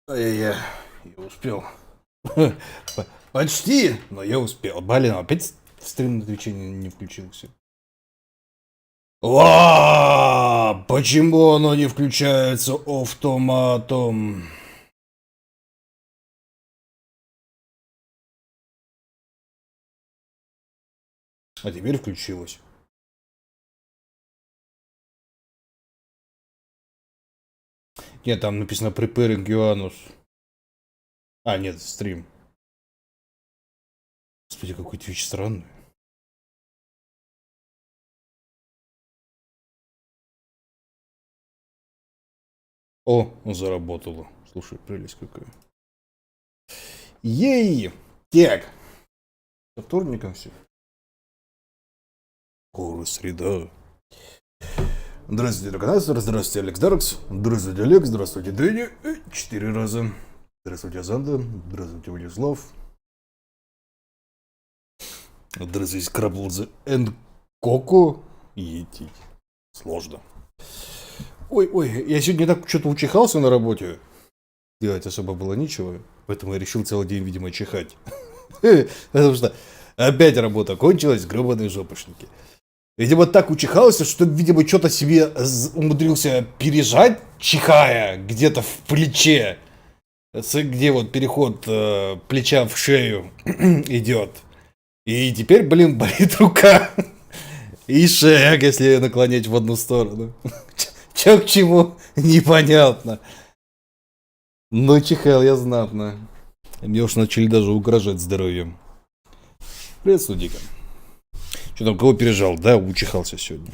Я успел. Почти, но я успел. Блин, опять стрим на Твиче не включился. Почему оно не включается автоматом? А теперь включилось. Нет, там написано Preparing Юанус. А, нет, стрим. Господи, какой Twitch странный. О, заработало. Слушай, прелесть какая. Ей! Так. По вторникам все. Скоро среда. Здравствуйте, Драгонастер, здравствуйте, Алекс Даркс, здравствуйте, Алекс, здравствуйте, Дэнни, 4 раза. Здравствуйте, Азанда, здравствуйте, Владислав. Здравствуйте, Краблдзе энд Коко. Етить. Сложно. Ой, я сегодня так что-то учихался на работе. Делать особо было нечего, поэтому я решил целый день, видимо, чихать. Потому что опять работа кончилась, гребаные жопошники. Видимо, так учихался, что, видимо, что-то себе умудрился пережать, чихая где-то в плече. Где вот переход плеча в шею идет. И теперь, блин, болит рука. И шея, если наклонять в одну сторону. Чё к чему, непонятно. Но чихал я знатно. Мне уж начали даже угрожать здоровьем. Привет, Судика. Что там, кого пережал? Да, учихался сегодня.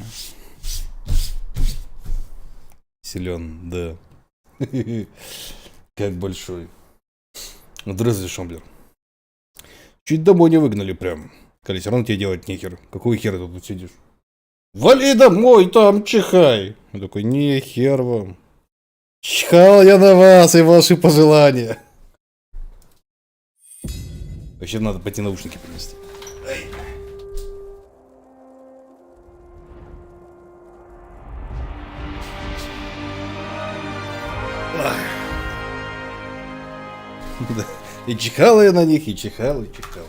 Силен, да. Как большой. Здравствуй, Шомблер. Чуть домой не выгнали прям. Коли все равно тебе делать нехер. Какой хер ты тут сидишь? Вали домой, там чихай. Я такой, не хер вам. Чихал я на вас и ваши пожелания. Вообще надо пойти наушники принести. И чихал я на них, и чихал, и чихал.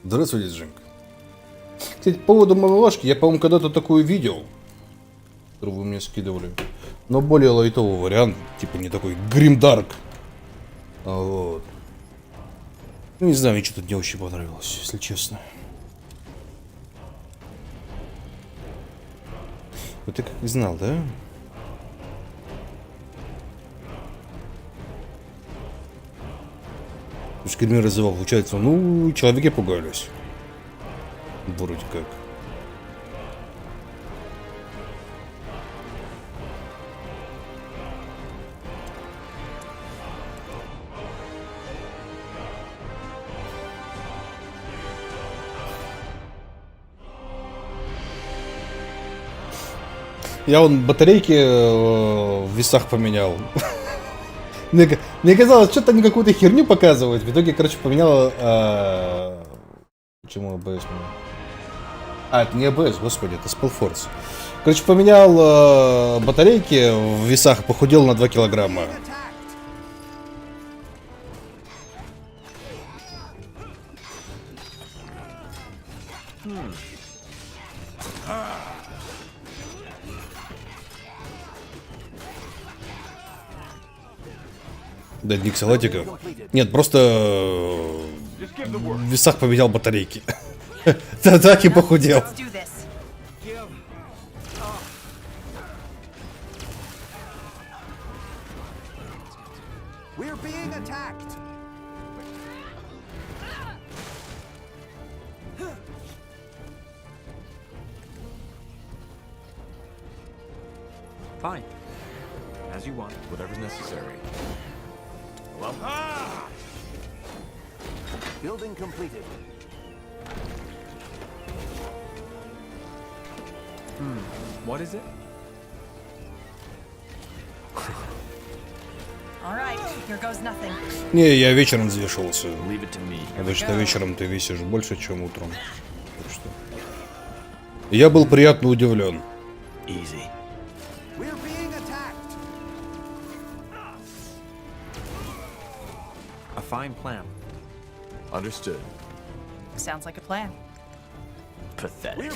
Здравствуйте, Джинк. Кстати, по поводу мамалашки, я, по-моему, когда-то такую видел, которую вы мне скидывали. Но более лайтовый вариант, типа не такой гримдарк. Вот. Ну, не знаю, мне что-то не очень понравилось, если честно. Вот ты как не знал, да? Скример разывал, получается, ну, человеки пугались. Вроде как. Я вон батарейки в весах поменял. Мне казалось, что-то они какую-то херню показывают. В итоге, короче, поменял... Почему АБС? А, это не АБС, господи, это SpellForce. Короче, поменял батарейки в весах, похудел на 2 килограмма. Да, ник салатика. Нет, просто в весах поменял батарейки. Так и похудел. Fine. As you want, whatever's necessary. Well, building completed. What is it? All right, here goes nothing. Не, я вечером взвешивался. Leave it to me. Обычно вечером ты весишь больше, чем утром. Так что... Я был приятно удивлен. Easy. We're being attacked. fine plan. Understood. Sounds like a plan. Pathetic.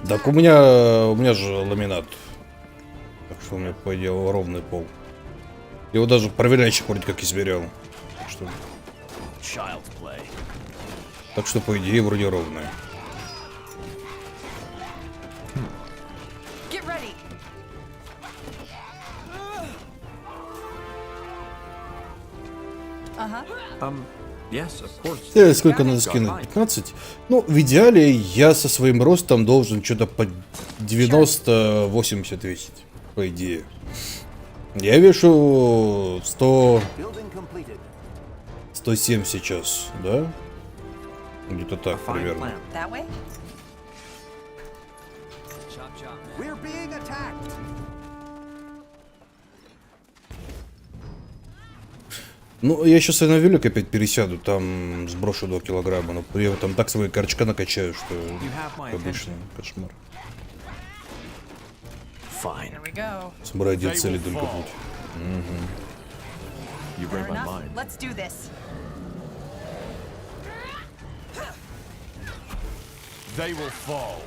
Так у меня же ламинат. Так что у меня, по идее, ровный пол. Его даже проверяющий вроде как измерял. Child's play. Так что, по идее, вроде ровный. Get ready. Yes, of course. Сколько надо скинуть? 15? Ну, в идеале я со своим ростом должен что-то по 90-80 весить, по идее. Я вешу 107 сейчас, да? Где-то так, Fine примерно. plan. That way? We're being attacked. Ну, я сейчас на велик опять пересяду, там сброшу 2 килограмма, но я там так свои корочка накачаю, что обычно кошмар. Fine. Here we go. Смотри, где цели только путь. You Fair read my enough. mind. Let's do this. They will fall.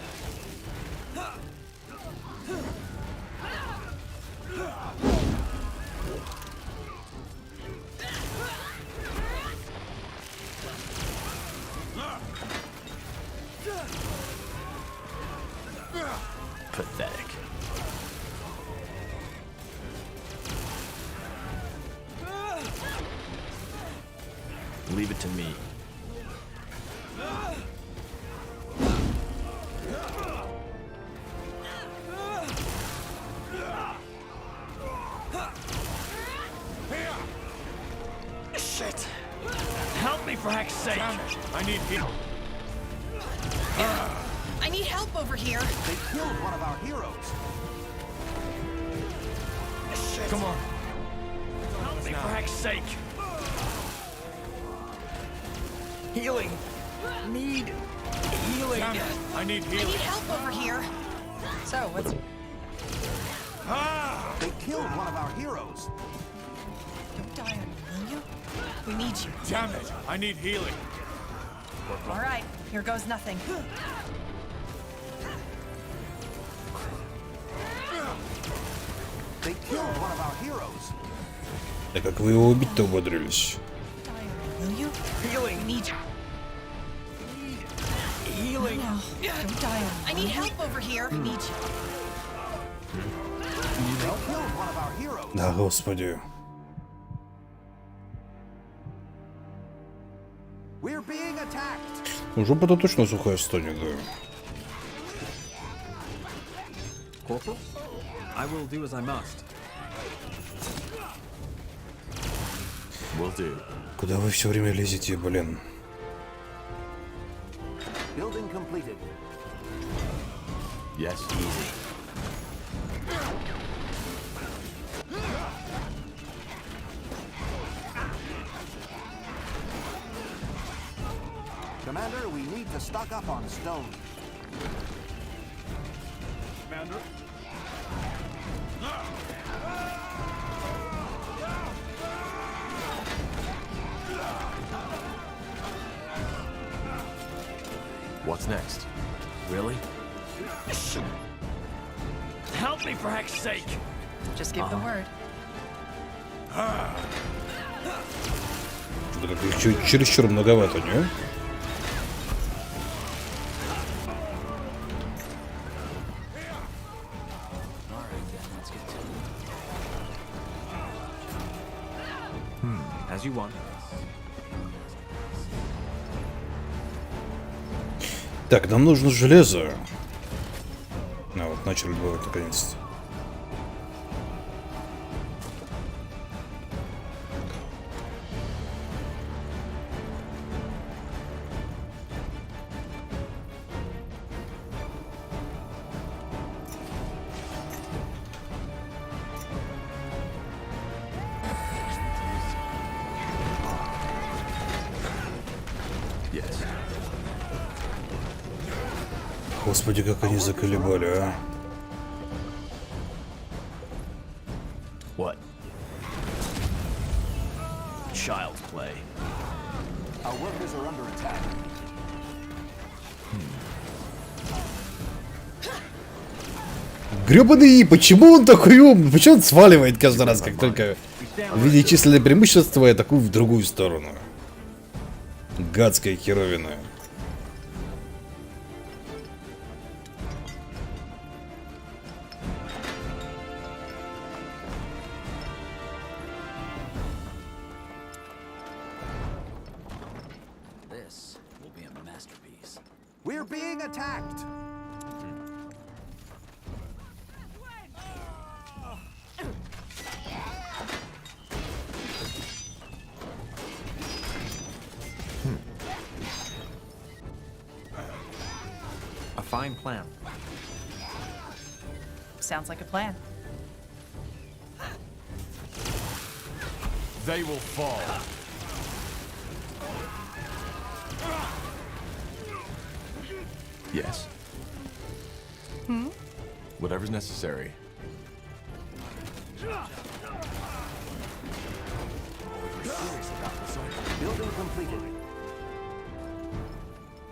Pathetic. Leave it to me. Shit! Help me for heck's sake! I need help. I need help over here. They killed one of our heroes. Shit! Come on. Help me for heck's sake! Healing! Need healing! I need I healing. need help over here. So, what's... They killed one of our heroes. Don't die on me, will you? We need you. Damn it. I need healing. All right, here goes nothing. They killed one of our heroes. Да как вы его убить-то умудрились? Die on me, will you? Healing! We need you. Healing! No, don't die on me. I need help over here. We need you. They killed one of our heroes. Да, господи. We're being attacked. Ну, жопа-то точно сухая стонет, да. Corporal, I will do as I must. Will do. Куда вы все время лезете, блин? Building completed. Yes, easy. Commander, we need to stock up on stone. Commander? What's next? Really? Help me for heck's sake! Just give the word. Что-то как их чересчур многовато, не? As you want. Так, нам нужно железо. А, вот начали бы наконец-то. Yes. Господи, как они заколебали, а. What? Child's play. Our workers are under attack. Гребаный, почему он такой умный? Почему он сваливает каждый раз, как только видя численное преимущество, я атакую в другую сторону? Гадская херовина. This will be a masterpiece. We're being attacked. A fine plan. Sounds like a plan. They will fall. Yes. Whatever's necessary. Building completed.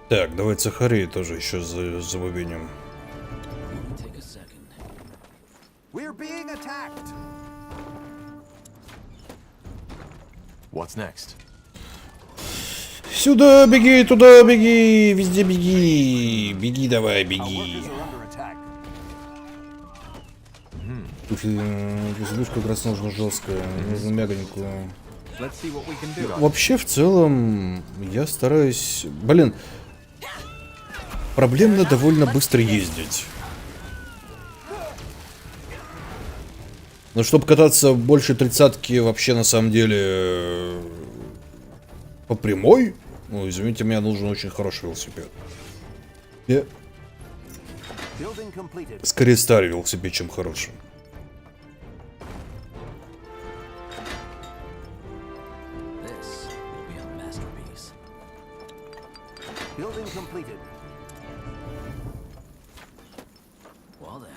Так, давайте Сахари тоже еще забубеним. Take a second. We're being attacked. What's next? Сюда беги, туда беги, везде беги. Беги давай, Our беги. workers are under attack. Задушку как раз нужно жесткую, нужно мягонькую. Let's see what we can do. Вообще, в целом, я стараюсь... Блин, проблемно довольно быстро ездить. Но чтобы кататься больше тридцатки вообще на самом деле по прямой, ну, извините, мне нужен очень хороший велосипед. Я Building completed. скорее старый велосипед, чем хороший. This will be a masterpiece. Building completed. Well then.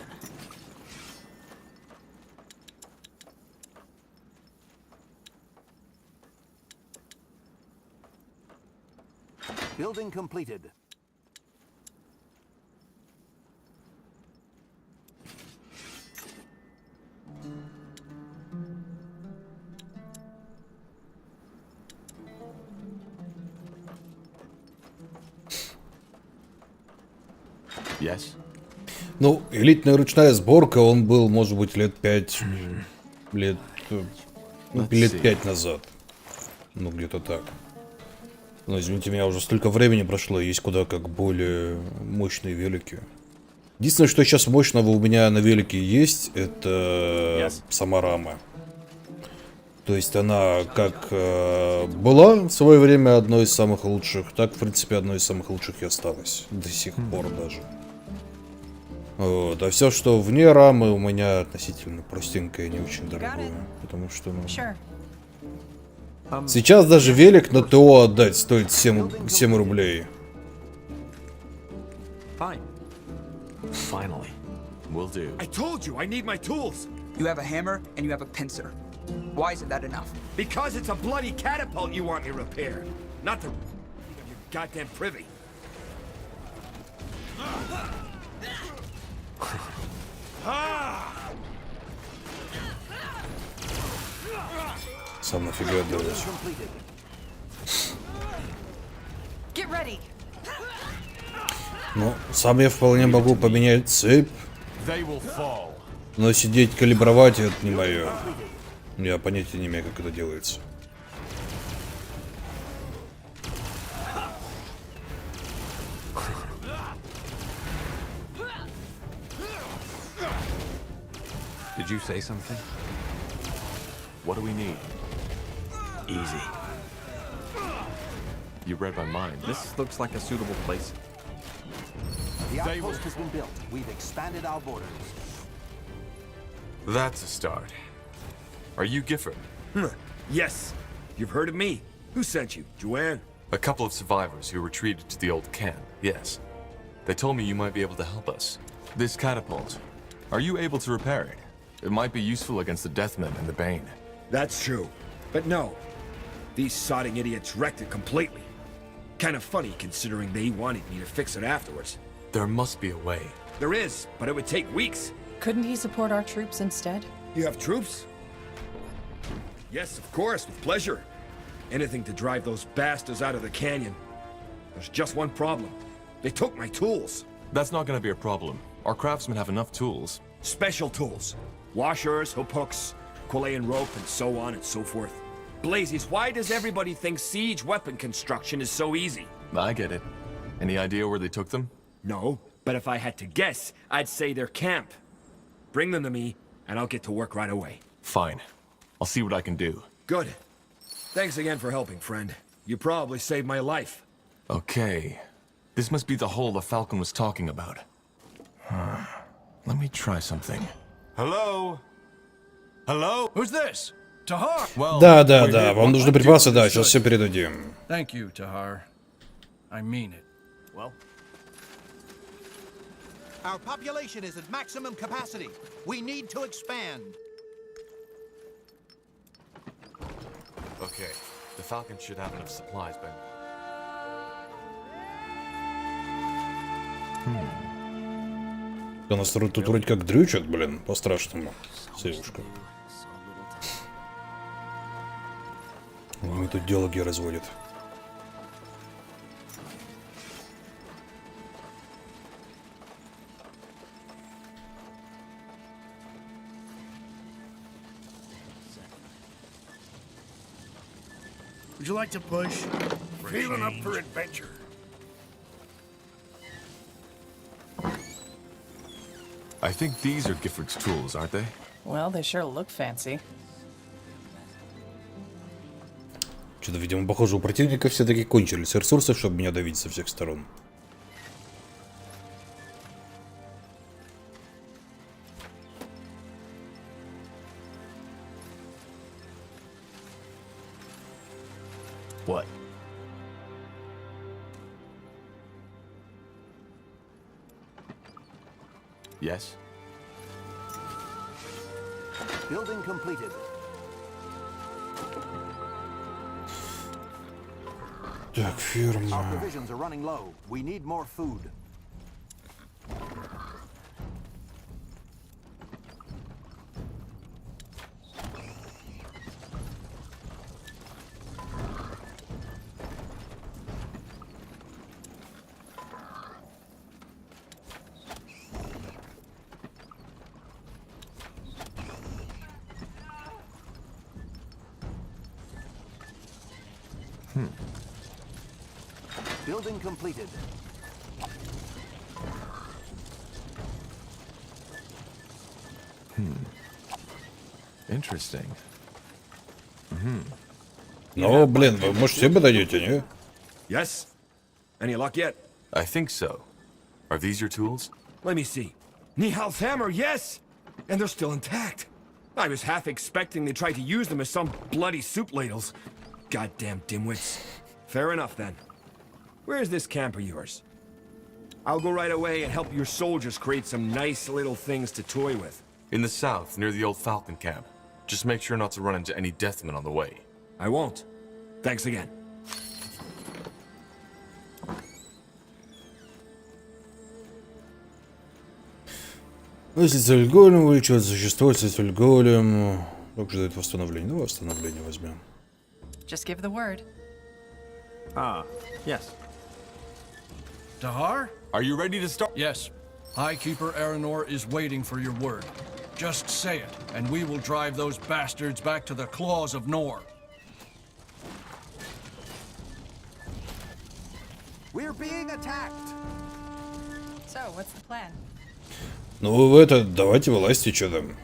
Building completed. Yes. Ну, элитная ручная сборка, он был, может быть, лет 5 назад. Ну, где-то так. Но, извините меня, уже столько времени прошло, есть куда как более мощные велики. Единственное, что сейчас мощного у меня на велике есть, это сама рама. То есть она как была в свое время одной из самых лучших, так, в принципе, одной из самых лучших и осталась. До сих пор даже. Вот. А все, что вне рамы, у меня относительно простенькое, не очень дорогое. Потому что, ну... Sure. Сейчас даже велик на ТО отдать стоит 7 рублей. Fine. Finally. Will do. I told you I need my tools. You have a hammer and you have a pincer. Why isn't that enough? Because it's a bloody catapult you want me to repair. Not the of your goddamn privy. Сам нафига отдавать. Get ready. Ну, сам я вполне могу поменять цепь, They will fall. но сидеть калибровать это не мое. Я понятия не имею, как это делается. Did you say something? What do we need? Easy. You read my mind. This looks like a suitable place. The outpost has been built. We've expanded our borders. That's a start. Are you Gifford? Yes. You've heard of me. Who sent you? Joanne? A couple of survivors who retreated to the old camp, yes. They told me you might be able to help us. This catapult, are you able to repair it? It might be useful against the Deathmen and the Bane. That's true. But no. These sodding idiots wrecked it completely. Kind of funny considering they wanted me to fix it afterwards. There must be a way. There is, but it would take weeks. Couldn't he support our troops instead? You have troops? Yes, of course, with pleasure. Anything to drive those bastards out of the canyon. There's just one problem. They took my tools. That's not gonna be a problem. Our craftsmen have enough tools. Special tools. Washers, hook hooks, Chilean rope, and so on and so forth. Blazes, why does everybody think siege weapon construction is so easy? I get it. Any idea where they took them? No, but if I had to guess, I'd say their camp. Bring them to me, and I'll get to work right away. Fine. I'll see what I can do. Good. Thanks again for helping, friend. You probably saved my life. Okay. This must be the hole the Falcon was talking about. Let me try something. Hello? Hello? Who's this? Tahar? Well, Да, вам нужны припасы, да, сейчас все передадим. Thank you, Tahar. I mean it. Well, Our population is at maximum capacity. We need to expand. okay. The Falcon should have enough supplies by... У нас тут вроде как дрючат, блин, по-страшному. Девушка. Они тут диалоги разводят. Would you like to push? Feeling up for adventure. I think these are Gifford's tools, aren't they? Well, they sure look fancy. Что-то, видимо, похоже, у противника все-таки кончились ресурсы, чтобы меня давить со всех сторон. What? Yes? Building completed. Так, Our фирма. provisions are running low. We need more food. Building completed. Interesting. Ну, блин, вы, может, все подойдете, не? Yes? Any luck yet? I think so. Are these your tools? Let me see. Nihal's hammer, yes! And they're still intact. I was half expecting they tried to use them as some bloody soup ladles. Goddamn dimwits. Fair enough, then. Where's this camp of yours? I'll go right away and help your soldiers create some nice little things to toy with. In the south, near the old Falcon camp. Just make sure not to run into any deathmen on the way. I won't. Thanks again. Если цель голем увеличивает существо, если цель голем... Также дает восстановление. Ну, восстановление возьмем. Just give the word. yes. Tahar? Are you ready to start? Yes. Highkeeper Aranor is waiting for your word. Just say it, and we will drive those bastards back to the claws of Nor. We're being attacked. So, what's the plan? Ну, это, давайте вылазьте, что там.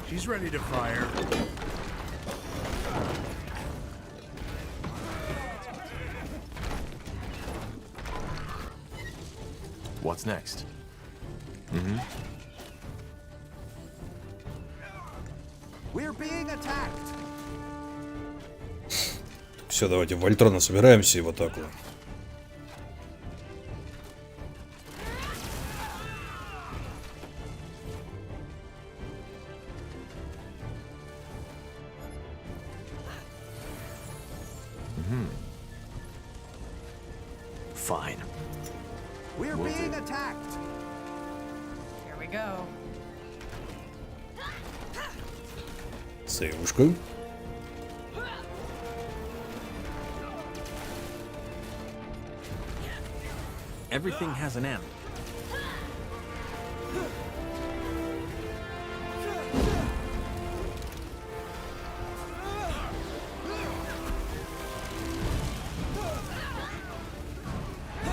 She's ready to fire. What's next? We're being attacked. Все, давайте в Вольтрона собираемся и в атаку. Fine. We're being attacked. Here we go. Сейвушка. Everything has an end.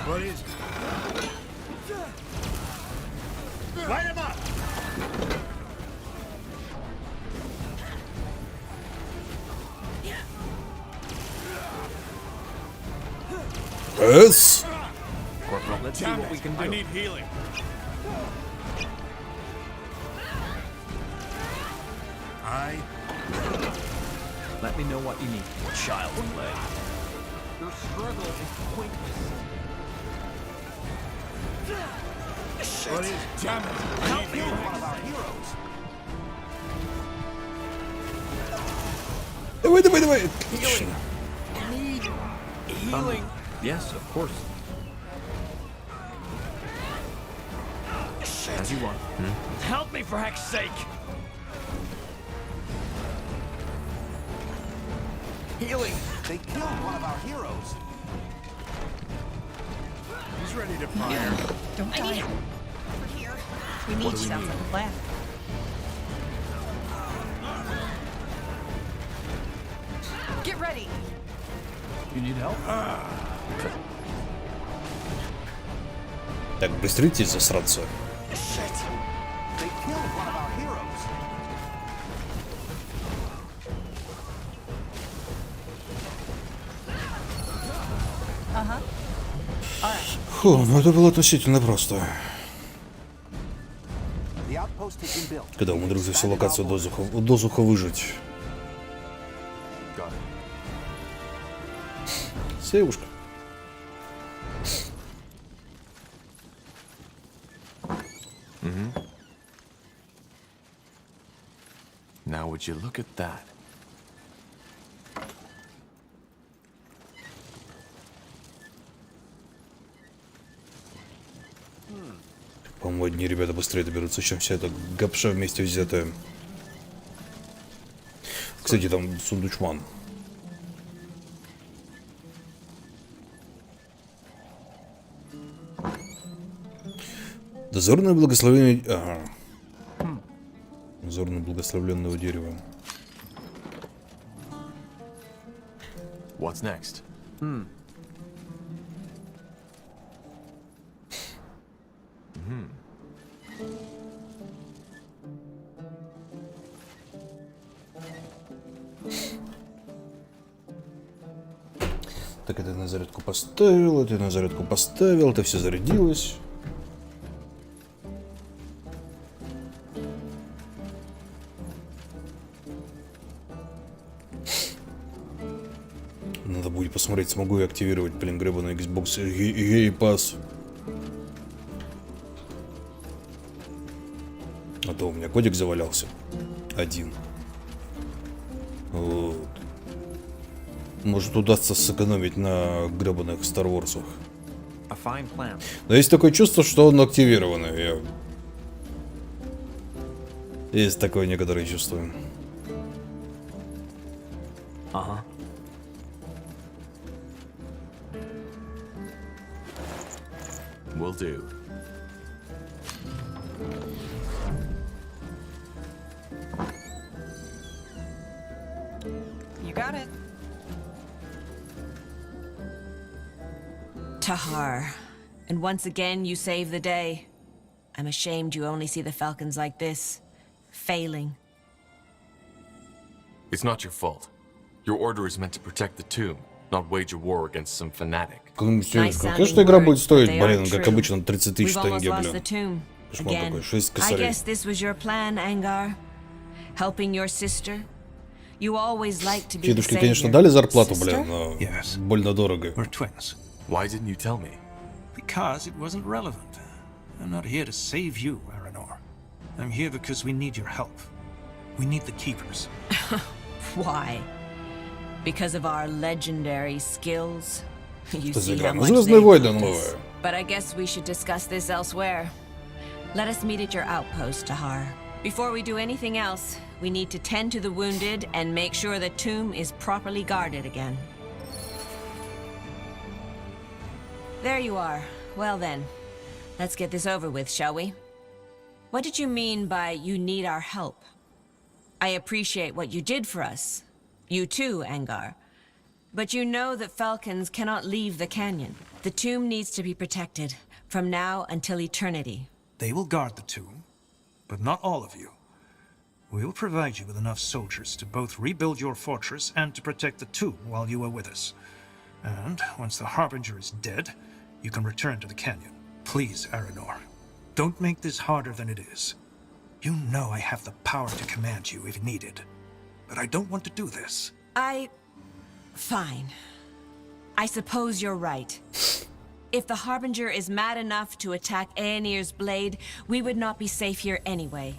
What is it? Light him up! Yes. Corporal, let's see what we can do. I need healing. Let me know what you need. Child play. Your struggle is pointless. What is it? Damn it! Help me! One of our heroes. Давай, давай, давай. Отлично. Healing. Yes, of course. As you want. Help me for heck's sake! Healing. They killed one of our heroes. He's ready to fire. Don't die. Over here. We need do we sounds need? like a plan. Get ready. You need help? Так, быстрите засраться. Shit. They killed one of our heroes. Фу, ну это было относительно просто. The outpost has been built. Когда умудрился всю локацию досуха выжить. Got it. Сейвушка. Now would you look at that? По-моему, одни ребята быстрее доберутся, чем вся эта гапша вместе взятая. Кстати, там сундучман. Дозорное благословение... Ага. Дозорное благословленного дерева. What's next? Так, это на зарядку поставил, это на зарядку поставил, это все зарядилось. Надо будет посмотреть, смогу я активировать, блин, гребаный Xbox Game Pass. А то у меня кодик завалялся. Один. Вот. Может, удастся сэкономить на гребаных Star Wars'ах. A fine plan. Но есть такое чувство, что он активированный. Есть такое некоторое чувство. Uh-huh. Will do. You got it. Tahar, and once again you save the day. I'm ashamed you only see the Falcons like this, failing. It's not your fault. Your order is meant to protect the tomb, not wage a war against some fanatic. Конечно, игра будет стоить, блин, как обычно, 30 тысяч We've almost тенге, lost the блин. tomb Кошмар again. такой, 6 I косарей. guess this was your plan, Angar. Helping your sister. You always like to be the Дедушке, конечно, savior. дали зарплату, Sister? блин, но Yes. больно дорого. We're twins. Why didn't you tell me? Because it wasn't relevant. I'm not here to save you, Aranor. I'm here because we need your help. We need the keepers. Why? Because of our legendary skills? You Что за see игра? how Ну, much Звездные they've войны helped us. новые. But I guess we should discuss this elsewhere. Let us meet at your outpost, Tahar. Before we do anything else, we need to tend to the wounded and make sure the tomb is properly guarded again. There you are. Well then, let's get this over with, shall we? What did you mean by you need our help? I appreciate what you did for us. You too, Angar. But you know that falcons cannot leave the canyon. The tomb needs to be protected, from now until eternity. They will guard the tomb, but not all of you. We will provide you with enough soldiers to both rebuild your fortress and to protect the tomb while you are with us. And once the Harbinger is dead, you can return to the canyon. Please, Aranor, don't make this harder than it is. You know I have the power to command you if needed, but I don't want to do this. Fine. I suppose you're right. If the Harbinger is mad enough to attack Aenir's blade, we would not be safe here anyway.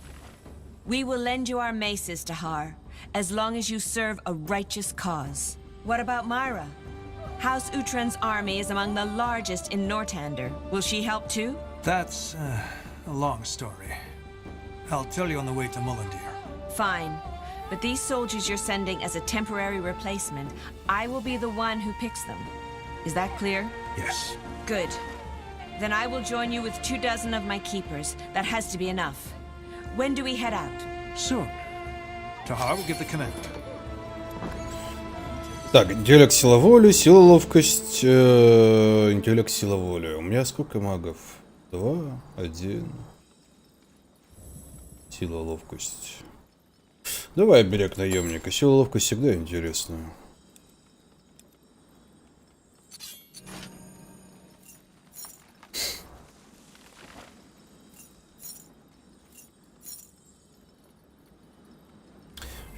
We will lend you our maces, Tahar, as long as you serve a righteous cause. What about Myra? House Uhtren's army is among the largest in Northander. Will she help too? That's a long story. I'll tell you on the way to Mullendeer. Fine. But these soldiers you're sending as a temporary replacement, I will be the one who picks them. Is that clear? Yes. Good. Then I will join you with 24 of my keepers. That has to be enough. When do we head out? Soon. Tahar will give the command. Так, интеллект, сила воли, сила, ловкость, интеллект, сила воли. У меня сколько магов? 2, 1. Сила, ловкость. Давай берег наемника. Сила, ловкость всегда интересно.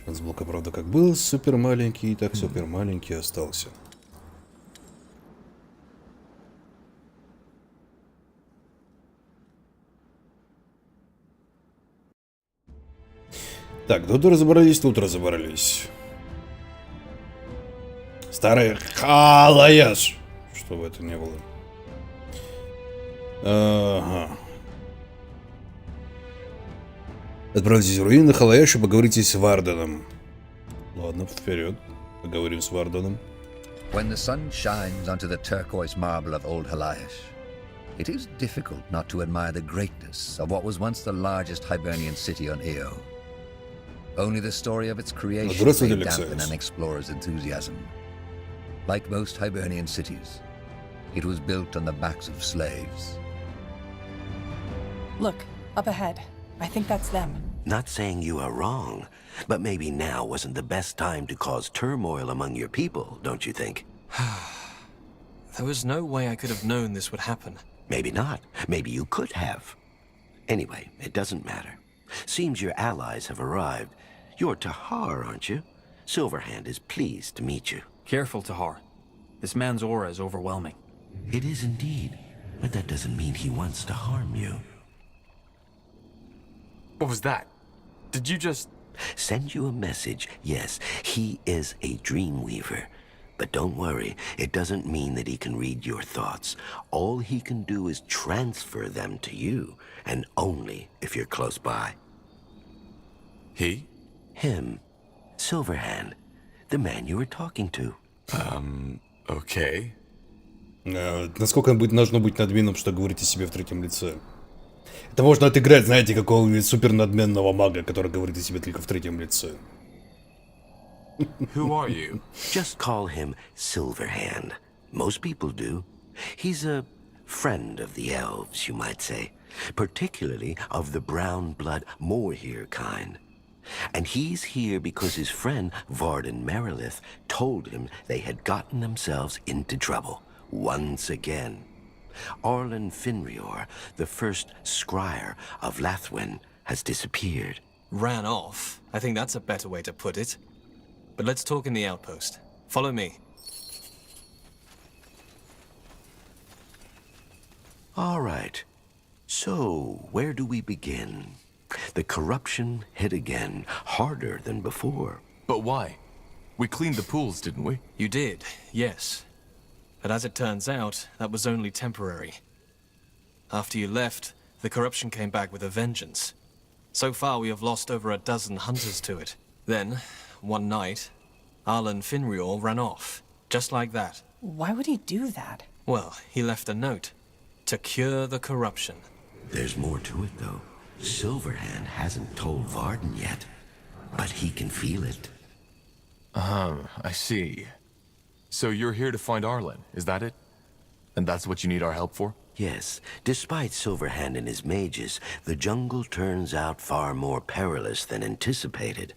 Шанс блока, правда, как был супер маленький, так супер маленький остался. Так, тут разобрались, тут разобрались. Старые халаяш. Что бы это ни было. Ага. Отправьтесь в руины Халаяш и поговорите с Варданом. Ладно, вперед. Поговорим с Варданом. When the sun shines onto the turquoise marble of old Halayash, it is difficult not to admire the greatness of what was once the largest Hibernian city on Io. Only the story of its creation may dampen an explorer's enthusiasm. Like most Hibernian cities, it was built on the backs of slaves. Look, up ahead. I think that's them. Not saying you are wrong, but maybe now wasn't the best time to cause turmoil among your people, don't you think? There was no way I could have known this would happen. Maybe not. Maybe you could have. Anyway, it doesn't matter. Seems your allies have arrived. You're Tahar, aren't you? Silverhand is pleased to meet you. Careful, Tahar. This man's aura is overwhelming. It is indeed, but that doesn't mean he wants to harm you. What was that? Did you just... Send you a message. Yes, he is a dreamweaver. But don't worry, it doesn't mean that he can read your thoughts. All he can do is transfer them to you, and only if you're close by. He? Him. Silverhand. The man you were talking to. Okay. Насколько должно быть надменным, что говорите себе в третьем лице? Это можно отыграть, знаете, какого-нибудь супер надменного мага, который говорит о себе только в третьем лице. Who are you? Just call him Silverhand. Most people do. He's a friend of the elves, you might say. Particularly of the brown blood Moorhere kind. And he's here because his friend Varden Merilith told him they had gotten themselves into trouble. Once again. Arlen Finrior, the first scryer of Lathwen, has disappeared. Ran off? I think that's a better way to put it. But let's talk in the outpost. Follow me. All right. So, where do we begin? The corruption hit again, harder than before. But why? We cleaned the pools, didn't we? You did, yes. But as it turns out, that was only temporary. After you left, the corruption came back with a vengeance. So far, we have lost over a dozen hunters to it. Then, one night, Arlen Finrior ran off, just like that. Why would he do that? Well, he left a note. To cure the corruption. There's more to it, though. Silverhand hasn't told Varden yet, but he can feel it. I see. So you're here to find Arlen, is that it? And that's what you need our help for? Yes, despite Silverhand and his mages, the jungle turns out far more perilous than anticipated.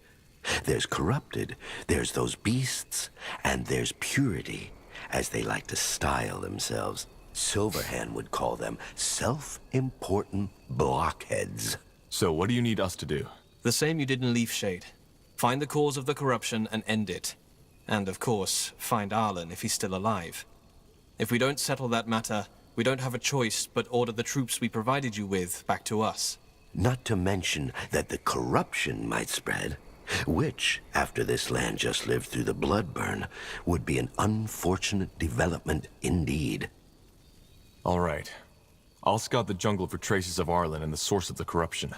There's corrupted, there's those beasts, and there's purity, as they like to style themselves. Silverhand would call them self-important blockheads. So what do you need us to do? The same you did in Leafshade. Find the cause of the corruption and end it. And of course, find Arlen if he's still alive. If we don't settle that matter, we don't have a choice but order the troops we provided you with back to us. Not to mention that the corruption might spread, which, after this land just lived through the Bloodburn, would be an unfortunate development indeed. All right. I'll scout the jungle for traces of Arlen and the source of the corruption.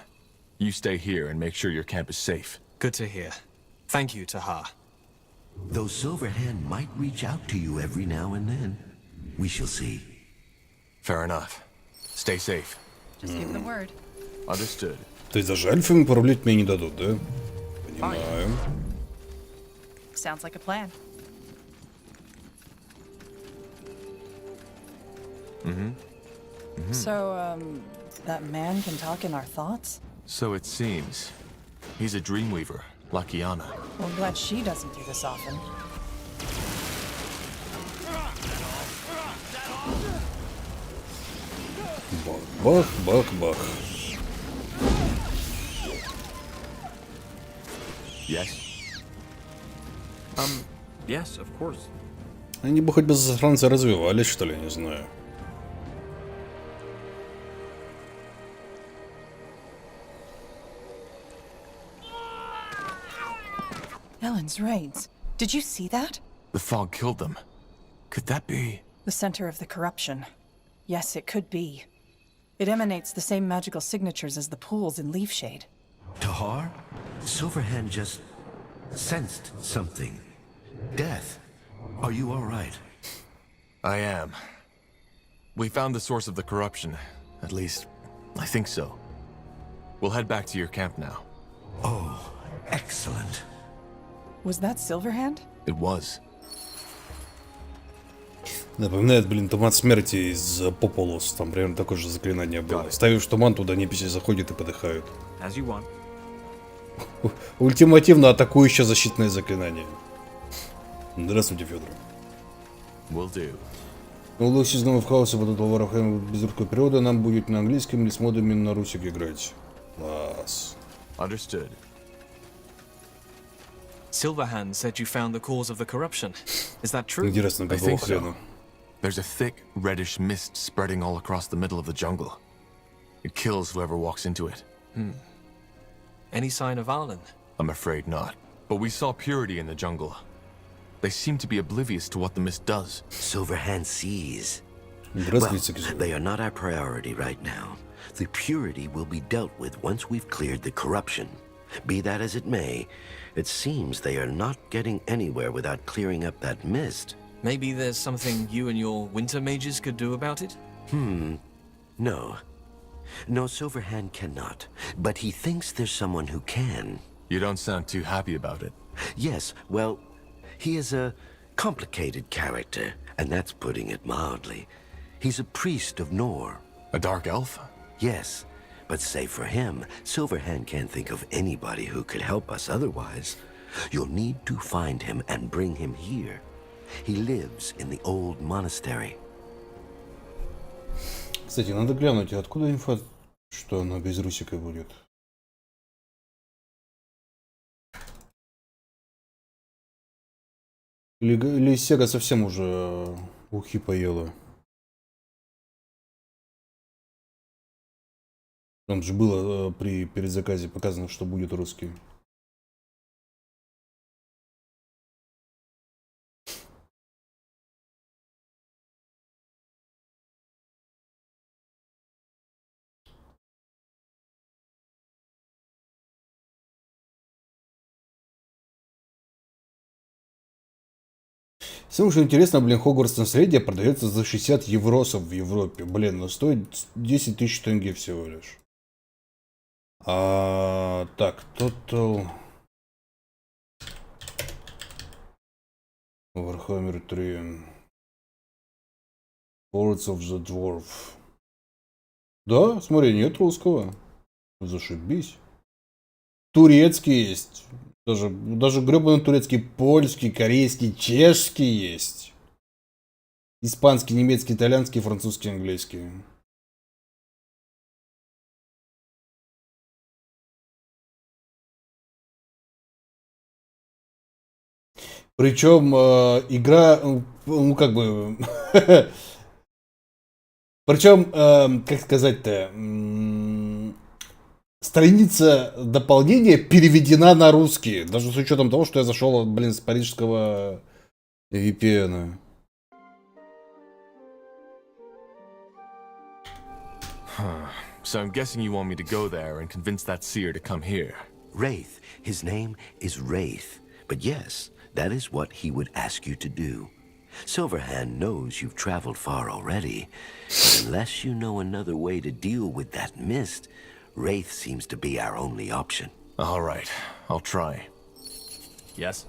You stay here and make sure your camp is safe. Good to hear. Thank you, Taha. Though Silverhand might reach out to you every now and then. We shall see. Fair enough. Stay safe. Just give the word. Understood. То есть даже эльфами управлять мне не дадут, да? Понимаю. Sounds like a plan. So, that man can talk in our thoughts? So it seems. He's a dreamweaver, like Kiana. Well, I'm glad she doesn't do this often. Бах, бах, бах. Yes? Yes, of course. Они бы хоть бы засранцы развивались, что ли, не знаю. Ellen's raids. Did you see that? The fog killed them. Could that be? The center of the corruption. Yes, it could be. It emanates the same magical signatures as the pools in Leafshade. Tahar? Silverhand just sensed something. Death. Are you all right? I am. We found the source of the corruption. At least, I think so. We'll head back to your camp now. Oh, excellent. Was that Silverhand? It was. Напоминает, блин, туман смерти из Популус. Там примерно такое же заклинание было. Ставишь туман, туда неписи заходят и подыхают. As you want. Ультимативно атакующее защитное заклинание. Здравствуйте, Федор. Will do. Улучшить из нового хаоса под товаром без русского перевода нам будет на английском или с модами на русик играть. Класс. Understood. Silverhand said you found the cause of the corruption. Is that true? Интересно, I какого think хрена? so. There's a thick, reddish mist spreading all across the middle of the jungle. It kills whoever walks into it. Any sign of Arlen? I'm afraid not. But we saw purity in the jungle. They seem to be oblivious to what the mist does. Silverhand sees. Здравствуйте, Well, they are not our priority right now. The purity will be dealt with once we've cleared the corruption. Be that as it may, it seems they are not getting anywhere without clearing up that mist. Maybe there's something you and your winter mages could do about it? No. No, Silverhand cannot. But he thinks there's someone who can. You don't sound too happy about it. Yes, well, he is a complicated character, and that's putting it mildly. He's a priest of Nor. A dark elf? Yes, but save for him, Silverhand can't think of anybody who could help us otherwise. You'll need to find him and bring him here. He lives in the old monastery. Кстати, надо глянуть, откуда инфа, что она без русика будет. Или Сега совсем уже ухи поела. Там же было при передзаказе показано, что будет русский. Самое что интересно, блин, Хогвартс наследие продается за 60 евросов в Европе. Блин, но стоит 10 тысяч тенге всего лишь. Так, Total... Warhammer 3. Lords of the Dwarf. Да, смотри, нет русского. Зашибись. Турецкий есть. Даже гребаный турецкий, польский, корейский, чешский есть. Испанский, немецкий, итальянский, французский, английский. Причем игра, ну как бы, причем, как сказать-то, страница дополнения переведена на русский, даже с учетом того, что я зашел, блин, с парижского VPN. So I'm guessing you want me to go there and convince that seer to come here. Wraith. His name is Wraith. But yes, that is what he would ask you to do. Silverhand knows you've traveled far already. But unless you know another way to deal with that mist, Wraith seems to be our only option. All right, I'll try. Yes?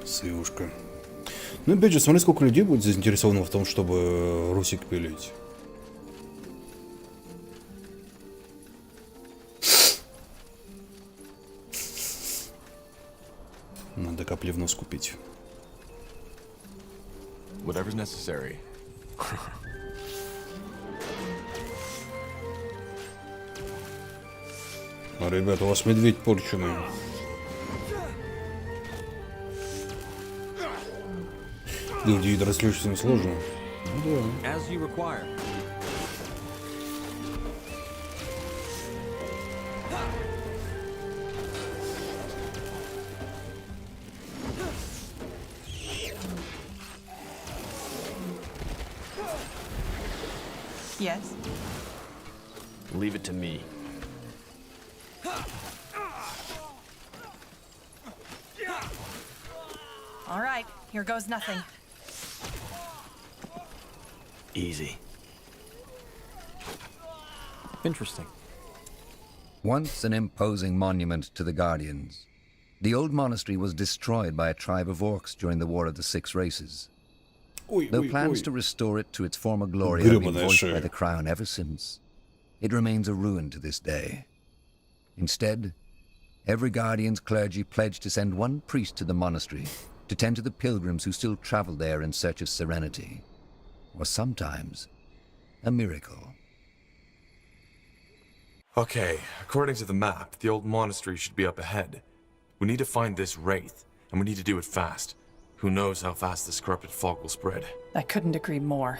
Свюшка. Ну, опять же, смотри, сколько людей будет заинтересовано в том, чтобы русик пилить. Надо капливну скупить. Whatever's necessary. Ребята, у вас медведь порченый. Люди развлечься несложно. Да. As you require. Yes. Leave it to me. All right, here goes nothing. Easy. Interesting. Once an imposing monument to the Guardians, the old monastery was destroyed by a tribe of orcs during the War of the Six Races. Though plans to restore it to its former glory have been voiced by the Crown ever since, it remains a ruin to this day. Instead, every Guardian's clergy pledged to send one priest to the monastery to tend to the pilgrims who still travel there in search of serenity, or sometimes a miracle. Okay, according to the map, the old monastery should be up ahead. We need to find this wraith, and we need to do it fast. Who knows how fast this corrupted fog will spread. I couldn't agree more.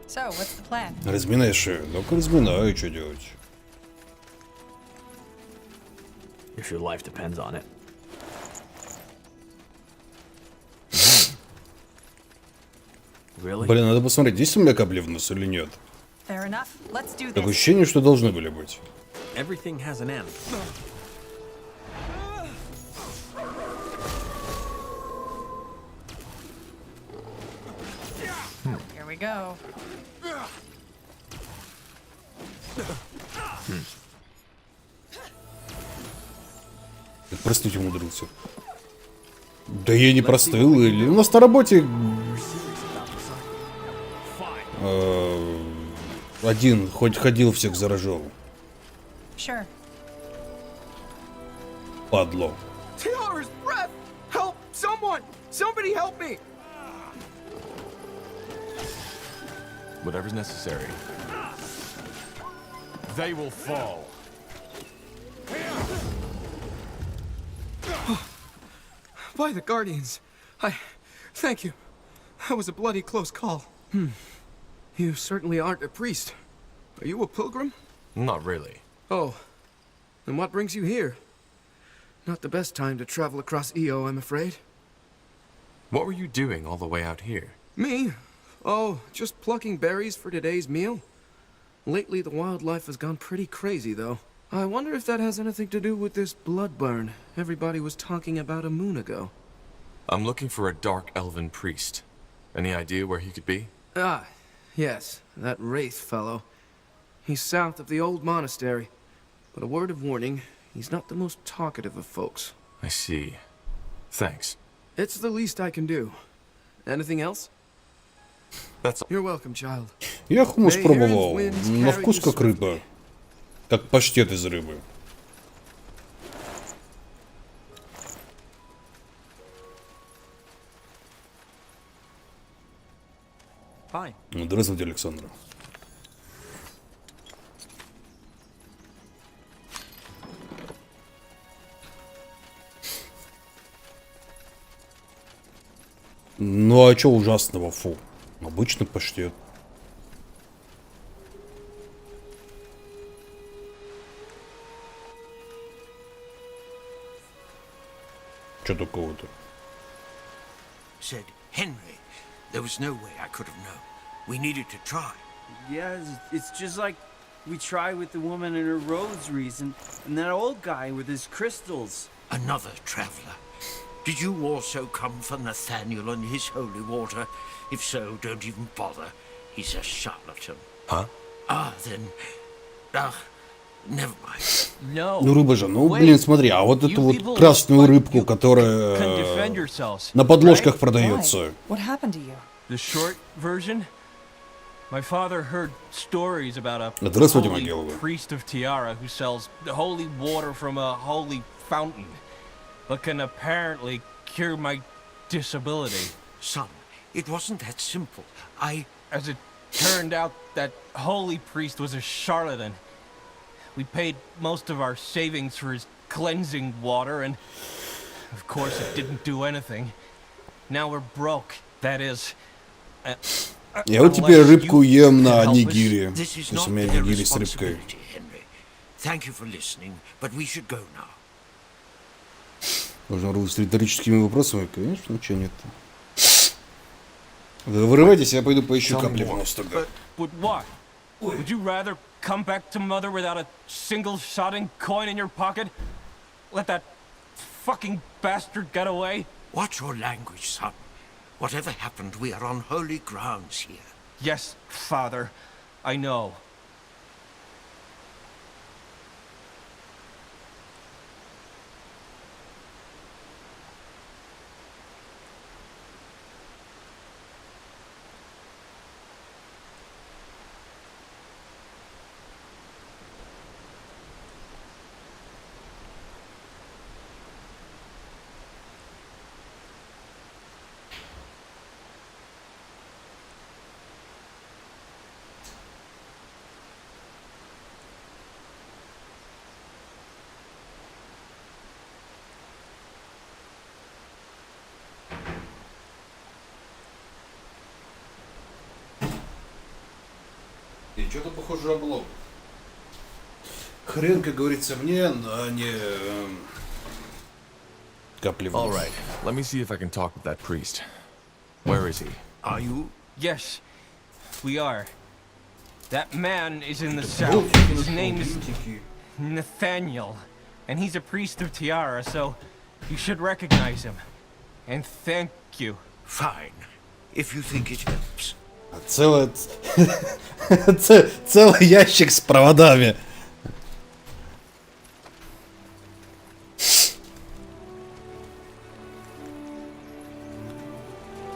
So, what's the plan? Разминай шею. Ну-ка разминай, что делать? If your life depends on it. Really? Блин, надо посмотреть, есть у меня капли в нос или нет. Fair enough. Let's do Такое this. ощущение, что должны были быть. Everything has an end. Here we go. Как простыть умудрился. Да я не простыл, или... У нас на работе... Один хоть ходил, всех заражал. Sure. Падло. Taylor's breath! Help! Someone! Somebody help me! Whatever's necessary. They will fall. By the Guardians. Thank you. That was a bloody close call. You certainly aren't a priest. Are you a pilgrim? Not really. Oh. Then what brings you here? Not the best time to travel across EO, I'm afraid. What were you doing all the way out here? Me? Oh, just plucking berries for today's meal. Lately, the wildlife has gone pretty crazy, though. I wonder if that has anything to do with this blood burn everybody was talking about a moon ago. I'm looking for a dark elven priest. Any idea where he could be? Ah, yes, that Wraith fellow. He's south of the old monastery. But a word of warning, he's not the most talkative of folks. I see. Thanks. It's the least I can do. Anything else? That's all. You're welcome, child. Я хумус пробовал. На вкус как рыба. Как паштет из рыбы. Fine. Здравствуйте, Александра. Ну а чё ужасного, фу. Обычный паштет. Чё такого-то? Said Henry. There was no way I could have known. We needed to try. Yeah, it's just like we tried with the woman and her rosaries and that old guy with his crystals. Another traveler. Did you also come for Nathaniel and his holy water? If so, don't even bother. He's a charlatan. Huh? Then... never mind. Ну рыба же, ну блин, смотри, а вот эту вот красную рыбку, которая на подложках продается. What happened to you? The short version? My father heard stories about a Здравствуйте, holy Могилова. priest of Tiara who sells holy water from a holy fountain, but can apparently cure my disability. Son, it wasn't that simple. As it turned out, that holy priest was a charlatan. We paid most of our savings for his cleansing water, and of course it didn't do anything. Now we're broke. That is... Я вот теперь рыбку ем на нигири. Если у меня нигири с рыбкой. Thank you for listening, but we should go now. Можно рвать с риторическими вопросами? Конечно, ничего нет. Вы вырывайтесь, я пойду поищу капли в нос тогда. But what? Would you rather come back to Mother without a single sodding coin in your pocket? Let that fucking bastard get away? Watch your language, son. Whatever happened, we are on holy grounds here. Yes, Father. I know. И что-то похоже облом. Хрен, как говорится, мне, а не капли в All нос. right, let me see if I can talk with that priest. Where is he? Are you? Yes, we are. That man is in the south. His name is Nathaniel, and he's a priest of Tiara, so you should recognize him. And thank you. Fine, if you think it helps. Целый ящик с проводами.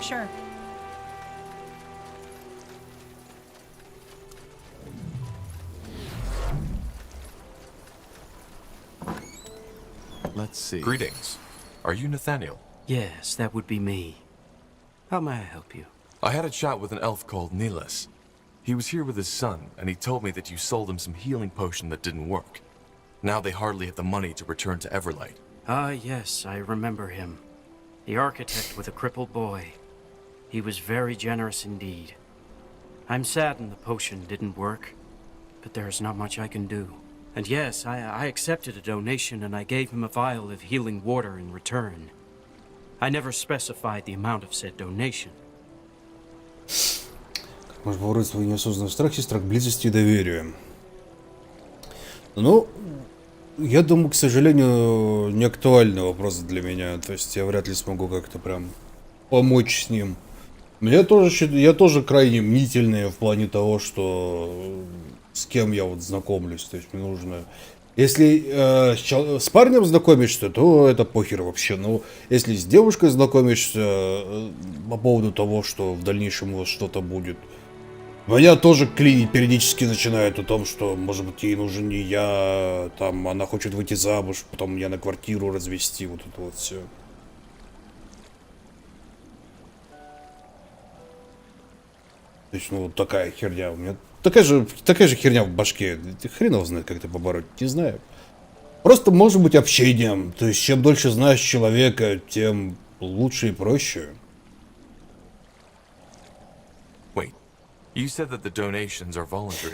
Sure. Let's see. Greetings. Are you Nathaniel? Yes, that would be me. How may I help you? I had a chat with an elf called Nilas. He was here with his son, and he told me that you sold him some healing potion that didn't work. Now they hardly have the money to return to Everlight. Ah, yes, I remember him. The architect with a crippled boy. He was very generous indeed. I'm saddened the potion didn't work, but there's not much I can do. And yes, I accepted a donation and I gave him a vial of healing water in return. I never specified the amount of said donation. Может побороть свой неосознанный страх и страх близости и доверия. Ну, я думаю, к сожалению, не актуальный вопрос для меня. То есть я вряд ли смогу как-то прям помочь с ним. Я тоже крайне мнительный в плане того, что с кем я вот знакомлюсь. То есть мне нужно... Если с парнем знакомишься, то это похер вообще. Но если с девушкой знакомишься по поводу того, что в дальнейшем у вас что-то будет, меня тоже клинить периодически начинает о том, что, может быть, ей нужен не я, там, она хочет выйти замуж, потом меня на квартиру развести, вот это вот все. То есть, ну, такая херня у меня. Такая же херня в башке. Хрен его знает, как это побороть, не знаю. Просто, может быть, общением. То есть, чем дольше знаешь человека, тем лучше и проще.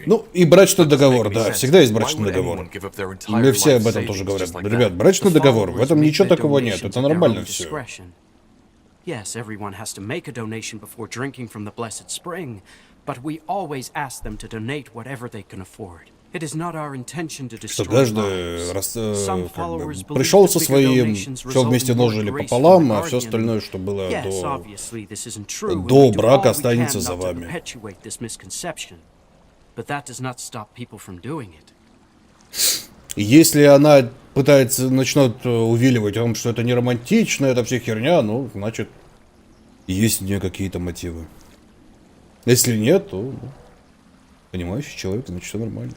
Ну, и брачный договор, да, всегда есть брачный договор. Мне все об этом тоже говорят. Ребят, брачный договор, в этом ничего такого нет, это нормально все. Yes, everyone has to make a donation before drinking from the blessed spring, but we always ask them to donate whatever they can afford. It is not our intention to destroy lives. Some followers пришел со своим, все вместе ножили пополам, а все остальное, что было до брака, останется за вами. But that does not stop people from doing it. Если она начнет увиливать о том, что это не романтично, это все херня, ну, значит, есть у нее какие-то мотивы. Если нет, то понимающий человек, значит, все нормально.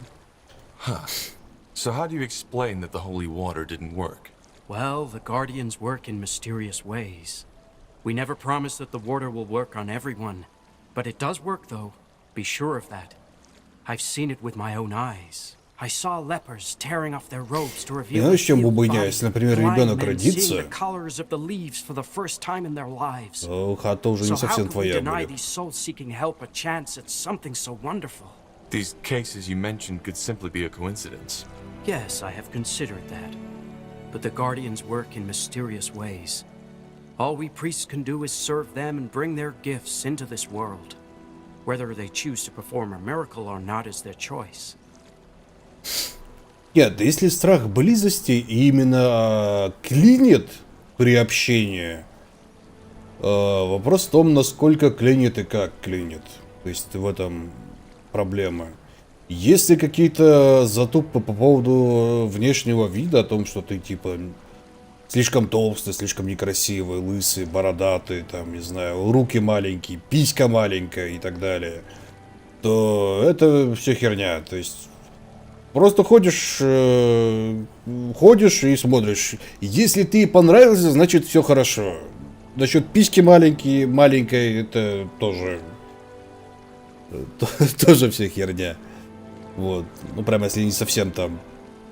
So how do you explain that the holy water didn't work? Well, the guardians work in mysterious ways. We never promise that the water will work on everyone, but it does work, though. Be sure of that. I've seen it with my own eyes. I saw lepers tearing off their robes to reveal Знаешь, чем бубыня, если, например, ребенок родится, хата уже не совсем твоя будет. These cases you mentioned could simply be a coincidence. Yes, I have considered that. But the guardians work in mysterious ways. All we priests can do is serve them and bring their gifts into this world. Whether they choose to perform a miracle or not is their choice. Нет, если страх близости именно клинит при общении, вопрос в том, насколько клинит и как клинит. То есть в этом проблема. Если какие-то затупы по поводу внешнего вида, о том, что ты типа слишком толстый, слишком некрасивый, лысый, бородатый, там, не знаю, руки маленькие, писька маленькая и так далее, то это все херня. То есть просто ходишь и смотришь. Если ты понравился, значит все хорошо. Насчет письки маленькой, это тоже все херня. Вот. Ну, прям если не совсем там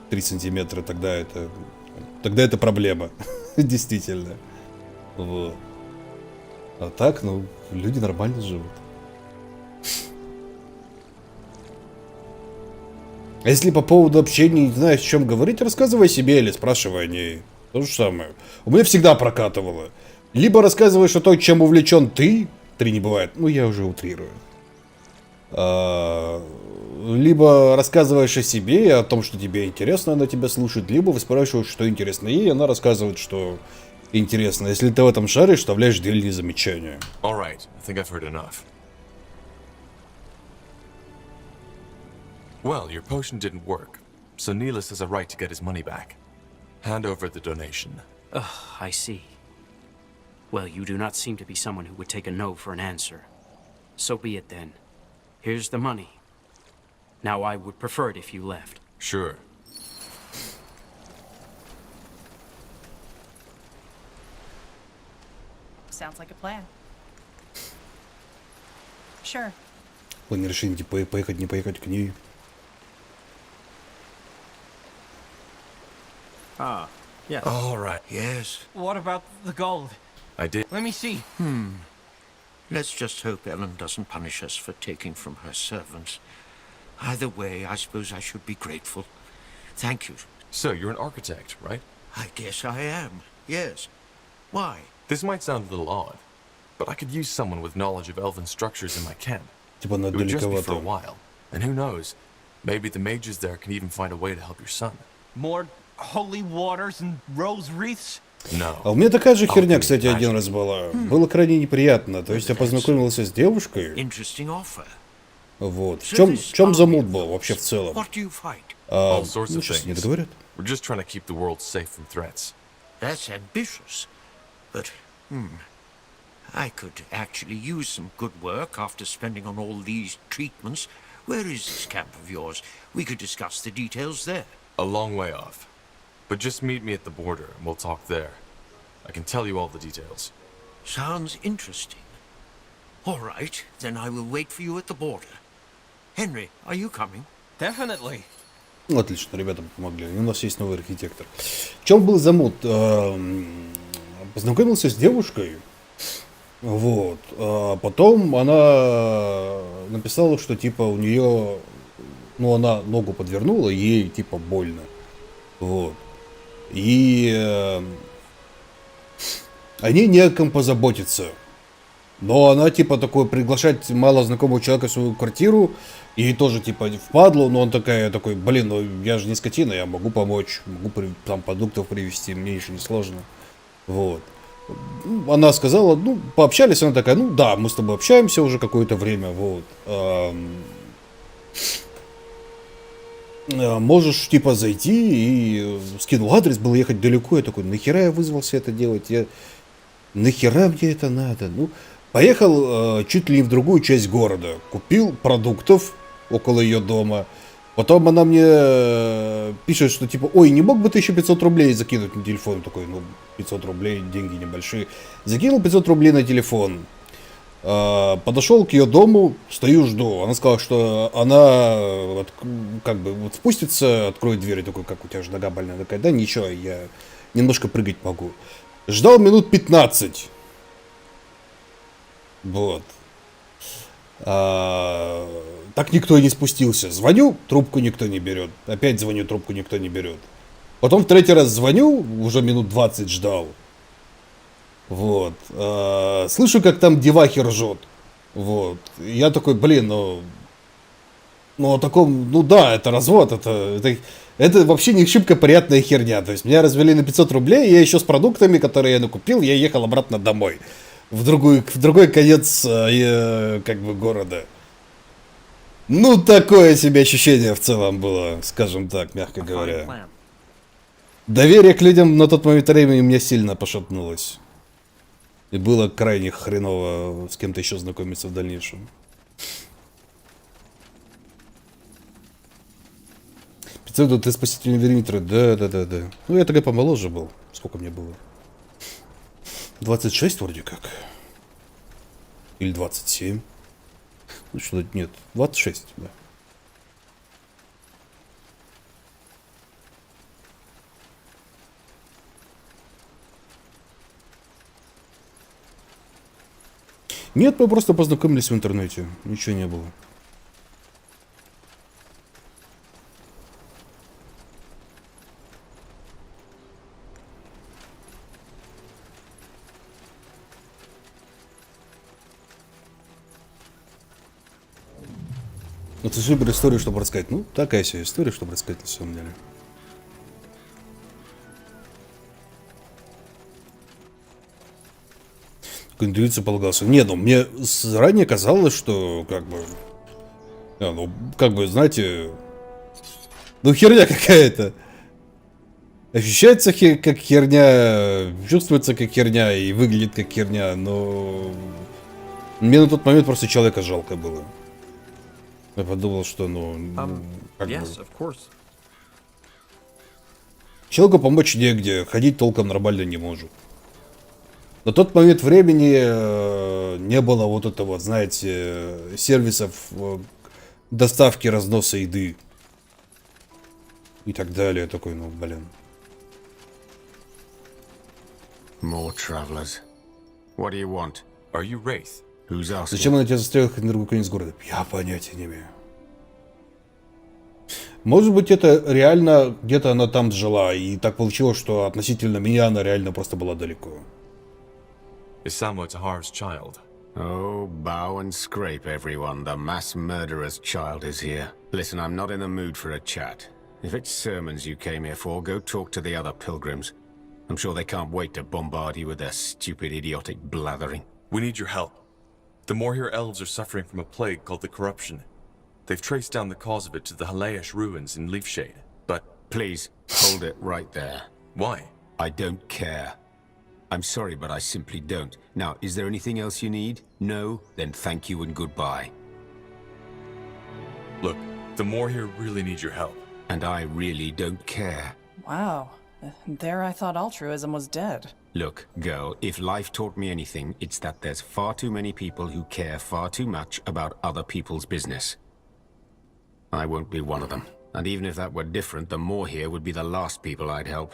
3 сантиметра, тогда это проблема. Действительно. Вот. А так, ну, люди нормально живут. А если по поводу общения не знаешь, о чем говорить, рассказывай себе или спрашивай о ней. То же самое. У меня всегда прокатывало. Либо рассказываешь о том, чем увлечен ты. 3 не бывает. Ну, я уже утрирую. Либо рассказываешь о себе, о том, что тебе интересно, она тебя слушает. Либо вы спрашиваешь, что интересно ей, она рассказывает, что интересно. Если ты в этом шаришь, вставляешь дельные замечания. All right, I think I've heard enough. Well, your potion didn't work, so Neelis has a right to get his money back. Hand over the donation. I see. Well, you do not seem to be someone who would take a no for an answer. So be it then. Here's the money. Now I would prefer it if you left. Sure. Sounds like a plan. Sure. Вы не решили поехать, не поехать к ней. Ah, yes. All right, yes. What about the gold? I did. Let me see. Let's just hope Ellen doesn't punish us for taking from her servants. Either way, I suppose I should be grateful. Thank you. So, you're an architect, right? I guess I am, yes. Why? This might sound a little odd, but I could use someone with knowledge of elven structures in my camp. Типа надо It would just be for a далековато. while. And who knows? Maybe the mages there can even find a way to help your son. More holy waters and rose wreaths? No. А у меня такая же херня, кстати, один раз была. Было крайне неприятно. То есть я познакомился с девушкой. Вот. В чем замут был вообще в целом? All sorts Ну, of сейчас не things. договорят. We're just trying to keep the world safe from threats. That's ambitious. But, I could actually use some good work after spending on all these treatments. Where is this camp of yours? We could discuss the details there. A long way off. But just meet me at the border and we'll talk there. I can tell you all the details. Sounds interesting. All right, then I will wait for you at the border. Henry, are you coming? Definitely. Ну, отлично, ребята помогли. У нас есть новый архитектор. В чем был замут? Познакомился с девушкой. Вот. Потом она написала, что типа у нее, ну, она ногу подвернула, ей типа больно. Вот. И о ней не о ком позаботиться. Но она типа такой приглашать малознакомого человека в свою квартиру. Ей тоже типа впадло, но он такой, блин, ну я же не скотина, я могу помочь, могу там продуктов привезти, мне еще не сложно. Вот. Она сказала, ну, пообщались, она такая, ну да, мы с тобой общаемся уже какое-то время, вот. Можешь типа зайти, и скинул адрес, было ехать далеко, я такой, нахера я вызвался это делать, нахера мне это надо, ну. Поехал чуть ли не в другую часть города, купил продуктов около ее дома, потом она мне пишет, что типа, ой, не мог бы ты еще 500 рублей закинуть на телефон, такой, ну, 500 рублей, деньги небольшие, закинул 500 рублей на телефон, подошел к ее дому, стою, жду, она сказала, что она как бы вот спустится, откроет дверь, такой, как у тебя же нога больная, такая, да ничего, я немножко прыгать могу, ждал минут 15. Вот. Так никто и не спустился. Звоню, трубку никто не берет. Опять звоню, трубку никто не берет. Потом в третий раз звоню, уже минут 20 ждал. Вот. Слышу, как там девахи ржет. Вот. Я такой, блин, ну о таком, ну да, это развод, это вообще не шибко приятная херня. То есть меня развели на 500 рублей, я еще с продуктами, которые я накупил, я ехал обратно домой. В другой конец как бы города. Ну, такое себе ощущение в целом было, скажем так, мягко говоря. Доверие к людям на тот момент времени у меня сильно пошатнулось. И было крайне хреново с кем-то еще знакомиться в дальнейшем. 500 ты спасительный вериметр. Да. Ну, я тогда помоложе был. Сколько мне было? 26 вроде как. Или 27. Ну что, нет, 26, да. Нет, мы просто познакомились в интернете. Ничего не было. Это супер история, чтобы рассказать. Ну, такая себе история, чтобы рассказать на самом деле. К интуиции полагался. Не, ну мне заранее казалось, что как бы, знаете, ну херня какая-то. Ощущается как херня, чувствуется как херня и выглядит как херня, но мне на тот момент просто человека жалко было. Я подумал, что, как бы... Человеку помочь негде, ходить толком нормально не может. На тот момент времени не было вот этого, знаете, сервисов доставки, разноса еды. И так далее. Такой, ну, блин. More travelers. What do you want? Are you Wraith? Who's asking? Зачем она тебя застряла на другой конец города? Я понятия не имею. Может быть, это реально где-то она там жила, и так получилось, что относительно меня она реально просто была далеко. Is Samo Tahar's child? Oh, bow and scrape, everyone. The mass murderer's child is here. Listen, I'm not in the mood for a chat. If it's sermons you came here for, go talk to the other pilgrims. I'm sure they can't wait to bombard you with their stupid, idiotic blathering. We need your help. The Morhier elves are suffering from a plague called the corruption. They've traced down the cause of it to the Halayish ruins in Leafshade, but... Please, hold it right there. Why? I don't care. I'm sorry, but I simply don't. Now, is there anything else you need? No? Then thank you and goodbye. Look, the Morhier really need your help. And I really don't care. Wow. There I thought altruism was dead. Look, girl, if life taught me anything, it's that there's far too many people who care far too much about other people's business. I won't be one of them. And even if that were different, the Morhier would be the last people I'd help.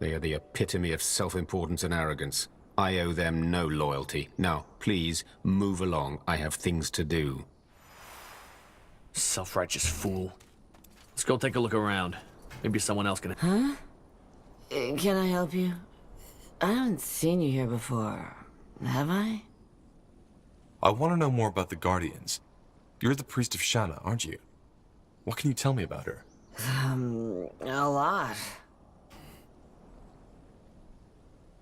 They are the epitome of self-importance and arrogance. I owe them no loyalty. Now, please, move along. I have things to do. Self-righteous fool. Let's go take a look around. Maybe someone else can... Huh? Can I help you? I haven't seen you here before. Have I? I want to know more about the Guardians. You're the priest of Shanna, aren't you? What can you tell me about her? A lot.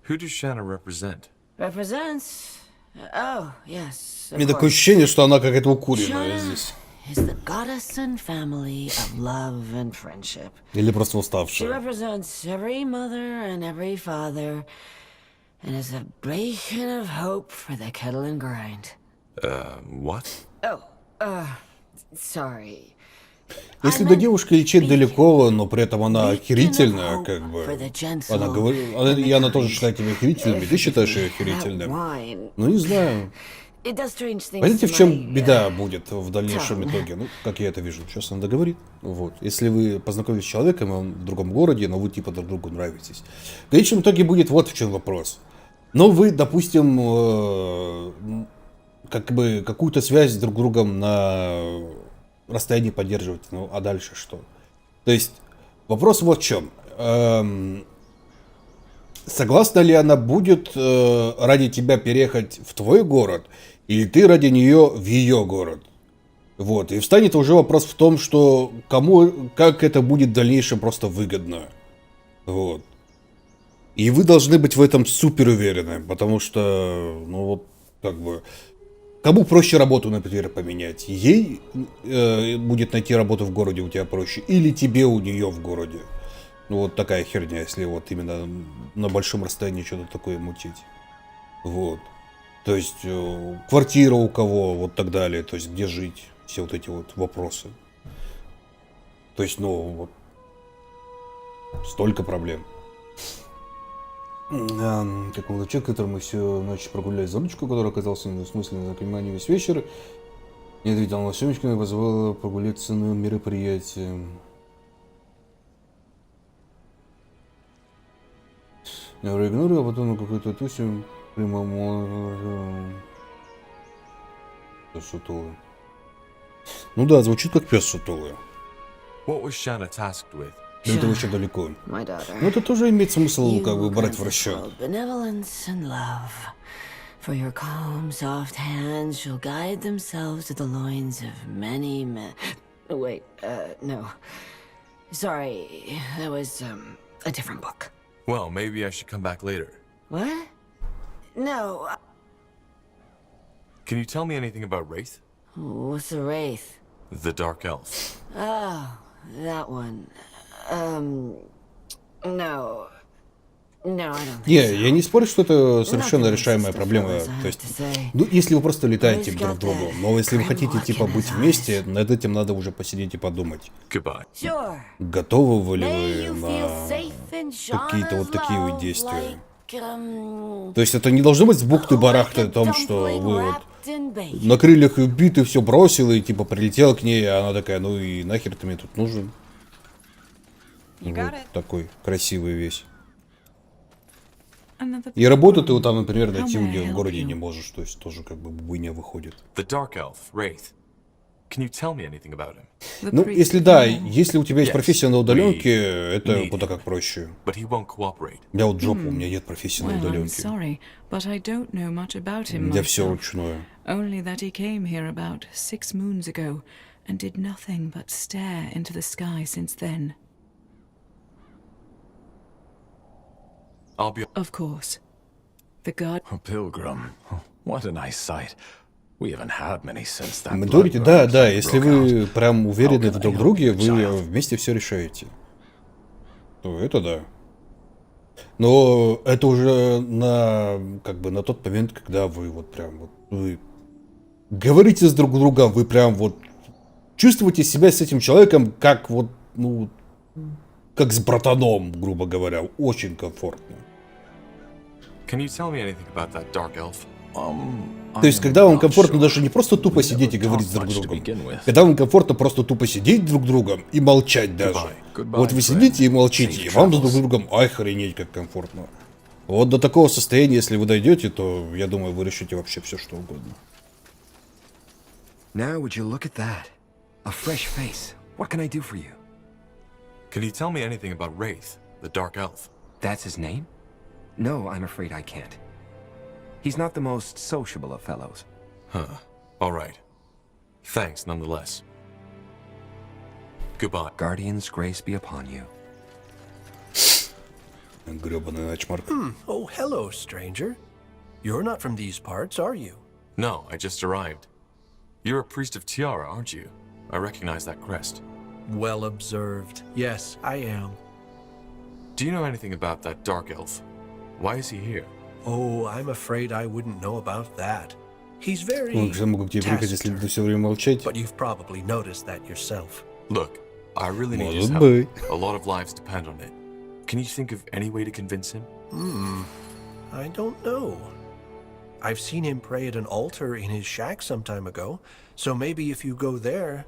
Who does Shanna represent? Represents? Oh, yes. Мне такое ощущение, что она какая-то укуренная здесь. Is the goddess and family of love and friendship. Или просто She уставшая. represents every mother and every father, and is a beacon of hope for the kettle and grind. What? Oh, sorry. Если до девушки лечить далеко, но при этом она охерительная, как бы. Она говорит, и она тоже считает тебя охерительной. Ты считаешь ее охерительным? Ну, не знаю. Понимаете, в чем беда будет в дальнейшем итоге? Ну, как я это вижу. Сейчас она договорит. Вот. Если вы познакомились с человеком, он в другом городе, но вы типа друг другу нравитесь. В конечном итоге будет вот в чем вопрос. Но вы, допустим, как бы какую-то связь друг с другом на расстоянии поддерживаете. Ну, а дальше что? То есть, вопрос вот в чем. Согласна ли она будет ради тебя переехать в твой город, или ты ради нее в ее город? Вот. И встанет уже вопрос в том, что кому, как это будет в дальнейшем просто выгодно. Вот. И вы должны быть в этом супер уверены, потому что, ну вот, как бы, кому проще работу, например, поменять? Ей будет найти работу в городе у тебя проще, или тебе у нее в городе? Ну, вот такая херня, если вот именно на большом расстоянии что-то такое мутить. Вот. То есть, квартира у кого, вот так далее, то есть, где жить, все вот эти вот вопросы. То есть, ну, вот, столько проблем. Как молодой человек, который мы всю ночь прогуляли за ручку, который оказался недвусмысленным за понимание весь вечер, не ответил на съемочку и позвал прогуляться на мероприятие. Я проигнорил, а потом на какой-то тусе прямому... Сутулый. Ну да, звучит как пес сутулый. What was Shanna tasked with? Но это еще далеко. Но это тоже имеет смысл как бы брать в расчет. Benevolence and love. For your calm, soft hands shall guide themselves to the loins of many men. Wait, no. Sorry, that was, a different book. Well, maybe I should come back later. What? No. Can you tell me anything about Wraith? What's a wraith? The Dark Elf. Oh, that one. No. No, I don't think so. Я не спорю, что это совершенно решаемая проблема. То есть, ну, если вы просто летаете друг к другу, но если вы хотите, типа, быть вместе, над этим надо уже посидеть и подумать. Готовы вы ли вы на какие-то вот такие вот действия? То есть, это не должно быть с бухты-барахты о том, что вы вот на крыльях убиты, все бросил и, типа, прилетел к ней, а она такая, ну и нахер ты мне тут нужен? Вот такой красивый весь. И работу ты вот там, например, найти в городе не можешь, то есть тоже как бы буйня выходит. The Dark Elf, Wraith. Can you tell me anything about him? Ну, если да, если у тебя есть профессия на удаленке, это куда как проще. But he won't cooperate. Я вот жопу, у меня нет профессии на Well, I'm удаленке. sorry, but I don't know much about У him меня все myself. ручное. Only that he came here about 6 moons ago and did nothing but stare into the sky since then. I'll be... Of course. The god... A pilgrim. What a nice sight. We haven't had many since that. Говорите, да, если вы прям уверены в друг друге, вы вместе все решаете. То это да. Но это уже на тот момент, когда вы вот прям вот вы говорите с друг другом, вы прям вот чувствуете себя с этим человеком как вот, ну, как с братаном, грубо говоря, очень комфортно. Can you tell me anything about that dark elf? То есть, когда вам комфортно даже не просто тупо сидеть и говорить с друг другом, когда вам комфортно просто тупо сидеть друг другом и молчать даже. Вот вы сидите и молчите, и вам с друг другом, охренеть как комфортно. Вот до такого состояния, если вы дойдете, то, я думаю, вы решите вообще все, что угодно. Now would you look at that? A fresh face. What can I do for you? Can you tell me anything about Wraith, the dark elf? That's his name? No, I'm afraid I can't. He's not the most sociable of fellows. Huh. All right. Thanks, nonetheless. Goodbye. Guardian's grace be upon you. Грёбаный начмарк. Oh, hello, stranger. You're not from these parts, are you? No, I just arrived. You're a priest of Tiara, aren't you? I recognize that crest. Well observed. Yes, I am. Do you know anything about that dark elf? Why is he here? Oh, I'm afraid I wouldn't know about that. He's very Я могу к тебе приехать, если буду все время молчать. but you've probably noticed that yourself. Look, I really need his Может help. быть. A lot of lives depend on it. Can you think of any way to convince him? I don't know. I've seen him pray at an altar in his shack some time ago, so maybe if you go there...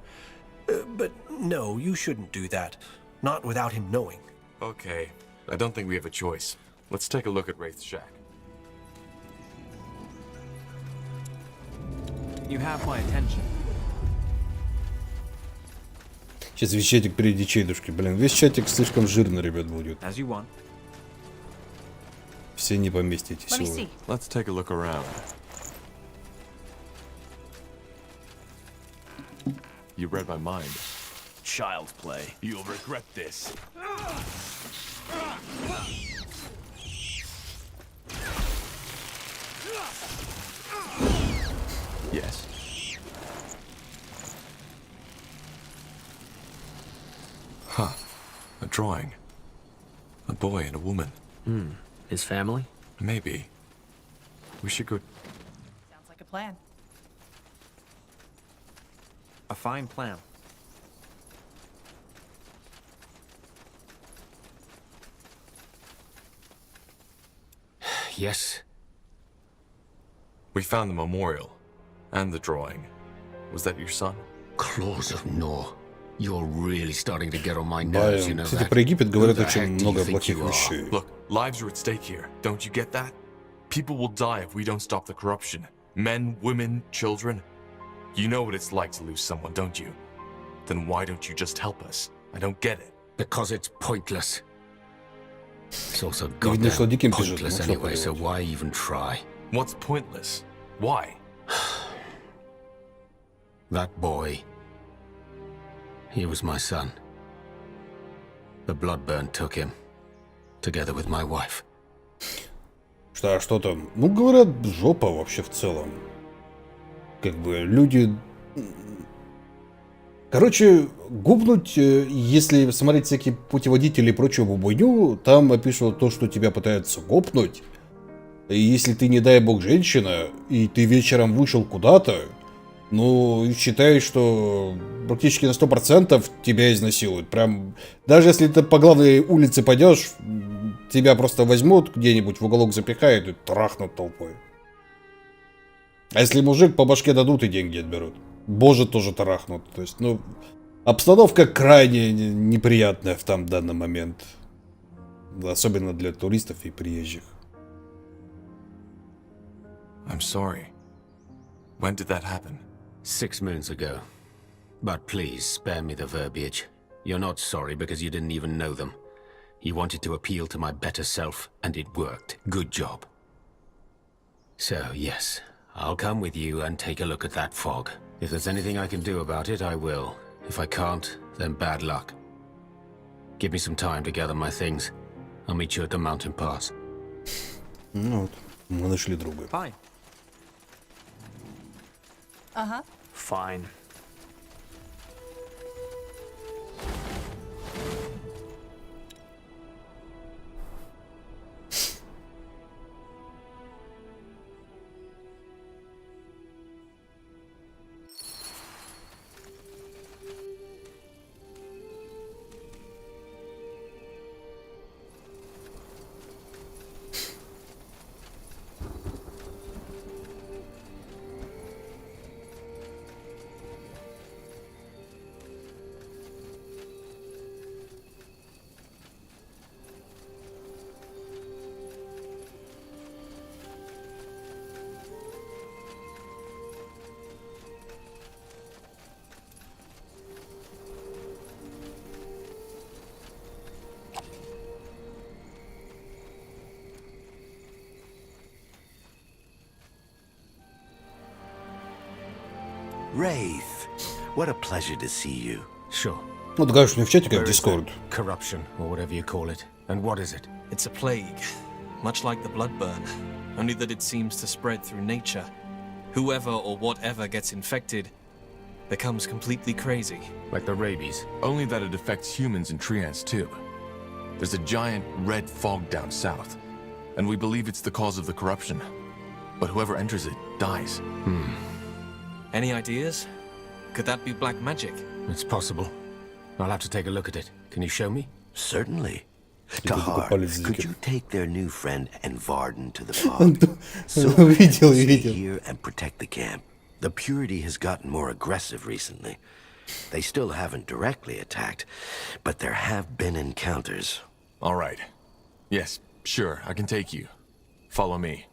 but no, you shouldn't do that. Not without him knowing. Okay, I don't think we have a choice. Let's take a look at Wraith's shack. You have my attention. Сейчас весь чатик впереди чейдушки. Блин, весь чатик слишком жирно, ребят, будет. As you want. Все не поместите сегодня. Let's take a look around. You read my mind. Child's play. You'll regret this. Yes. Huh. A drawing. A boy and a woman. His family? Maybe. We should go... Sounds like a plan. A fine plan. Yes? We found the memorial. And the drawing. Was that your son? Claws of Nor. You're really starting to get on my nerves, you know Кстати, that. про Египет говорят Who the очень heck do you много think плохих you are? вещей. Look, lives are at stake here. Don't you get that? People will die if we don't stop the corruption. Men, women, children. You know what it's like to lose someone, don't you? Then why don't you just help us? I don't get it. Because it's pointless. It's also Видно, что Диким goddamn пишет, pointless ну, что anyway, so поделать. why even try? What's pointless? Why? That boy. He was my son. The bloodburn took him, together with my wife. Что там? Ну, говорят, жопа вообще в целом. Как бы люди... Короче, губнуть, если смотреть всякие путеводители и прочую бубойню, там опишут то, что тебя пытаются гопнуть. И если ты, не дай бог, женщина, и ты вечером вышел куда-то, ну, считай, что практически на 100% тебя изнасилуют. Прям, даже если ты по главной улице пойдешь, тебя просто возьмут где-нибудь в уголок запихают и трахнут толпой. А если мужик, по башке дадут и деньги отберут. Боже, тоже трахнут. То есть, ну, обстановка крайне неприятная в там данный момент. Особенно для туристов и приезжих. I'm sorry. When did that happen? 6 moons ago. But please, spare me the verbiage. You're not sorry because you didn't even know them. You wanted to appeal to my better self, and it worked. Good job. So, yes, I'll come with you and take a look at that fog. If there's anything I can do about it, I will. If I can't, then bad luck. Give me some time to gather my things. I'll meet you at the mountain pass. Ну вот, мы нашли друга. Fine. Uh-huh. Fine. Wraith, what a pleasure to see you. Sure. Ну, ты говоришь, не в чате, как Discord. Corruption, or whatever you call it. And what is it? It's a plague, much like the blood burn, only that it seems to spread through nature. Whoever or whatever gets infected becomes completely crazy. Like the rabies? Only that it affects humans and treants too. There's a giant red fog down south, and we believe it's the cause of the corruption. But whoever enters it dies. Any ideas? Could that be black magic? It's possible. I'll have to take a look at it. Can you show me? Certainly. Tahar, could you take their new friend and Varden to the fog? So stay here and protect the camp. The Purity has gotten more aggressive recently. They still haven't directly attacked, but there have been encounters. All right. Yes, sure, I can take you. Follow me.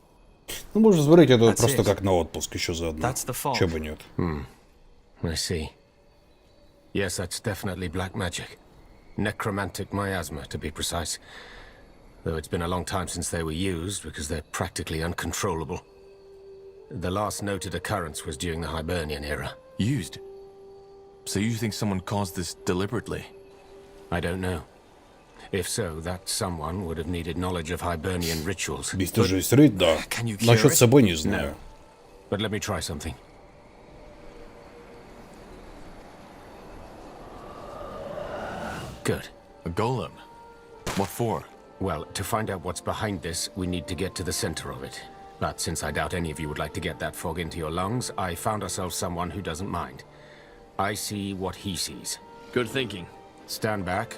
Ну, можно смотреть это просто как на отпуск еще заодно. Чё бы нет. I see. Yes, that's definitely black magic. Necromantic miasma, to be precise. Though it's been a long time since they were used, because they're practically uncontrollable. The last noted occurrence was during the Hibernian era. Used? So you think someone caused this deliberately? I don't know. If so, that someone would have needed knowledge of Hibernian rituals. Бестужесть, да. Насчет собой не знаю. But let me try something. Good. A golem? What for? Well, to find out what's behind this, we need to get to the center of it. But since I doubt any of you would like to get that fog into your lungs, I found ourselves someone who doesn't mind. I see what he sees. Good thinking. Stand back.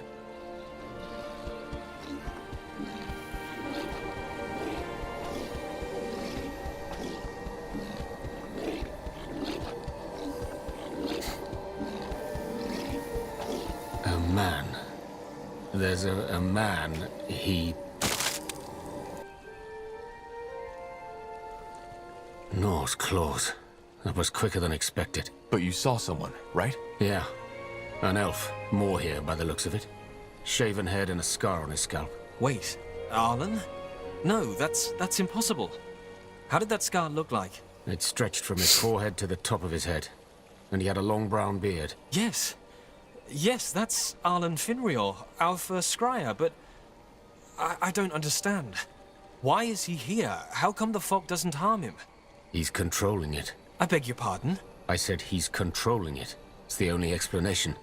A man. There's a man, he... Gnaw's claws. That was quicker than expected. But you saw someone, right? Yeah. An elf. More here, by the looks of it. Shaven head and a scar on his scalp. Wait, Arlen? No, that's impossible. How did that scar look like? It stretched from his forehead to the top of his head. And he had a long brown beard. Yes. Yes, that's Arlen Finrior, our first scryer, but I don't understand. Why is he here? How come the fog doesn't harm him? He's controlling it. I beg your pardon? I said he's controlling it. It's the only explanation.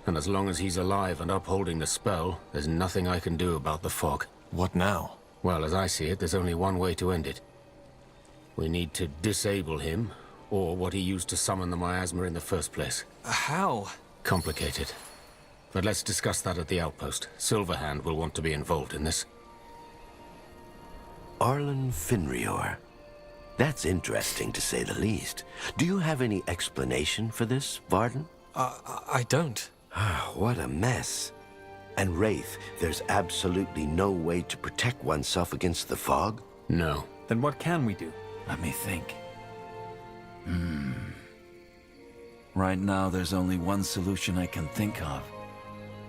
And as long as he's alive and upholding the spell, there's nothing I can do about the fog. What now? Well, as I see it, there's only one way to end it. We need to disable him, or what he used to summon the miasma in the first place. How? Complicated. But let's discuss that at the outpost. Silverhand will want to be involved in this. Arlen Finrior. That's interesting, to say the least. Do you have any explanation for this, Varden? I don't. What a mess. And Wraith, there's absolutely no way to protect oneself against the fog? No. Then what can we do? Let me think. Right now, there's only one solution I can think of.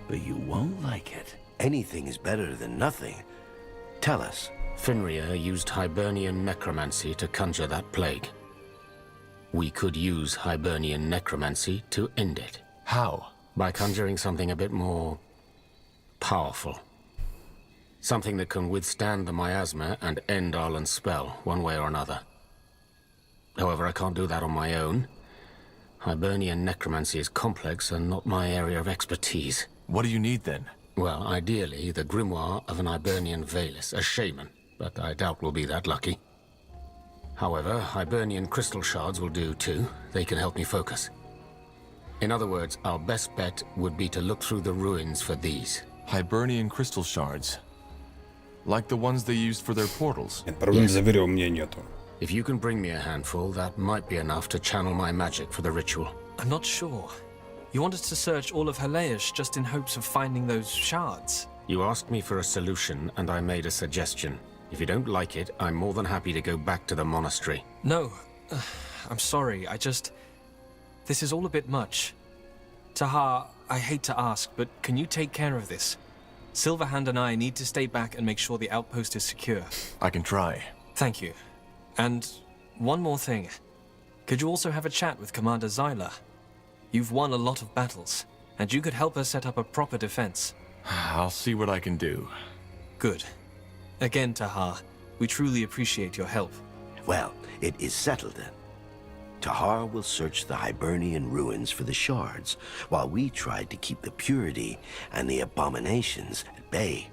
But you won't like it. Anything is better than nothing. Tell us. Finria used Hibernian necromancy to conjure that plague. We could use Hibernian necromancy to end it. How? By conjuring something a bit more powerful. Something that can withstand the miasma and end Arlen's spell, one way or another. However, I can't do that on my own. Hibernian necromancy is complex and not my area of expertise. What do you need then? Well, ideally, the grimoire of an Hibernian Valis, a shaman, but I doubt we'll be that lucky. However, Hibernian crystal shards will do too. They can help me focus. In other words, our best bet would be to look through the ruins for these. Hibernian crystal shards? Like the ones they used for their portals? If you can bring me a handful, that might be enough to channel my magic for the ritual. I'm not sure. You want us to search all of Helaish just in hopes of finding those shards? You asked me for a solution, and I made a suggestion. If you don't like it, I'm more than happy to go back to the monastery. No. I'm sorry, this is all a bit much. Tahar, I hate to ask, but can you take care of this? Silverhand and I need to stay back and make sure the outpost is secure. I can try. Thank you. And one more thing. Could you also have a chat with Commander Zyla? You've won a lot of battles, and you could help us set up a proper defense. I'll see what I can do. Good. Again, Tahar, we truly appreciate your help. Well, it is settled then. Tahar will search the Hibernian ruins for the shards, while we try to keep the purity and the abominations at bay.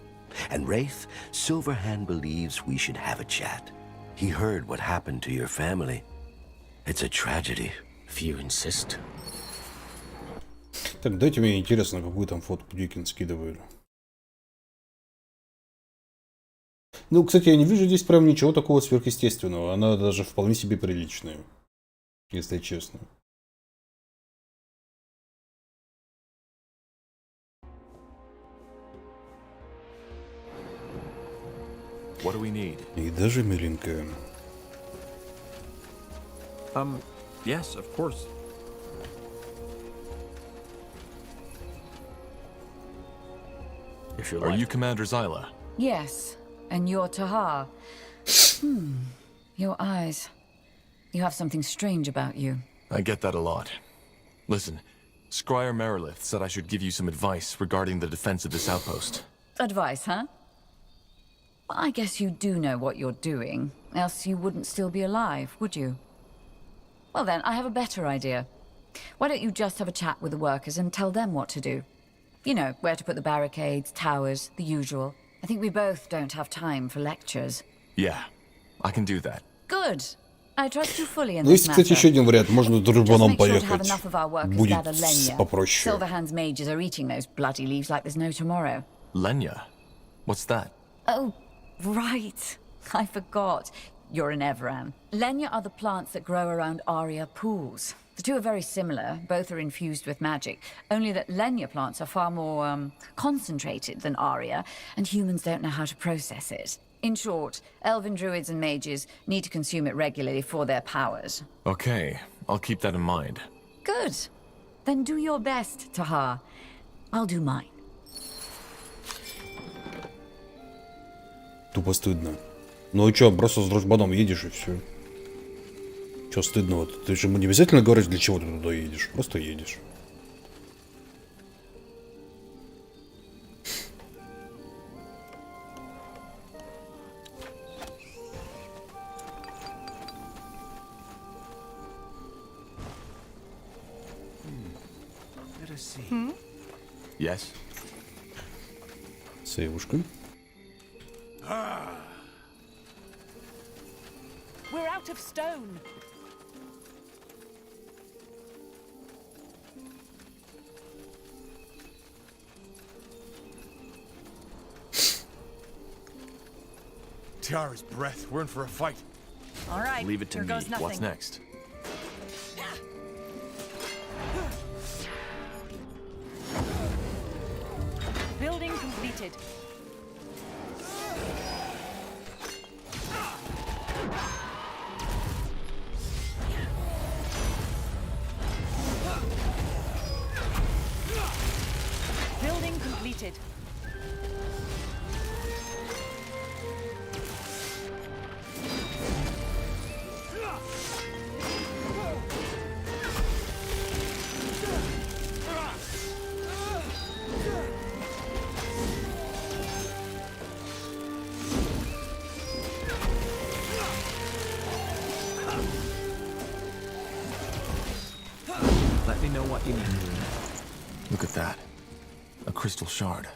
And Wraith, Silverhand believes we should have a chat. He heard what happened to your family. It's a tragedy. If you insist. Так, дайте мне интересно, какую там фотку Дикин скидывали. Ну, кстати, я не вижу здесь прям ничего такого сверхъестественного. Она даже вполне себе приличная, если честно. What do we need? И даже миленькая. Yes, of course. Are you Commander Zyla? Yes, and you're Tahar. Your eyes. You have something strange about you. I get that a lot. Listen, Scryer Merilith said I should give you some advice regarding the defense of this outpost. Advice, huh? Well, I guess you do know what you're doing, else you wouldn't still be alive, would you? Well then, I have a better idea. Why don't you just have a chat with the workers and tell them what to do? You know, where to put the barricades, towers, the usual. I think we both don't have time for lectures. Yeah, I can do that. Good. I trust you fully in Ну, this есть, кстати, еще один вариант. Можно дружбаном поехать. Будет попроще. Silverhand's mages are eating those bloody leaves like there's no tomorrow. Lenya? What's that? Oh, right. I forgot. You're an Evran. Lenya are the plants that grow around Aria pools. The two are very similar. Both are infused with magic. Only that Lenya plants are far more, concentrated than Aria, and humans don't know how to process it. In short, elven druids and mages need to consume it regularly for their powers. Okay, I'll keep that in mind. Good. Then do your best, Tahar. I'll do mine. Тупо стыдно. Ну и чё, просто с дружбаном едешь и все. Чё стыдного-то? Ты же не обязательно говоришь, для чего ты туда едешь. Просто едешь. Let us see. Yes? Сейвушка. We're out of stone. Tiara's breath. We're in for a fight. All right. Leave it to here me. goes nothing. What's next? Building completed. Let me know what you need. Look at that. A crystal shard.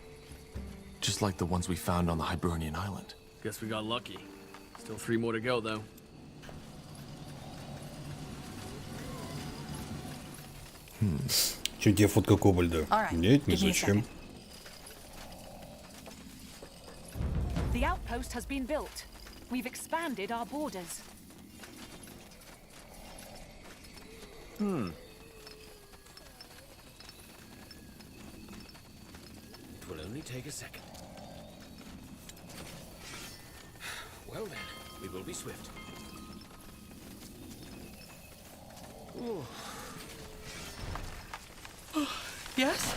Just like the ones we found on the Hibernian island. Guess we got lucky. Still 3 more to go, though. Че тебе фотка кобальда? Нет, не зачем. The outpost has been built. We've expanded our borders. It will only take a second. Well then, we will be swift. Yes?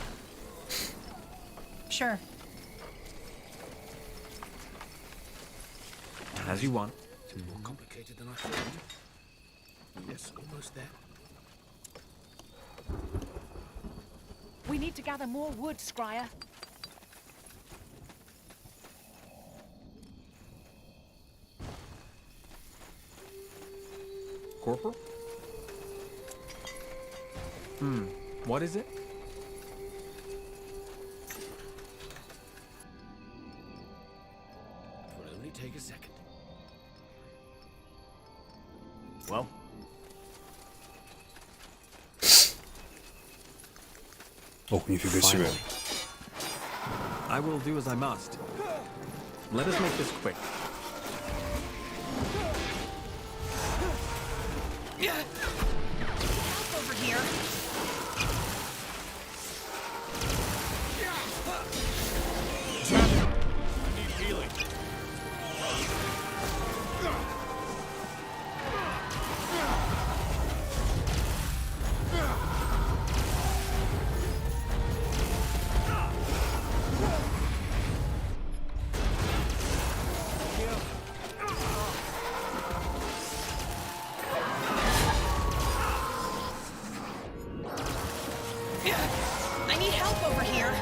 Sure. As you want. It's more complicated than I thought. Yes, almost there. We need to gather more wood, Scryer. Corporal? What is it? It will only take a second. Well. Ох, нифига себе. I will do as I must. Let us make this quick. Over here. I need healing. I need help over here.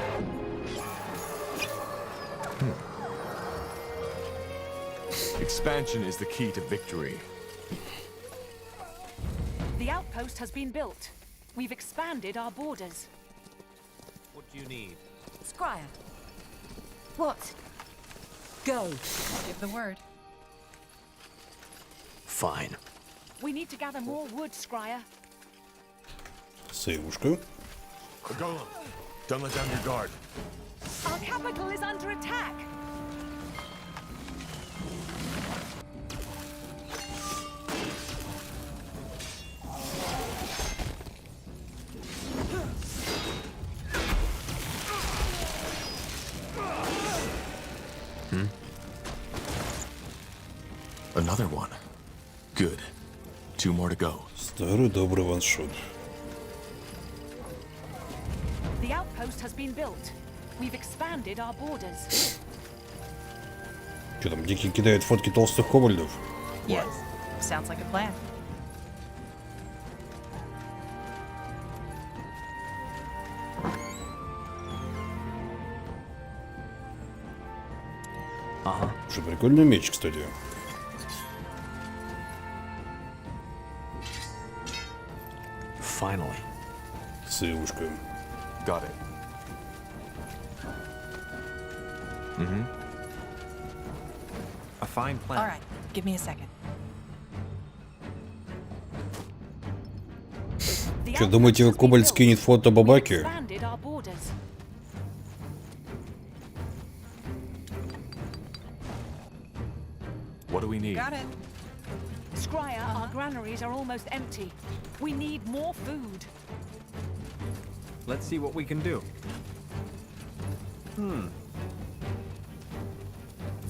Expansion is the key to victory. The outpost has been built. We've expanded our borders. What do you need? Scryer. What? Go. Give the word. Fine. We need to gather more wood, Scryer. Сейвушка. The golem. Don't let down your guard. Our capital is under attack. Another one. Good. 2 more to go. Старый добрый ваншот. The outpost has been built. We've expanded our borders. Что там, Дикий кидает фотки толстых кобальдов? Yes. Sounds like a plan. Ага. Что, прикольный меч, кстати. Finally. Сейвушка. Got it. A fine plan. All right. Give me a second. Что, думаете, Кобальт скинет фото бабаки? Expanded our borders. What do we need? Got it. Scryer, our granaries are almost empty. We need more food. Let's see what we can do.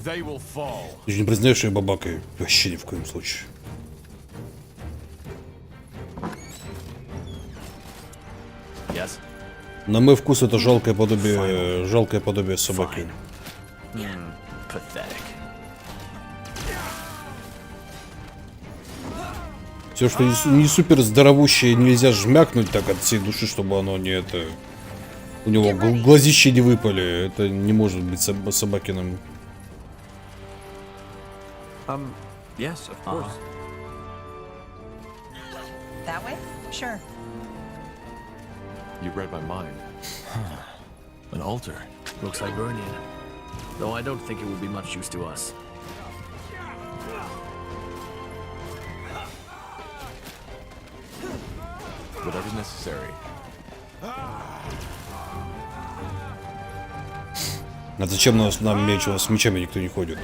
They will fall. Ты же не признаешь ее бабакой? Вообще ни в коем случае. Yes. На мой вкус это жалкое подобие собаки. Pathetic. Все, что не супер здоровущее, нельзя жмякнуть так от всей души, чтобы оно не это... У него глазища не выпали. Это не может быть собакиным. Yes, of course. That way? Sure. You read my mind. An altar. Looks Hibernian. Though I don't think it will be much use to us. Whatever's necessary. А зачем нам меч? У нас с мечами никто не ходит.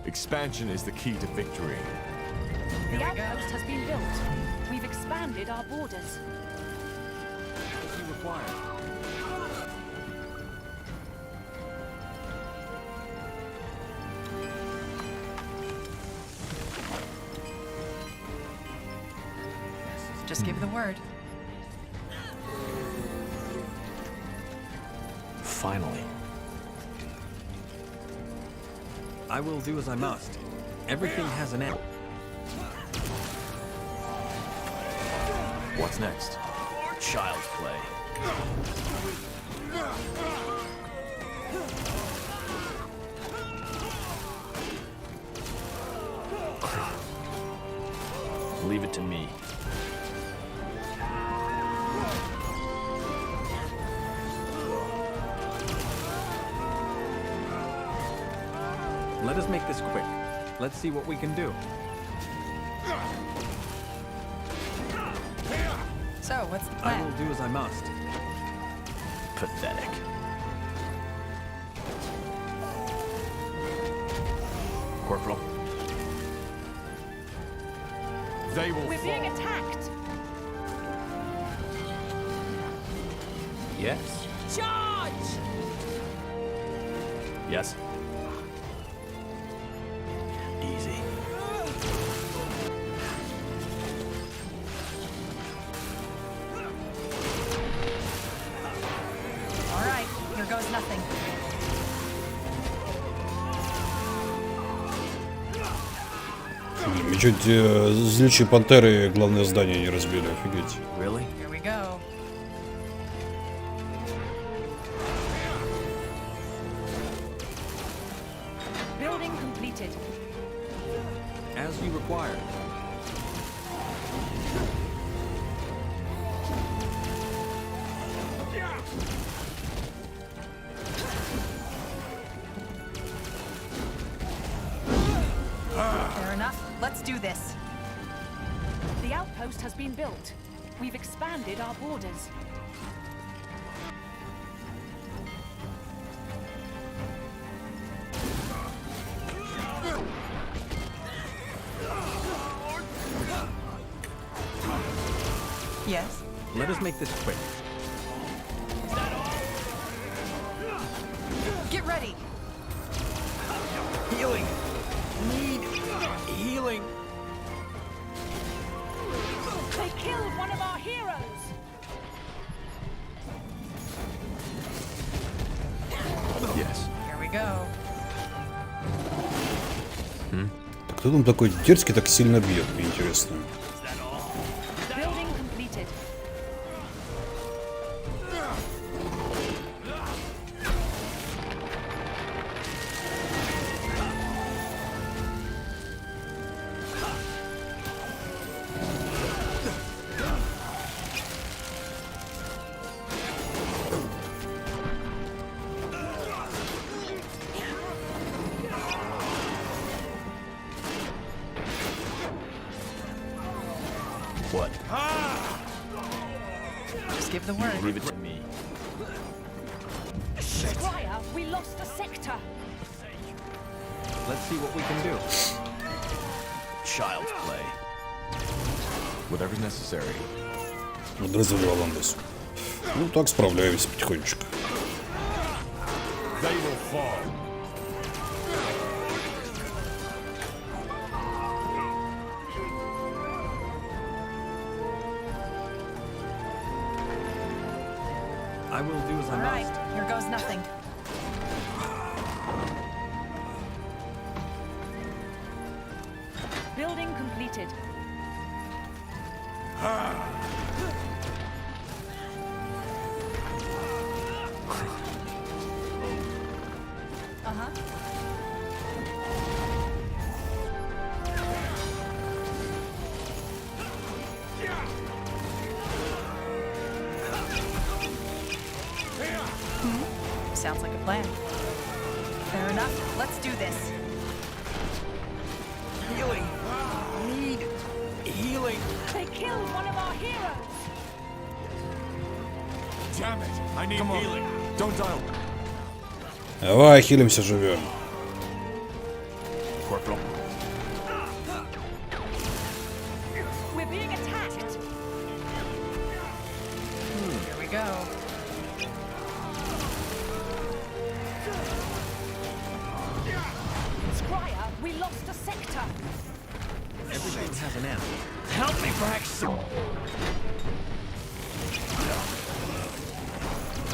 Expansion is the key to victory. The outpost has been built. We've expanded our borders. As you require. Just give the word. Finally. I will do as I must. Everything has an end. What's next? Child's play. Leave it to me. Let us make this quick. Let's see what we can do. So, what's the I plan? will do as I must. Pathetic. Corporal. They will We're being attacked. Yes? Charge! Yes? Easy. All right, here goes nothing. Мы чуть злючие пантеры главное здание не разбили, офигеть. Really? Here we go. Building completed. As you require. Fair enough. Let's do this. The outpost has been built. We've expanded our borders. Yes. Let us make this quick. Get ready. Healing. Need healing. They killed one of our heroes. Yes. Here we go. Так кто там такой дерзкий, так сильно бьет, мне интересно. Building completed. What? Just give the word. Leave it to me. Squire, we lost a sector. Let's see what we can do. Child's play. Whatever's necessary. Вот развалил Ландес. Ну так справляемся потихонечку. They will fall. I will do as I All right, must. here goes nothing. Building completed. Uh-huh. Sounds like a plan. Fair enough. Let's do this. Healing. Need healing. They killed one of our heroes. Damn it! I need healing. Don't die. Давай, хилимся, живем. Corporal. We're being attacked. Here we go. Scryer, we lost a sector. Everything has an end. Help me, Brax.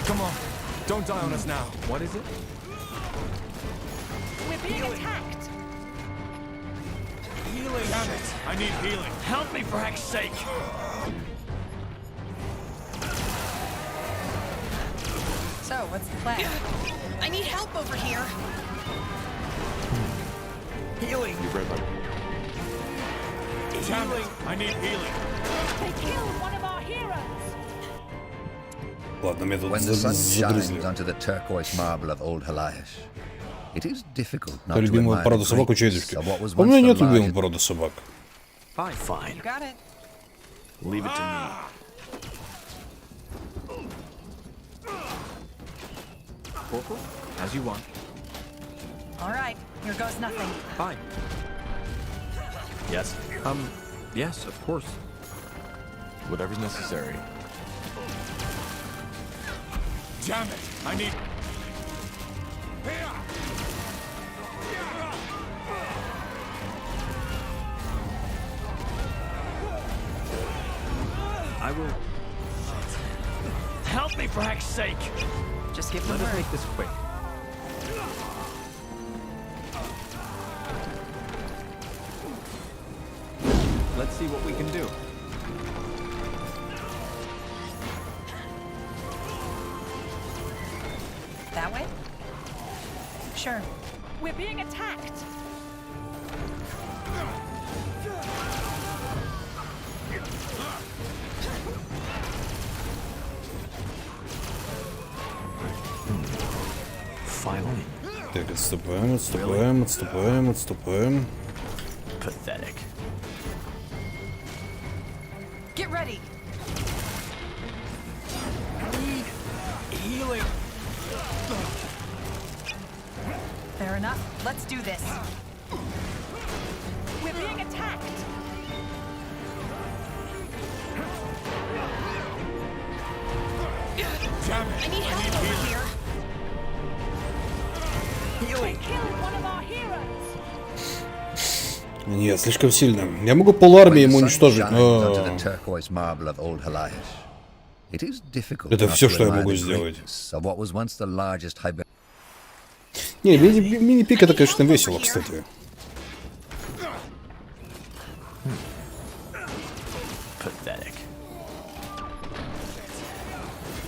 Come on. Don't die on us now. What is it? We're being attacked. Healing. Damn it. I need healing. Help me, for heck's sake. So, what's the plan? I need help over here. Healing. You read my... Healing. I need healing. They killed one of our heroes. Ладно, меня тут When the sun загрызли. shines onto the turquoise marble of old Halayash, it is difficult not Кто to любимая admire порода the собак у greatness Чедушки? of what was У меня once the нет любимой largest- породы собак. Fine, fine. You got it. Leave it to me. Corporal, as you want. All right. Here goes nothing. Fine. Yes. Yes, of course. Whatever's necessary. Damn it. I need... I will... Help me, for heck's sake. Just give the Let us word. make this quick. Let's see what we can do. That way? Sure. We're being attacked. Finally. Так, отступаем, отступаем, отступаем, отступаем. Pathetic. Get ready. Need healing. Fair enough. Let's do this. We're being attacked. Damn it. I need help over here. They killed one of our heroes. Нет, слишком сильно. Я могу полармии ему When the sun уничтожить, shines onto the но... turquoise marble of old Halayash, it is difficult Это not всё, to что я admire могу the сделать. greatness of what was once the largest Hiber- Не, мини-пик это, конечно, весело, кстати. Pathetic.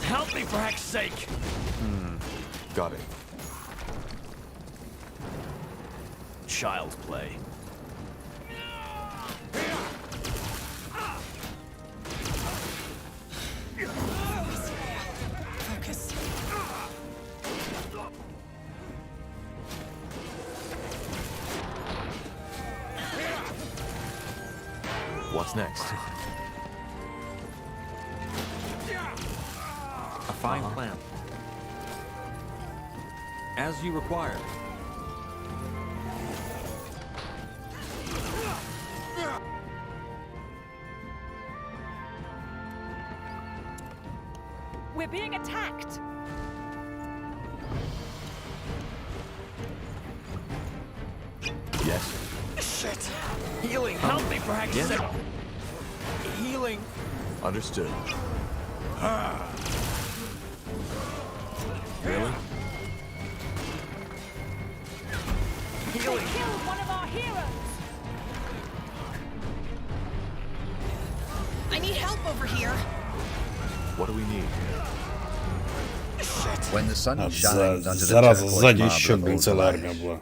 Help me, for heck's sake. Got it. Child's play. Focus. What's next? A fine plan. As you require. We're being attacked. Yes. Shit. Healing. Help me, for heck's sake. Healing. Understood. Really? They Healing. killed one of our heroes. I need help over here. What do we need? When the sun А, shines onto the зараза, turquoise сзади marble еще, of блин, old целая армия Halayash, была.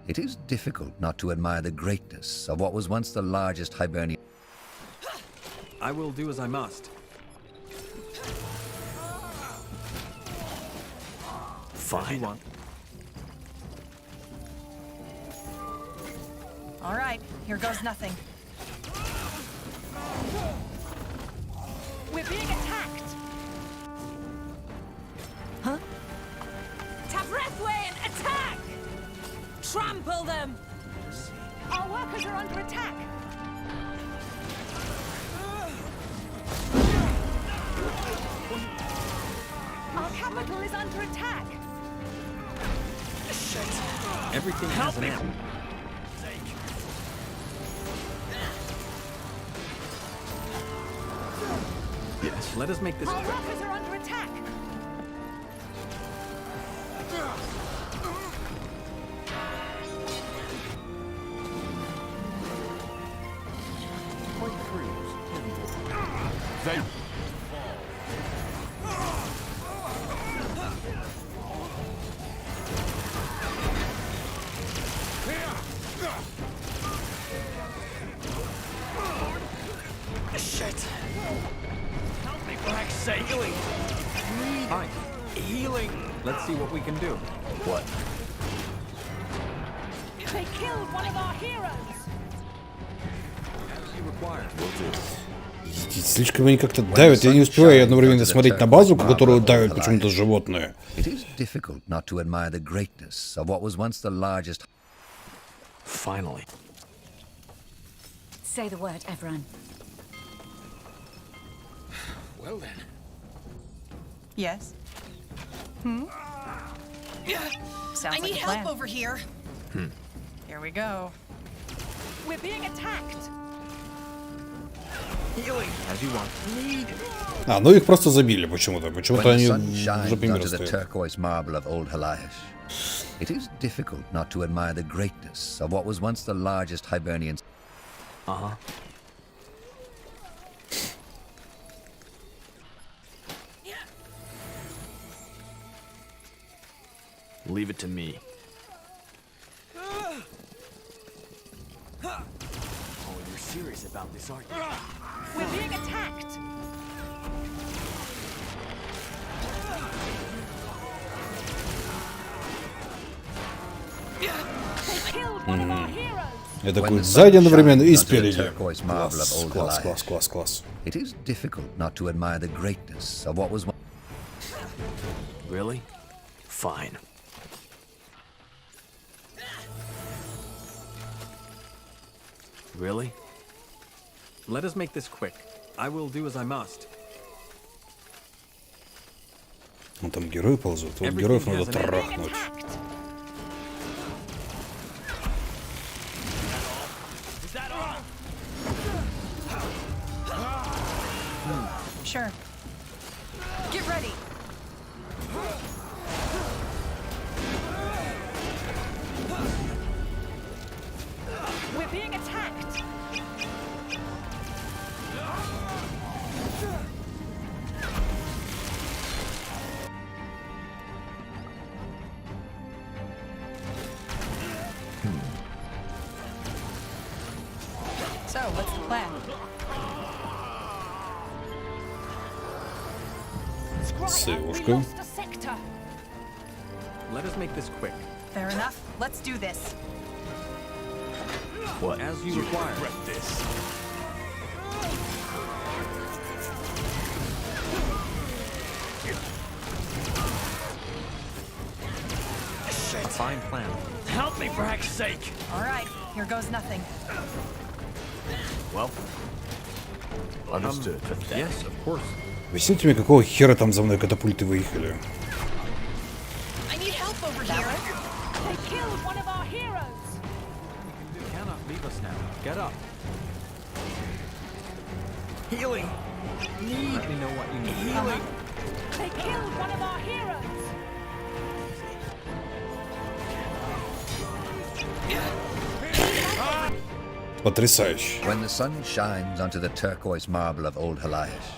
it is difficult not to admire the greatness of what was once the largest Hibernian. I will do as I must. Fine. All right, here goes nothing. We're being attacked. Huh? Tavrethwain, attack! Trample them! Our workers are under attack. Our capital is under attack. Shit. Everything has an end. Yes, let us make this Our quick. workers are under attack. They... Shit. Help me, for heck's sake. Healing. Fine. Healing. Let's see what we can do. What? They killed one of our heroes. As you require. Will do. Слишком они как-то давят, я не успеваю одновременно смотреть на базу, которую давят почему-то животные. It is difficult not to admire the greatness of what was once the largest. Finally. Say the word, Evran. Well then. Yes? Hmm? Sounds I like need a plan. help over here. Here we go. We're being attacked. Healing. As you want. Need. А, ну их просто забили почему-то. Почему-то они уже примерно Onto the стоят. turquoise marble of old Halahish. It is difficult not to admire the greatness of what was once the largest Hibernian. Uh-huh. Leave it to me. Oh, you're serious about this, aren't you? We're being attacked. They killed one of our heroes. Я такой сзади одновременно и спереди. Класс. It is difficult not to admire the greatness of what was. Really? Fine. Really? Let us make this quick. I will do as I must. Ну там герои ползут. Вот героев надо трахнуть. Sure. Get ready. We're being attacked. So, what's the plan? Сывушка. Let us make this quick. Fair enough. Let's do this. What? As you require. Regret this. A fine plan. Help me, for heck's sake! All right, here goes nothing. Well, understood. Yes, of course. Объясните мне, какого хера там за мной катапульты выехали? I need help over here. They killed one of our heroes. You cannot leave us now. Get up. Healing. Let me know what you need. Healing. They killed one of our heroes. Потрясающе. When the sun shines onto the turquoise marble of old Halahish,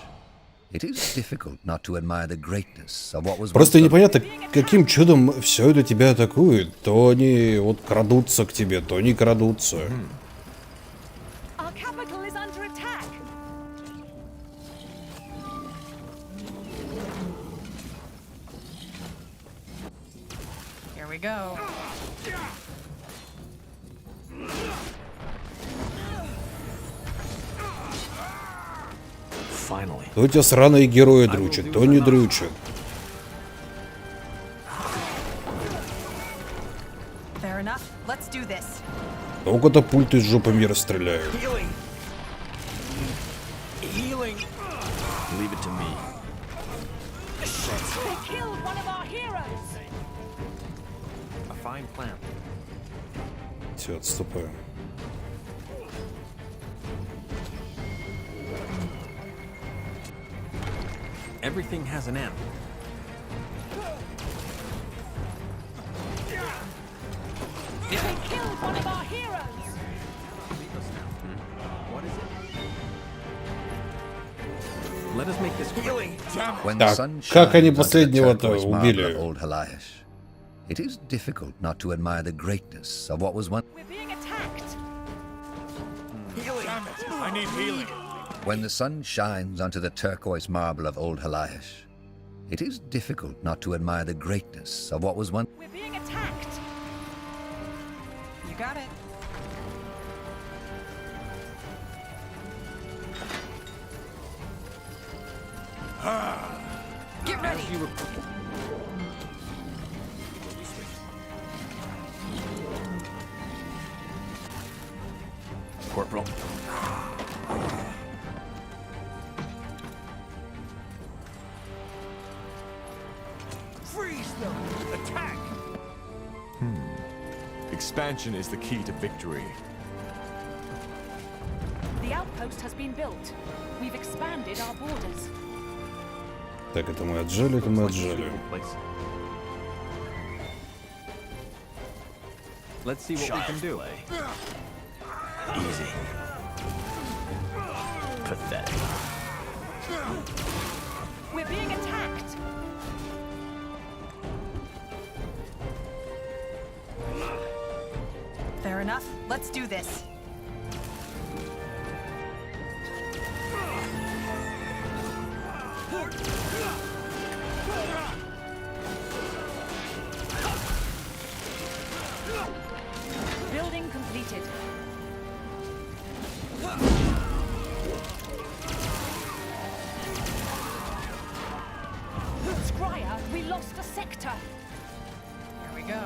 it is difficult not to admire the greatness of what was. Просто непонятно, каким чудом все это тебя атакует. То они вот крадутся к тебе, то не крадутся. Our capital is under attack. Here we go. Finally. То тебя сраные герои дрючат, то не дрючат. Fair enough. Let's do this. То катапульты из жопы мира стреляют. Healing. Healing. Leave it to me. They killed one of our heroes. A fine plan. Все, отступаем. Everything has an end. They killed one of our heroes. What is it? Let us make this healing. When the Так, sun как они shines onto the последнего-то turquoise marble убили? of old Haliash, it is difficult not to admire the greatness of what was once. We're being attacked. Healing. I need healing. When the sun shines onto the turquoise marble of old Haliash, it is difficult not to admire the greatness of what was once. We're being attacked. You got it. Get ready. Corporal. Freeze them! Attack! Expansion is the key to victory. The outpost has been built. We've expanded our borders. Так, это мы отжали, это мы отжали. Let's see what we can do. Easy. Pathetic. We're being attacked. Fair enough. Let's do this. Building completed. Scryer, we lost a sector. Here we go.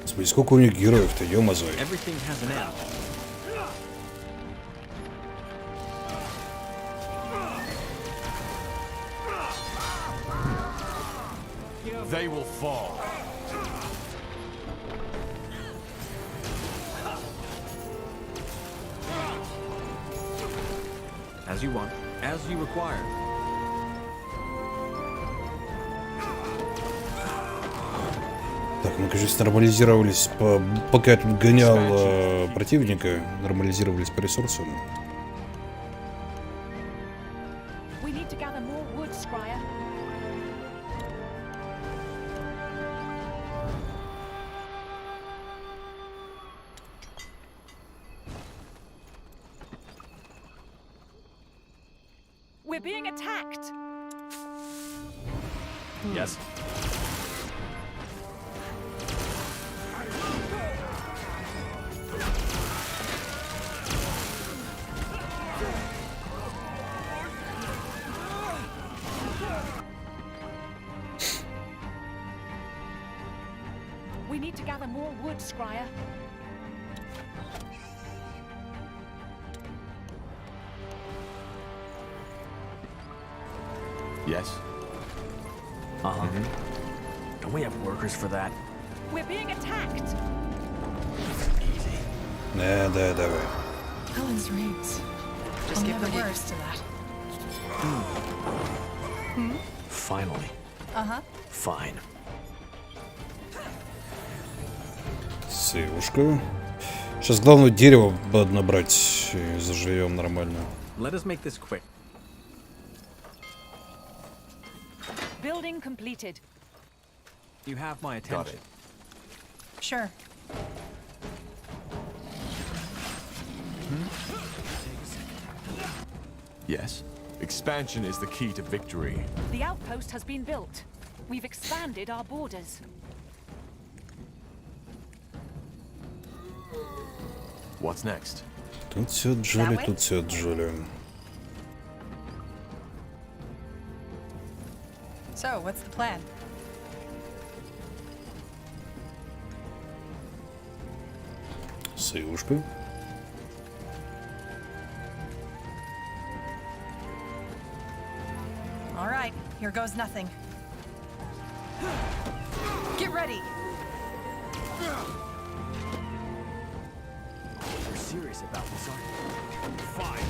Смотри, сколько у них героев-то, ё-мазой. Everything has an end. They will fall. As you want, as you require. Так, мы, кажется, нормализировались пока я тут гонял противника, нормализировались по ресурсам. We need to gather more wood, Scryer. We're being attacked. Yes. We need to gather more wood, Scryer. Yes. Don't we have workers for that? We're being attacked. Да, давай. Helen's rings. Just get the worst to that. Finally. Uh-huh. Fine. Сейвушка. Сейчас главное дерево набрать и заживем нормально. Let us make this quick. Building completed. You have my attention. Sure. Yes. Expansion is the key to victory. The outpost has been built. We've expanded our borders. What's next? Тут все отжали, тут все отжали. So, what's the plan? Союшка. All right, here goes nothing. Get ready. You're serious about this, aren't you? Fine.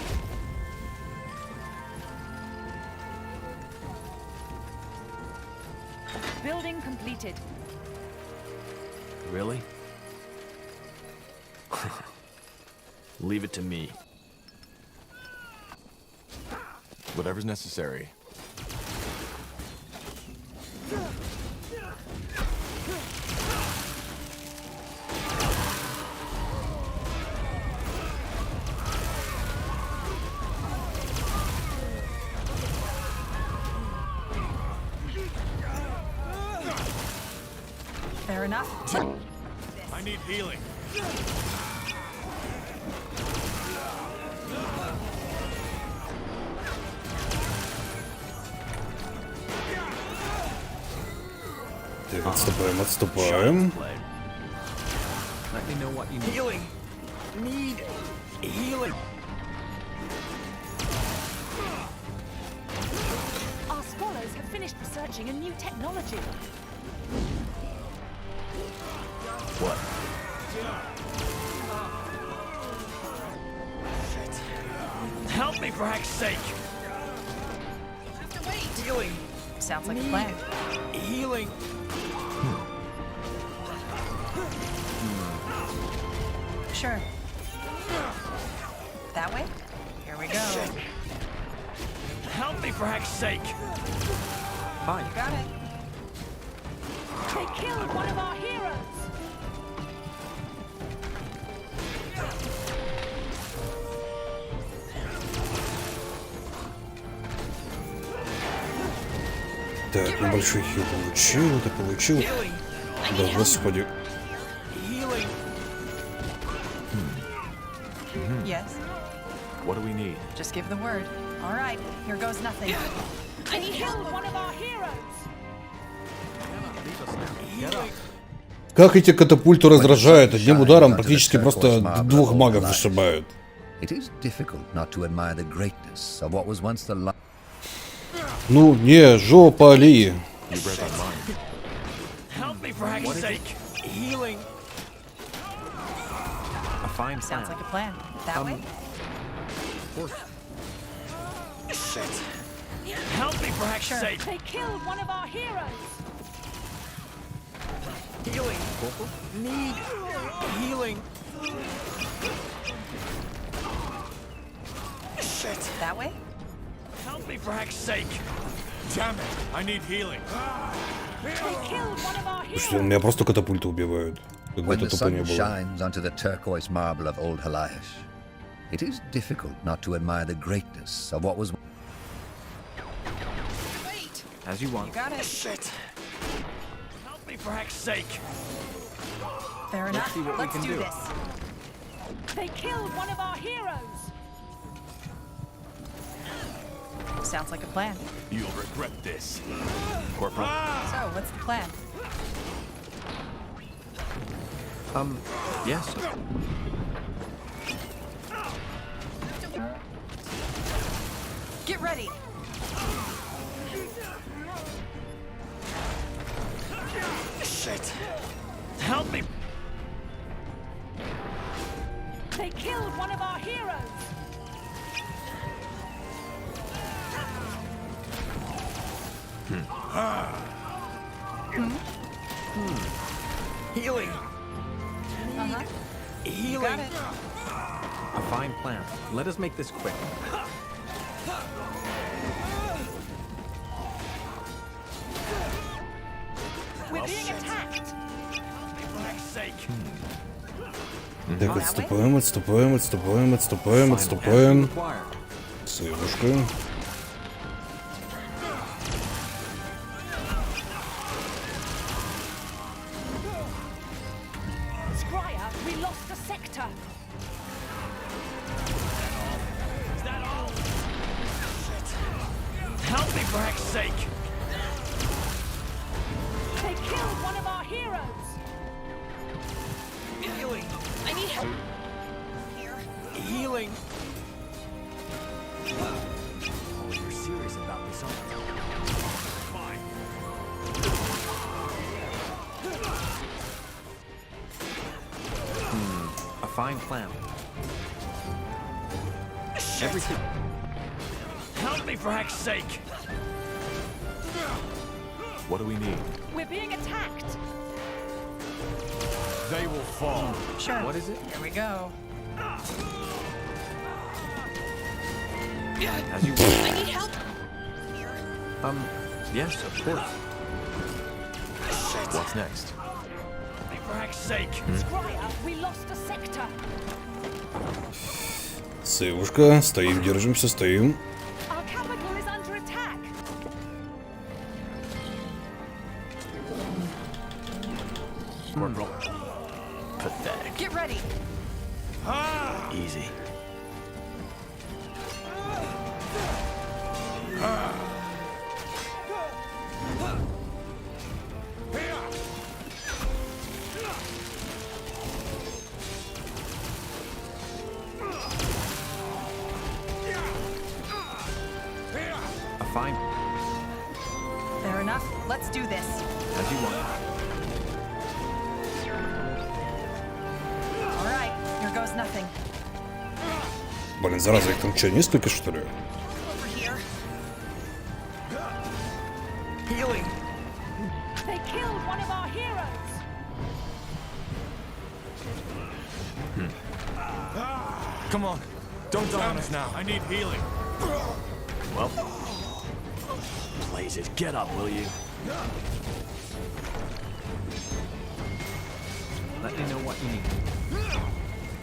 Building completed. Really? Leave it to me. Whatever's necessary. Fair enough. I need healing. Так, отступаем, отступаем. Let me know what you need. Healing. Need healing. Our scholars have finished researching a new technology. What? Help me, for heck's sake! Have to wait. Healing. Sounds like a plan. Healing. Sure. That way? Here we go. Help me, for heck's sake! Fine. You got it. They killed one of our heroes. Так, небольшой хил получил, это получил. Да, господи. Yes. What do we need? Just give the word. All right, here goes nothing. They killed one of our heroes. Как эти катапульту раздражают, одним ударом практически просто двух магов вышибают. Ну, не, жопа ли. Sounds like a plan. That way? Shit. Help me, for heck's sake! They killed one of our heroes. Healing. Need healing. Shit. That way? Help me, for heck's sake! Damn it! I need healing. They killed one of our heroes. Слушайте, меня просто катапульты убивают. Как When будто the тупо не sun было. shines onto the turquoise marble of old Haliash, it is difficult not to admire the greatness of what was. Wait. As you want. You got it. Shit. Help me, for heck's sake! Fair enough. see what we Let's can do do. this. They killed one of our heroes. Sounds like a plan. You'll regret this. Corporal. So, what's the plan? Yes. Get ready. Shit. Help me. They killed one of our heroes. Healing. Uh-huh. Healing. Got it. A fine plan. Let us make this quick. We're being attacked. For heck's sake. Так, отступаем, отступаем, отступаем, отступаем, отступаем. Союшка. lost a sector. Is that all? Shit. Help me for heck's sake! They killed one of our heroes. Healing. I need help. Healing. Oh, you're serious about this, aren't you? Fine. A fine plan. Everything. Help me for heck's sake! What do we need? We're being attacked. They will fall. Sure. What is it? Here we go. As you want. I need help. Yes, of course. What's next? For heck's sake! Scryer, we lost a sector. Сейвушка. Стоим, держимся, стоим. Our capital is under attack. Pathetic. Get ready. Easy. A fine. Fair enough. Let's do this. As you want. All right. Here goes nothing. Блин, зараза, их там что, несколько, что ли? Over here. Healing. They killed one of our heroes. Come on. Don't die on us now. I need healing. Well. Blazes, get up, will you? Let me know what you need.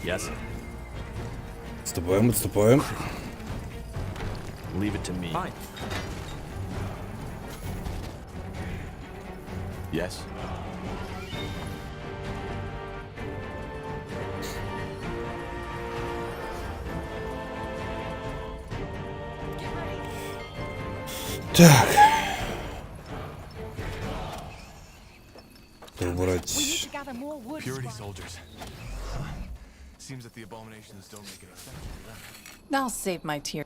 Yes. Отступаем, отступаем. Leave it to me. Fine. Yes. Так. Убрать. Purity soldiers. Seems that the abominations don't make it effective. I'll save my tear.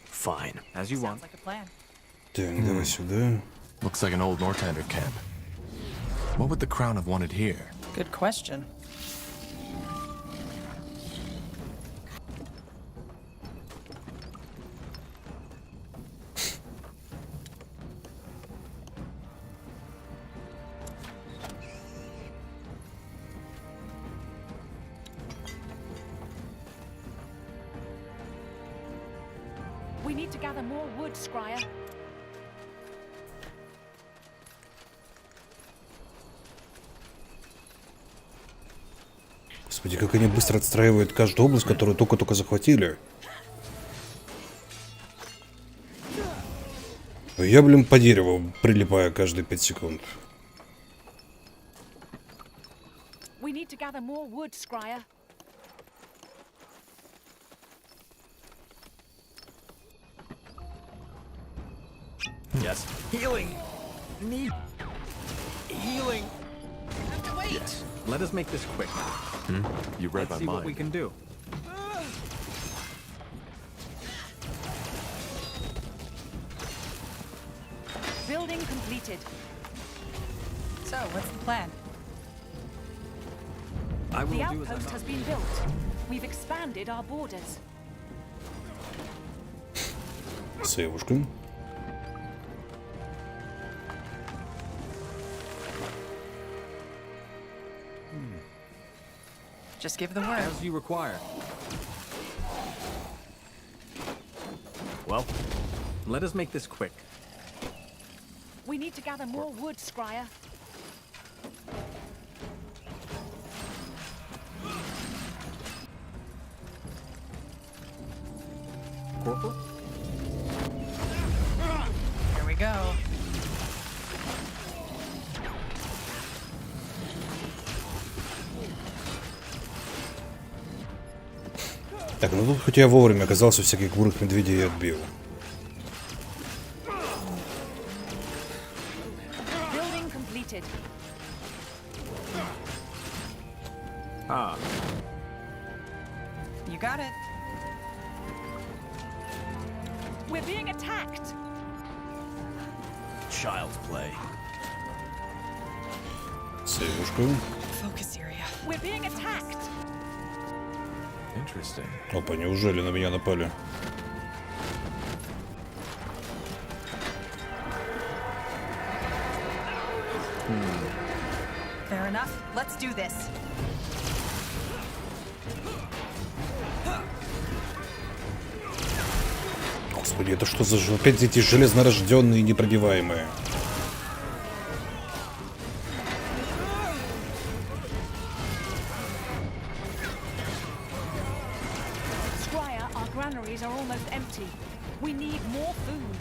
Fine. As you want. Sounds like a plan. Так, давай сюда. Looks like an old Northander camp. What would the crown have wanted here? Good question. We need to gather more wood, Scryer. Господи, как они быстро отстраивают каждую область, которую только-только захватили. Я, блин, по дереву прилипаю каждые 5 секунд. We need to gather more wood, Scryer. Yes. Healing. Need healing. Have to wait. Yes. Let us make this quick. You read Let's my see mind. what we can do. Building completed. So, what's the plan? I will The do as I outpost must. has been built. We've expanded our borders. Сейвушка. Just give the word. As you require. Well, let us make this quick. We need to gather more wood, Scryer. Corporal? go. Так, ну тут хоть я вовремя оказался, всяких бурых медведей отбил. Building completed. You got it. We're being attacked. Child's play. Сейвушку. Focus area. We're being attacked. Interesting. Опа, неужели на меня напали? Fair enough. Let's do this. Господи, это что за опять эти железнорожденные непробиваемые? Squire, our granaries are almost empty. We need more food.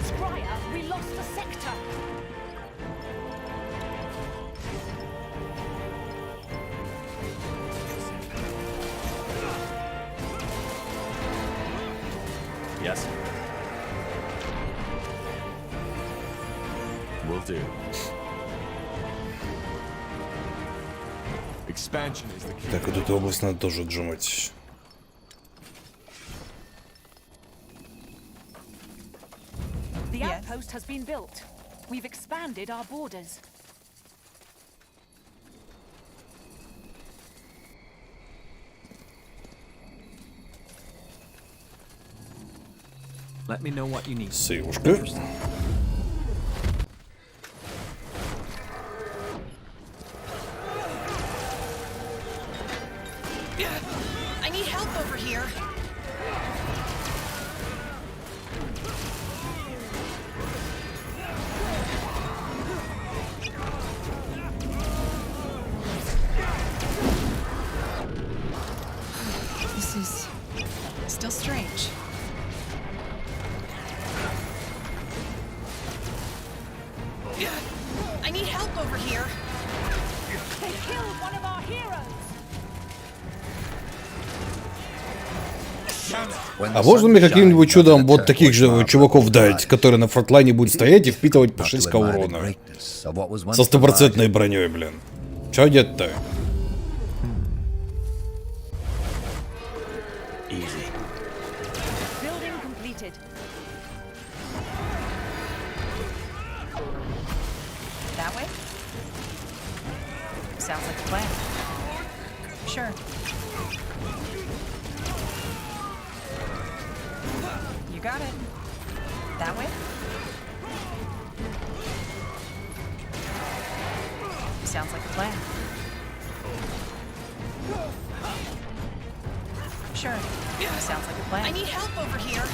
Squire, we lost the sector. Yes. Will do. Expansion is the key. Так, вот эту область надо тоже отжимать. The outpost has been built. We've expanded our borders. Let me know what you need. Сейвушка. I need help over here. This is still strange. I need help over here. They killed one of our heroes. А можно мне каким-нибудь чудом вот таких же чуваков дать, которые на фронтлайне будут стоять и впитывать по 6к урона? Со стопроцентной броней, блин. Чё одет-то? Building completed. That way? Sounds like a plan. Sure. You got it. That way? Sounds like a plan. Sure. Sounds like a plan. I need help over here.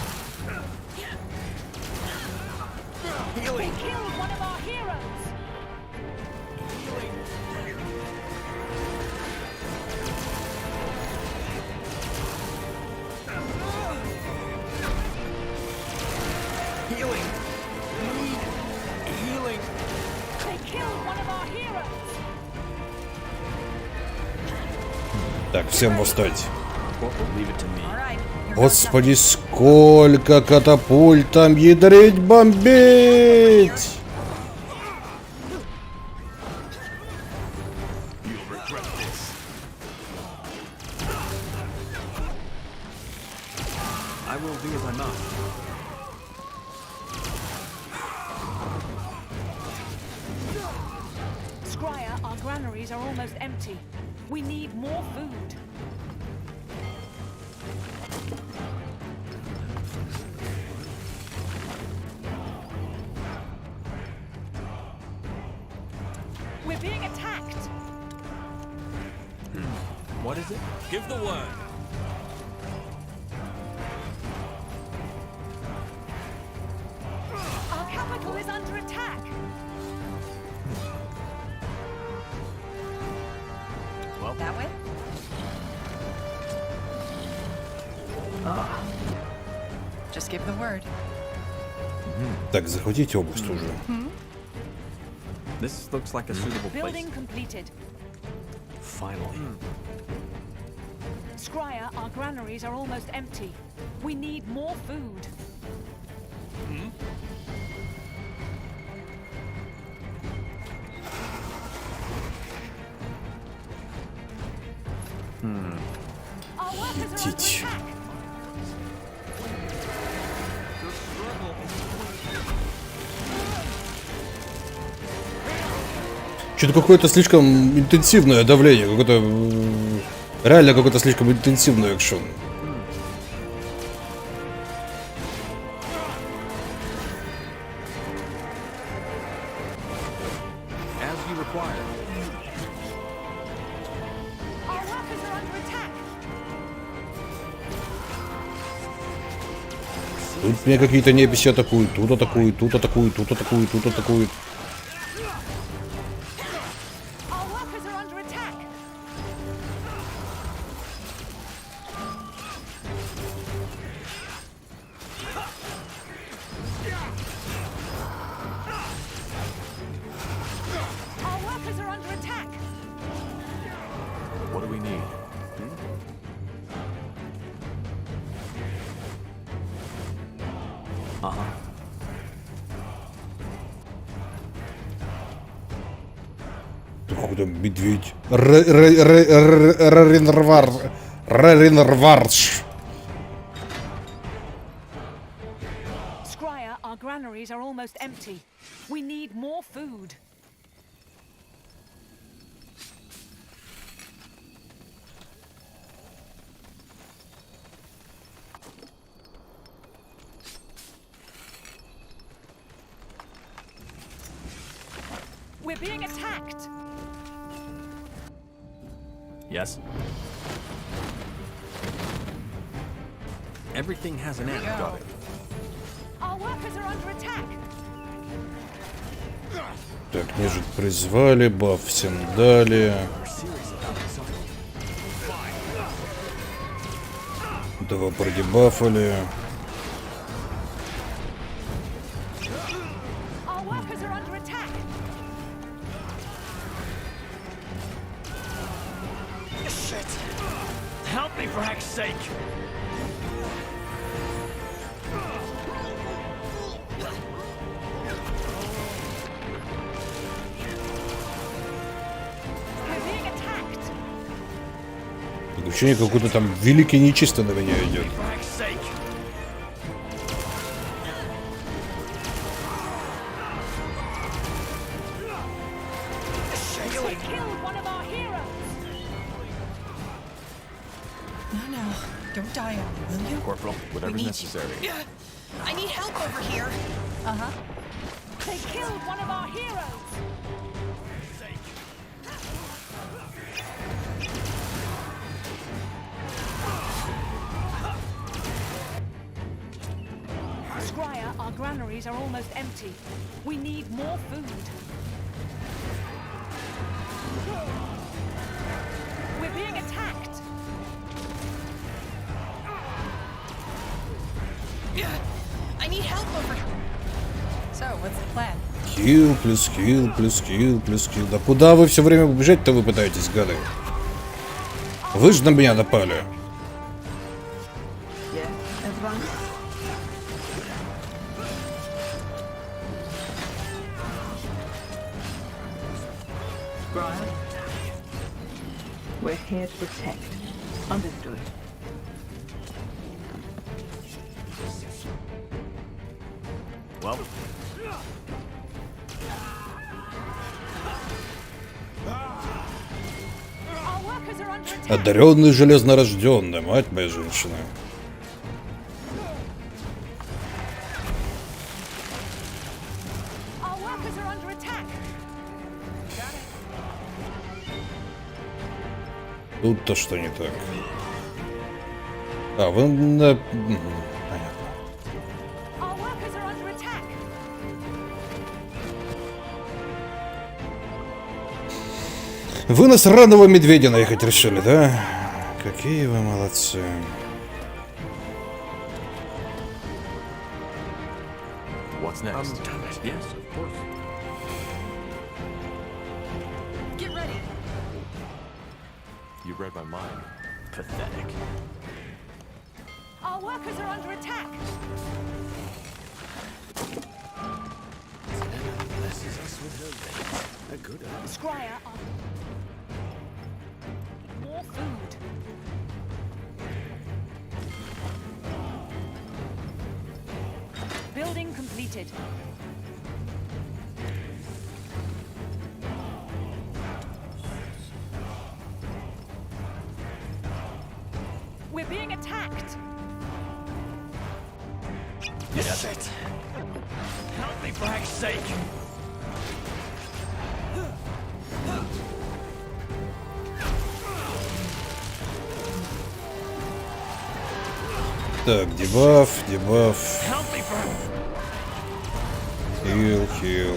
They killed one of our heroes. Healing. Need healing. They killed one of our heroes. Так, всем восстать. Leave it to me. Господи, сколько катапульт там ядрить, бомбить! I will do as I must. Squire, our granaries are almost empty. We need more food. We're being attacked. What is it? Give the word. Our capital is under attack. That way? Just give the word. Так, захватите область уже. This looks like a suitable place. Building completed. Finally. Scryer, our granaries are almost empty. We need more food. Our workers are under attack. Что-то какое-то слишком интенсивное давление, какое-то реально какой-то слишком интенсивный экшен. As you require. Our workers are under attack. Тут меня какие-то неписи атакуют, тут атакуют, тут атакуют, тут атакуют, тут атакуют. Our workers are under attack. Our workers are under attack. What do we need? Тут какой-то медведь. Раринрварш. Scryer, our granaries are almost empty. We need more food. We're being attacked. Yes. Everything has an end. Got it. Our workers are under attack. Так, нежить призвали, баф всем дали. Два продебафали. Our workers are under attack. Shit! Help me, for heck's sake! We're being attacked. Ощущение, какой-то там великий нечисто на меня идет. For heck's sake! They killed one of our heroes. No, don't die on me, will you? Corporal, whatever's necessary. I need help over here. Uh-huh. They killed one of our heroes. Scryer, our granaries are almost empty. We need more food. We're being attacked. I need help over here. So, what's the plan? Хил, плюс хил, плюс хил, плюс хил. Да куда вы все время бежать-то вы пытаетесь, гады? Вы же на меня напали. We're here to protect. Understood. Well, Our workers are under attack. Одаренный железнорожденный, мать моя женщина. Our workers are under attack. Тут-то что не так? А, вы на... Понятно. Our workers are under attack. Вы нас сраного медведя наехать решили, да? Какие вы молодцы. What's next? Yes, of course. Get ready. You read my mind. Pathetic. Our workers are under attack. Blesses us with her veins. A good idea. Scryer, more food. Building completed. We're being attacked. Yes. Shit. Help me for heck's sake. Так, дебаф, дебаф. Help me for... Хил, хил.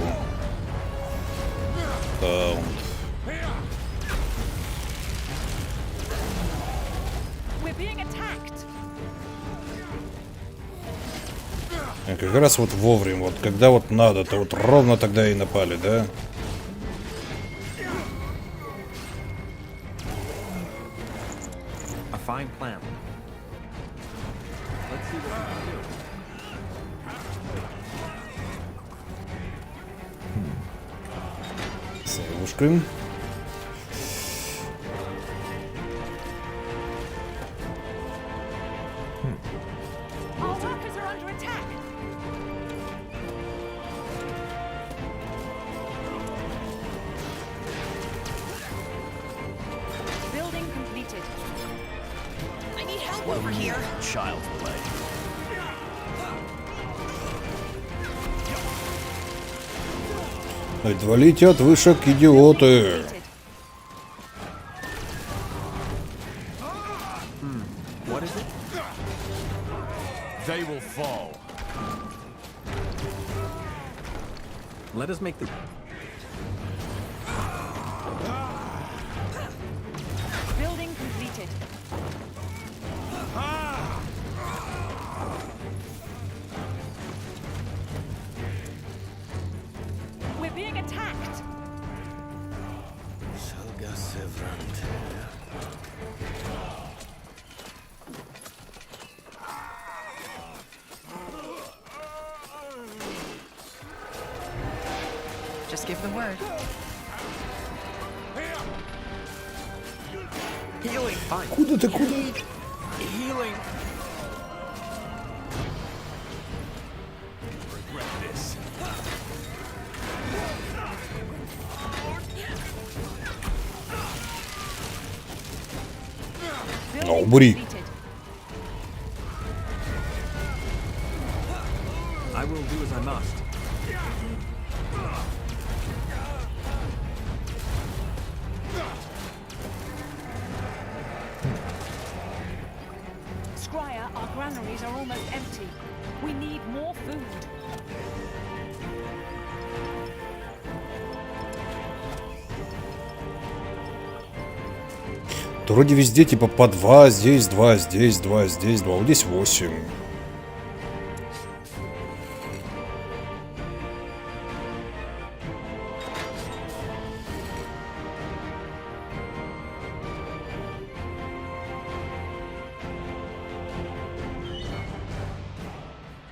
Таунт. We're being attacked. Как раз вот вовремя, вот когда вот надо, то вот ровно тогда и напали, да? A fine plan. Let's see what we can do. Сейвушка. Our workers are under attack. Building completed. I need help over here. Child's play. Отвалите от вышек, идиоты. What is it? They will fall. Let us make the... Building completed. We're being attacked. Just give the word. Healing. Fine. Куда ты, куда? Healing. Regret this. Ну, убери. I will do as I must. Scryer, our granaries are almost empty. We need more food. То вроде везде типа по 2, здесь 2, здесь 2, здесь 2, вот здесь 8.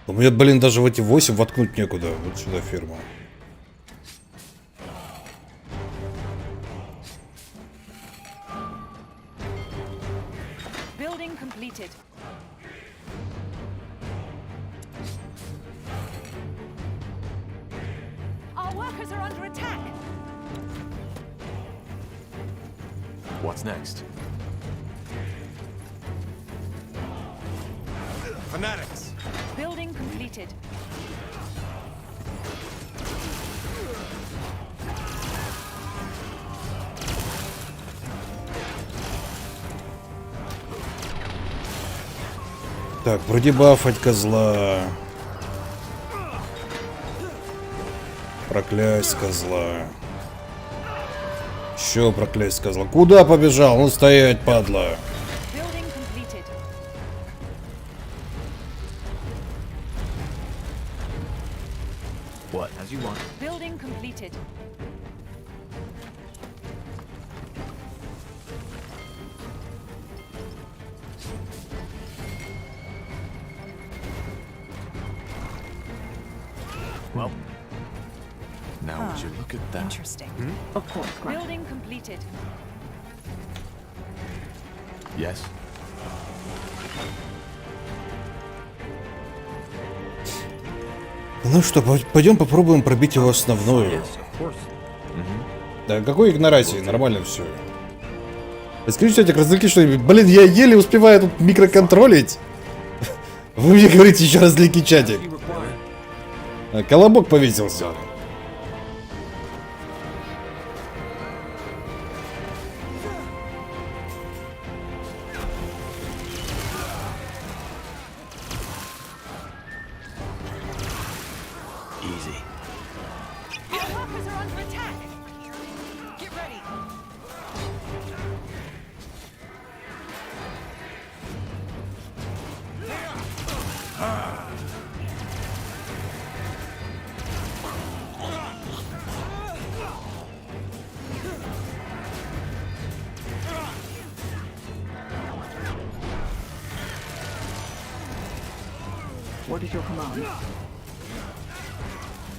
У меня, блин, даже в эти 8 воткнуть некуда. Вот сюда ферма. Building completed. Our workers are under attack. What's next? Fanatics. Building completed. Так, вроде бафать козла. Проклясть козла. Чё, проклятье, сказал? Куда побежал? Ну стоять, падла. What? As you want. Building completed. Well, now would you look at that? Interesting. Of course, Grant. Building completed. Yes. Ну что, пойдем попробуем пробить его основную. Да какой игнорации, нормально все. Скажите эти разлики что-нибудь. Блин, я еле успеваю тут микроконтролить. Вы мне говорите еще разлики чатик. Колобок повесился. What is your command?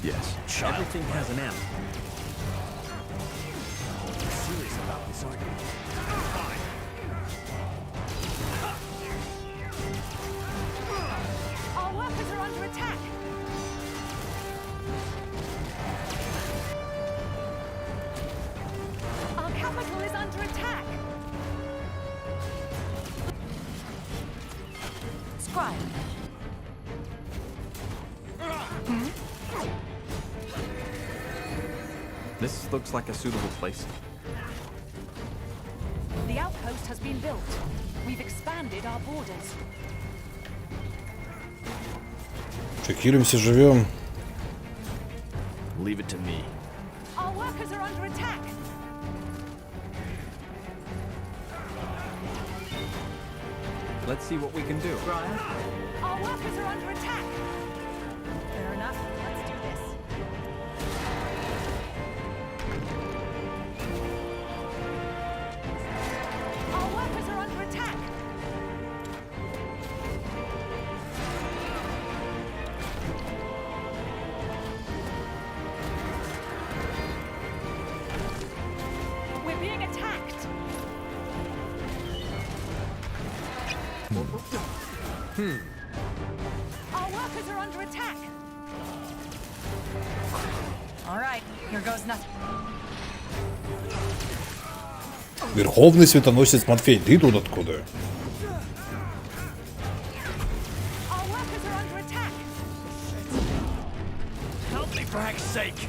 Yes. Everything has an end. Serious about this, aren't you? Our workers are under attack. Our capital is under attack. Scribe. This looks like a suitable place. The outpost has been built. We've expanded our borders. Чекируемся, живем. Leave it to me. Our workers are under attack. Let's see what we can do. Our workers are under attack. Fair enough. Let's do this. Our workers are under attack. We're being attacked. Our workers are under attack. All right, here goes nothing. Верховный светоносец Матфей, ты тут откуда? Our workers are under attack. Help me for heck's sake.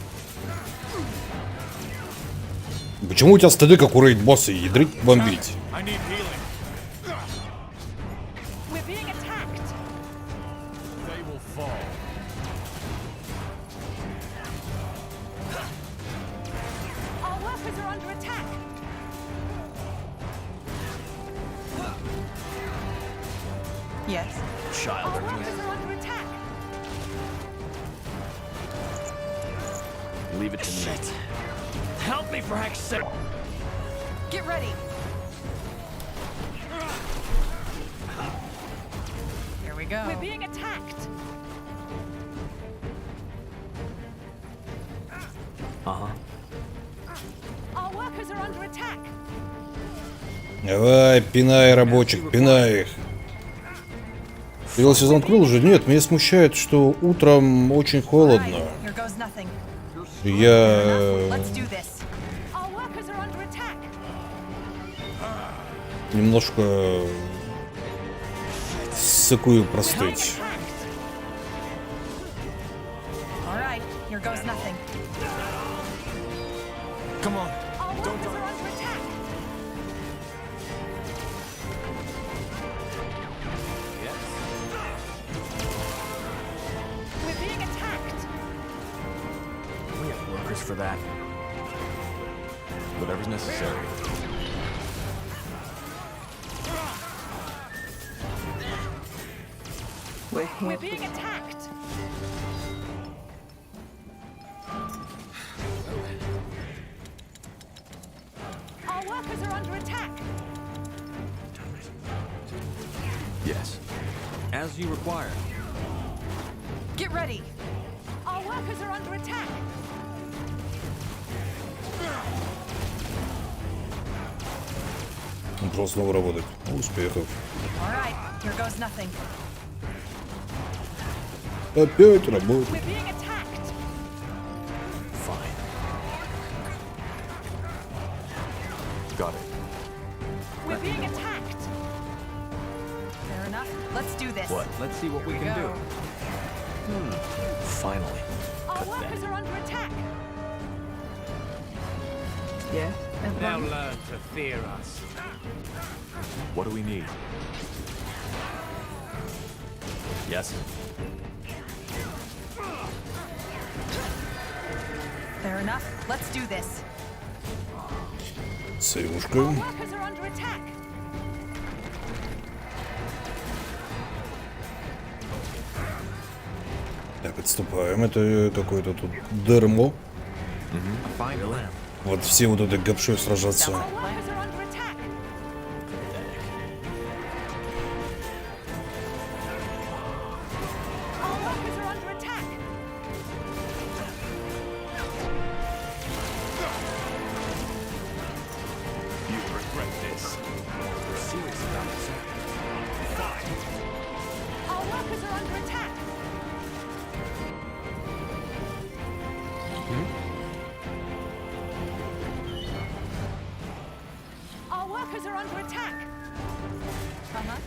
Почему у тебя стыды, как у рейд-босса, ядрить бомбить? I need healing. We're being attacked. They will fall. Our workers are under attack. Yes. Child. Our workers are under attack. Leave it to me. Help me for heck's sake. Get ready. Here we go. We're being attacked. Uh-huh. Our workers are under attack. Давай, пинай рабочих, пинай их. Ты сезон открыл уже? Нет, меня смущает, что утром очень холодно. Here goes nothing. Я Let's do this. Our workers are under attack. немножко сыкую простыть. All right, here goes nothing. Come on. Our workers are under attack. We're being attacked. We have workers for that. Whatever's necessary. We're being attacked. Our workers are under attack. Yes. As you require. Get ready. Our workers are under attack. Он просто снова работает. Успехов. All right, here goes nothing. Опять работает. We're being attacked. Fine. Got it. We're being attacked. Fair enough. Let's do this. What? Let's see what we can do. Finally. Our workers are under attack. Yes. Now learn to fear us. What do we need? Yes. Fair enough. Let's do this. Союшка. Our workers are under attack. Так, отступаем. Это какое-то тут дерьмо. Вот все вот этой гопшой сражаться. Our workers are under attack. Our workers are under attack. You regret this. We're serious about this. Fine. Our workers are under attack. Our workers are under attack. Uh-huh.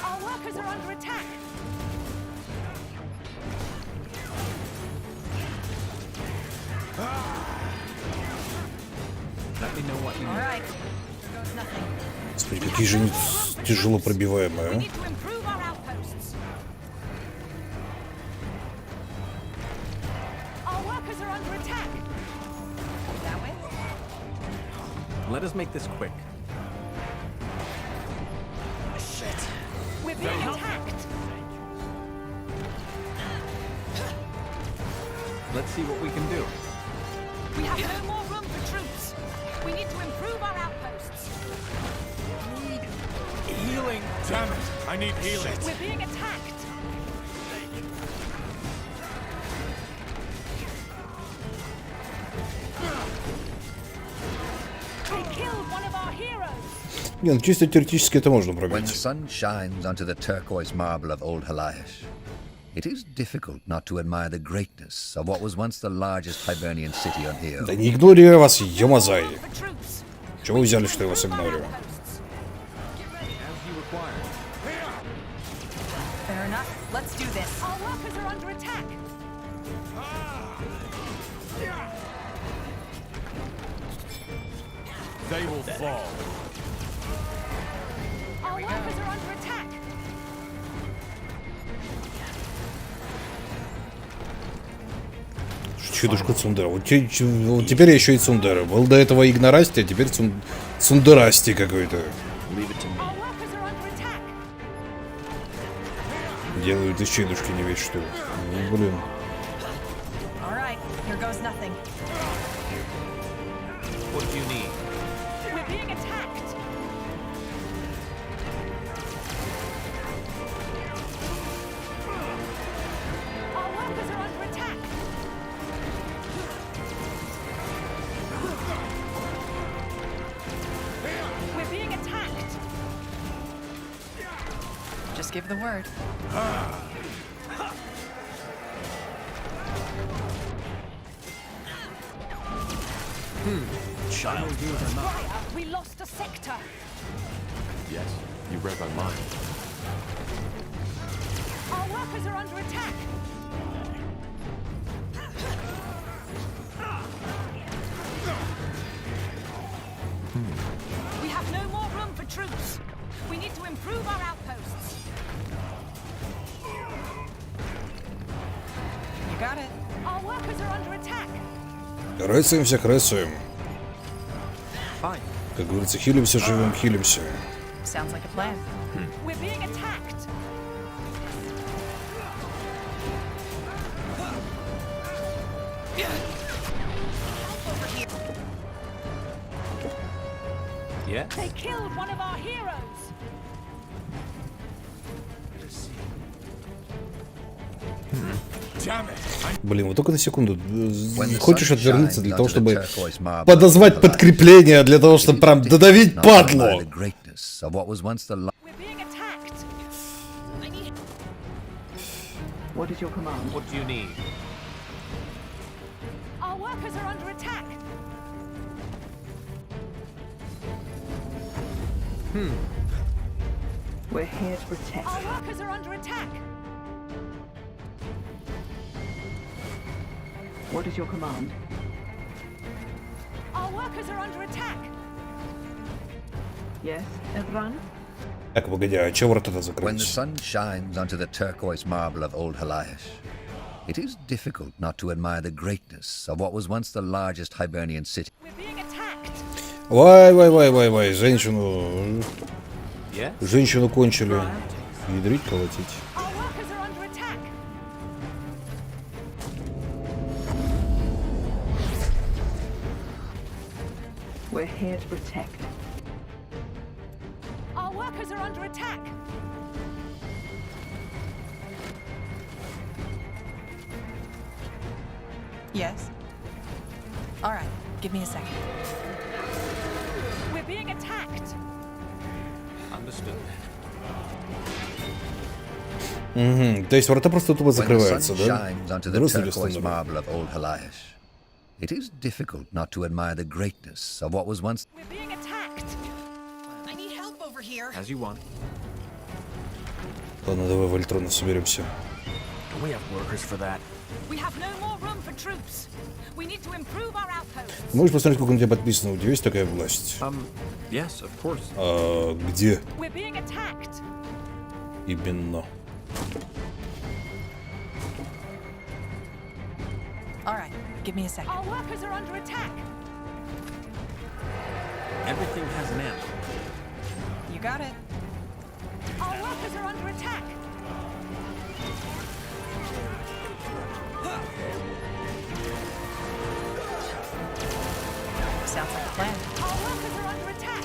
Our workers are under attack. Let me know what you All need. right, here goes nothing. Господи, какие же они тяжело пробиваемые, We а? need to improve our outposts. Our workers are under attack. That way? Let us make this quick. Shit. We're being attacked. Let's see what we can do. We have no more room for troops. We need to improve our outposts. Healing! Damn it! I need healing! We're being attacked. They killed one of our heroes. Не, ну чисто теоретически это можно When the пробить. sun shines onto the turquoise marble of old Haliash, it is difficult not to admire the greatness of what was once the largest Hibernian city on here. Да не игнорирую я вас, ёмазай. For troops. Чего вы взяли, что я вас игнорирую? Fair enough. Let's do this. Our workers are under attack. They will fall. Our workers are under attack. Чудушка Цундера. Вот теперь я еще и Цундера. Был до этого Игнорасти, а теперь Цундерасти какой-то. Our workers are under attack. Делают из чедушки не весь что. Ну, блин. All right, here goes nothing. What do you need? We're being attacked. Our workers are under attack. We're being attacked. Just give the word. Child. Squire, we lost a sector. Yes, you read my mind. Our workers are under attack. We have no more room for troops. We need to improve our outposts. Рыцаемся, рыцаем. Как говорится, хилимся, живем, хилимся. Sounds like a plan. We're being attacked. Yeah? They killed one of our heroes. Блин, вот только на секунду. Хочешь отвернуться для того, чтобы подозвать подкрепление, для того, чтобы прям додавить падлу? What is your command? What do you need? Our workers are under attack. We're here to protect. Our workers are under attack. What is your command? Our workers are under attack. Yes, everyone? Так, погоди, а чего ворота When the закрылись? sun shines onto the turquoise marble of old Haliash, it is difficult not to admire the greatness of what was once the largest Hibernian city. Вай, женщину... Yeah? Женщину кончили. Ядрить, колотить. Our workers are under attack. We're here to protect. Our workers are under attack. Yes. All right. Give me a second. We're being attacked. Understood. Угу. То есть ворота просто тупо When the sun закрываются, да? shines onto the Взрослые turquoise становятся. marble of old Haliash, it is difficult not to admire the greatness of what was once. We're being attacked. I need help over here. As you want. Ладно, давай в Альтрона соберемся. We have workers for that. We have no more room for troops. We need to improve our outposts. Можешь посмотреть, сколько на тебя подписано? У тебя есть такая власть? Yes, of course. А где We're being attacked. именно? All right. Give me a second. Our workers are under attack. Everything has an end. You got it. Our workers are under attack. Sounds like a plan. Our workers are under attack.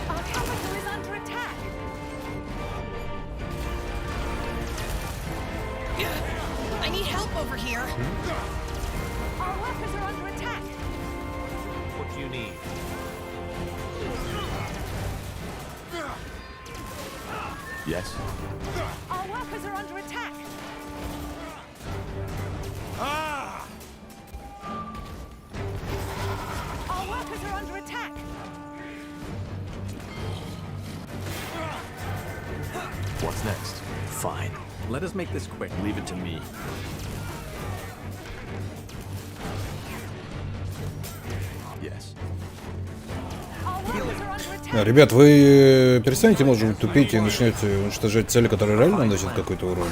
Our capital is under attack. I need help over here. Our workers are under attack. What do you need? Yes? Our workers are under attack. Our workers are under attack. What's next? Fine. Let us make this quick. Leave it to me. Yes. Our workers are under attack. Ребят, вы перестанете, может, тупить и начнете уничтожать цели, которые реально наносят какой-то урон?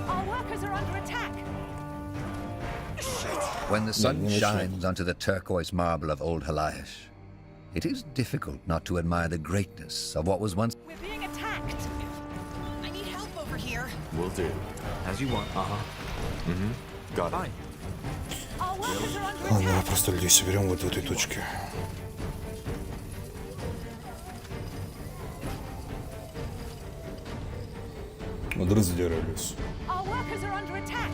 Our workers are under attack. When the sun shines onto the turquoise marble of old Haliash, it is difficult not to admire the greatness of what was once. We're being attacked. I need help over here. Will do. As you want. Got it. Our workers are under Ладно, attack. просто людей соберем вот в этой точке. Надо задержались. Our workers are under attack.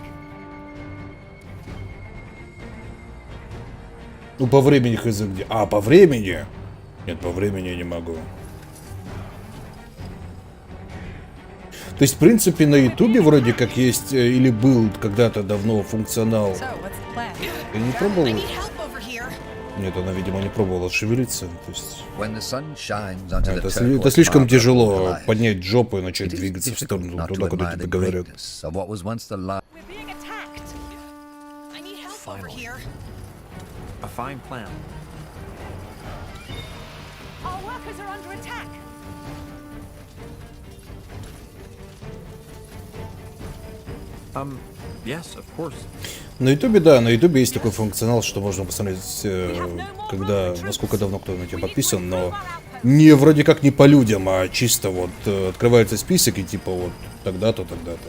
Ну, по времени хз где. А, по времени? Нет, по времени я не могу. То есть, в принципе, на Ютубе вроде как есть, или был когда-то давно функционал. Я не пробовал. Нет, она, видимо, не пробовала шевелиться. То есть... это слишком тяжело поднять жопу и начать двигаться в сторону туда, куда тебе говорят. We're being attacked. I need help over here. A fine plan. Our workers are under attack. Yes, of course. На ютубе, да, на ютубе есть такой функционал, что можно посмотреть, когда, насколько давно кто на тебя подписан, но не вроде как не по людям, а чисто вот открывается список и типа вот тогда-то, тогда-то.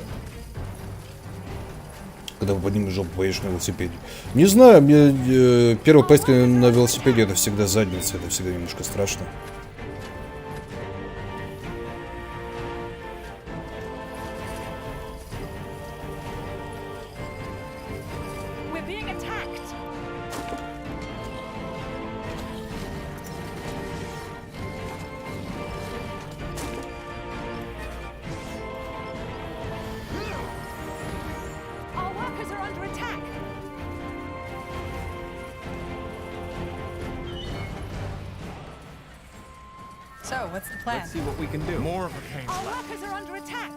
Когда вы поднимешь жопу, поедешь на велосипеде. Не знаю, мне первая поездка на велосипеде это всегда задница, это всегда немножко страшно. So, what's the plan? Let's see what we can do. More of a cane. Our workers are under attack.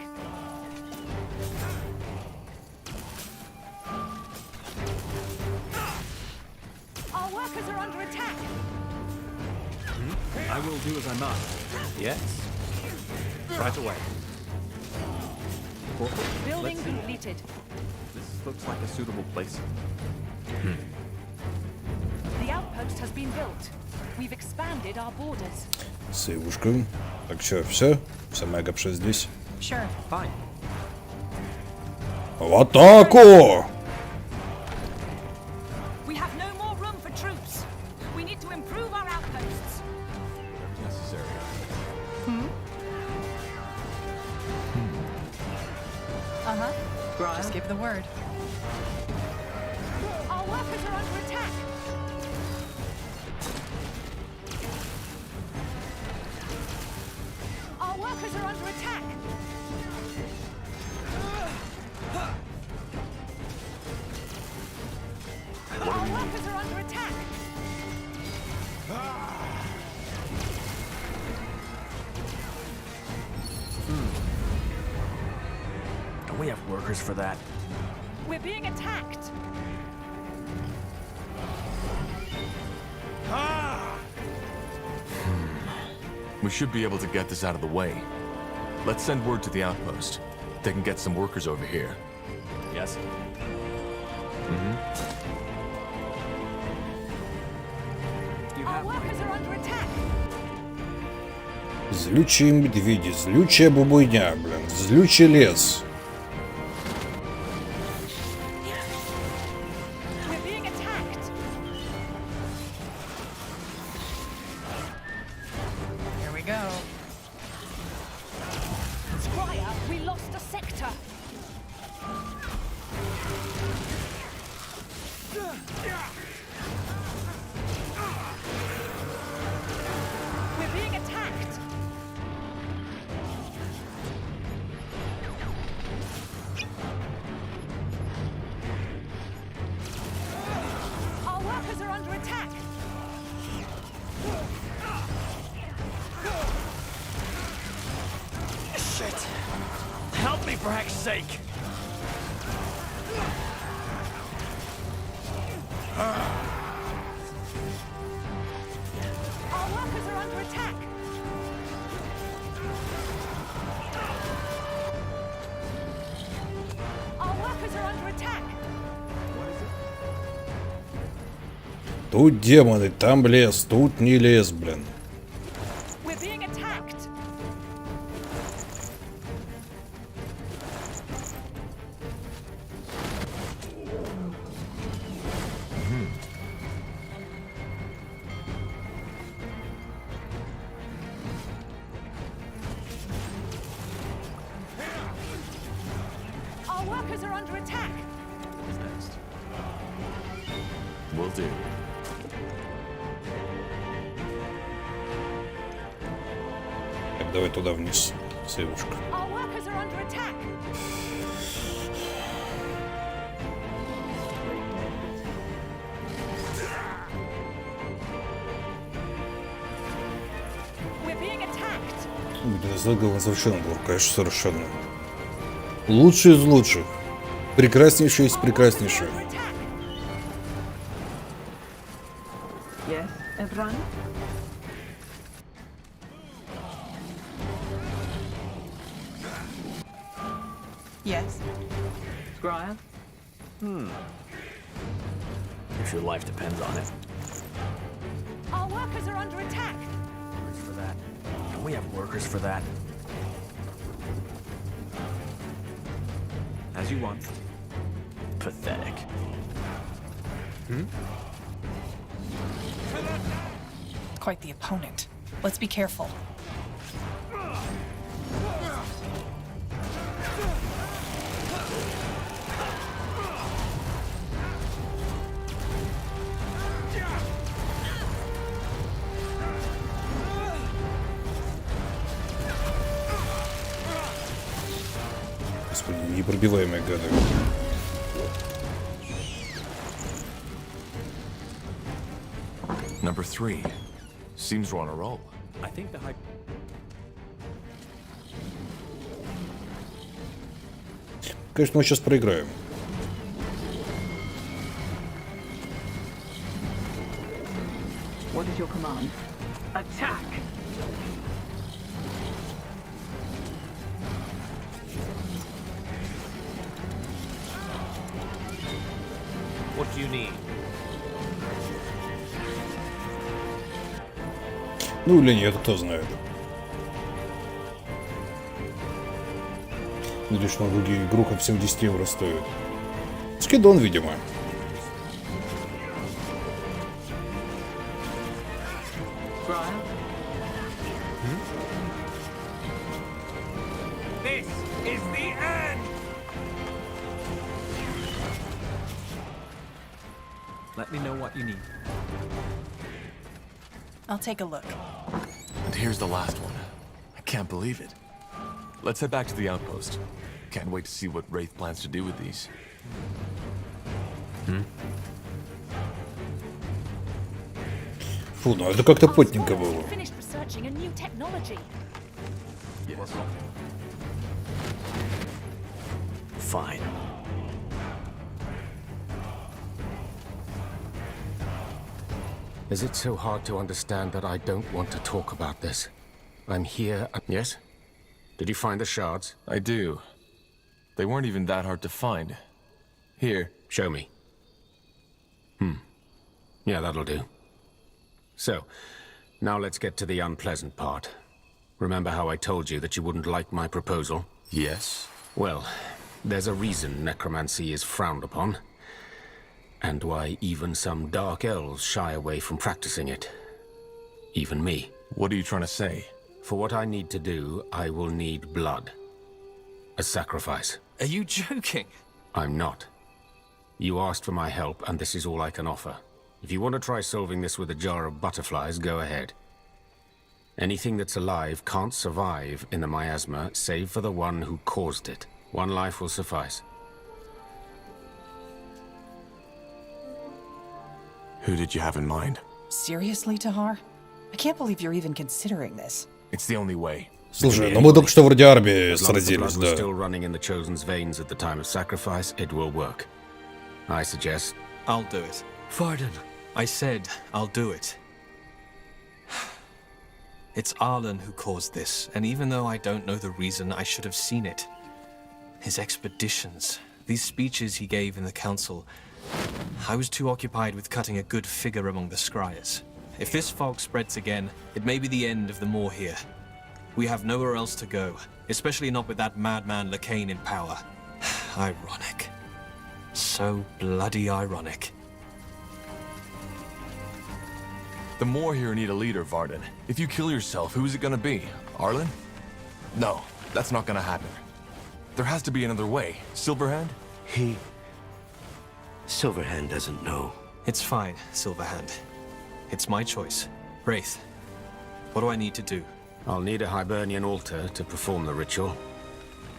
Our workers are under attack. I will do as I must. Yes. Right away. Building completed. This looks like a suitable place. The outpost has been built. We've expanded our borders. Сейвушка. Так что, все? Вся моя гапша здесь. Sure. Fine. В атаку! We have no more room for troops. We need to improve our outposts. Necessary. Uh-huh. Just give the word. Our workers are under attack. Our workers are under attack. Our workers are under attack. Don't we have workers for that? We're being attacked. We should be able to get this out of the way. Let's send word to the outpost. They can get some workers over here. Yes. Our workers are under attack. Злючие медведи, злючая бубуйня, блин, злючий лес. We're being attacked. Here we go. Squire, we lost a sector. We're being attacked. Our workers are under attack. Shit! Help me for heck's sake! Our workers are under attack. Our workers are under attack. Тут демоны, там лес, тут не лес, блин. We're being attacked. Our workers are under attack. Will do. Так, давай туда вниз, сейвушка. Our workers are under attack. We're being attacked. Блин, совершенно был, конечно, совершенно. Лучший из лучших. Прекраснейший из прекраснейших. Yes, Evran? Yes. Scryer? If your life depends on it. Our workers are under attack. Workers for that. Don't we have workers for that? As you want. Pathetic. Quite the opponent. Let's be careful. Господи, непробиваемые гады. Number 3. Seems we're on a roll. I think the hype. Конечно, мы сейчас проиграем. What is your command? Attack! What do you need? Ну или нет, кто знает. Или что другие игруха всем 10 евро стоит. Скидон, видимо. This is the end! Let me know what you need. I'll take a look. And here's the last one. I can't believe it. Let's head back to the outpost. Can't wait to see what Wraith plans to do with these. Фу, ну это как-то потненько было. Finished researching a new technology. Yes. Fine. Is it so hard to understand that I don't want to talk about this? I'm here. Yes? Did you find the shards? I do. They weren't even that hard to find. Here. Show me. Yeah, that'll do. So, now let's get to the unpleasant part. Remember how I told you that you wouldn't like my proposal? Yes. Well, there's a reason necromancy is frowned upon. And why even some dark elves shy away from practicing it. Even me. What are you trying to say? For what I need to do, I will need blood. A sacrifice. Are you joking? I'm not. You asked for my help, and this is all I can offer. If you want to try solving this with a jar of butterflies, go ahead. Anything that's alive can't survive in the miasma, save for the one who caused it. One life will suffice. Who did you have in mind? Seriously, Tahar? I can't believe you're even considering this. It's the only way. Слушай, ну мы только что вроде армии As long as the сразились, blood was да. still running in the Chosen's veins at the time of sacrifice, it will work. I suggest... I'll do it. Varden. I said I'll do it. It's Arlen who caused this, and even though I don't know the reason, I should have seen it. His expeditions, these speeches he gave in the council, I was too occupied with cutting a good figure among the scryers. If this fog spreads again, it may be the end of the Moor here. We have nowhere else to go, especially not with that madman Lacane in power. Ironic. So bloody ironic. The Moor here need a leader, Varden. If you kill yourself, who's it gonna be? Arlen? No, that's not gonna happen. There has to be another way. Silverhand? Silverhand doesn't know. It's fine, Silverhand. It's my choice. Wraith, what do I need to do? I'll need a Hibernian altar to perform the ritual.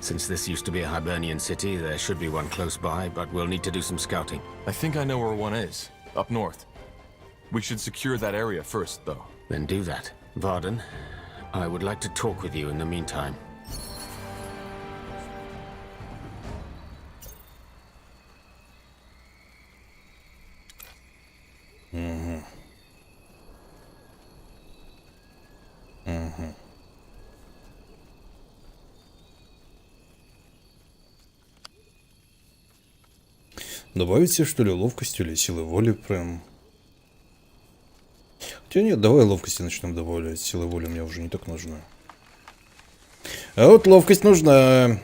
Since this used to be a Hibernian city, there should be one close by, but we'll need to do some scouting. I think I know where one is. Up north. We should secure that area first, though. Then do that. Varden, I would like to talk with you in the meantime. Добавить себе, что ли, ловкости или силы воли прям? Хотя нет, давай ловкости начнем добавлять. Силы воли мне уже не так нужна. А вот ловкость нужна.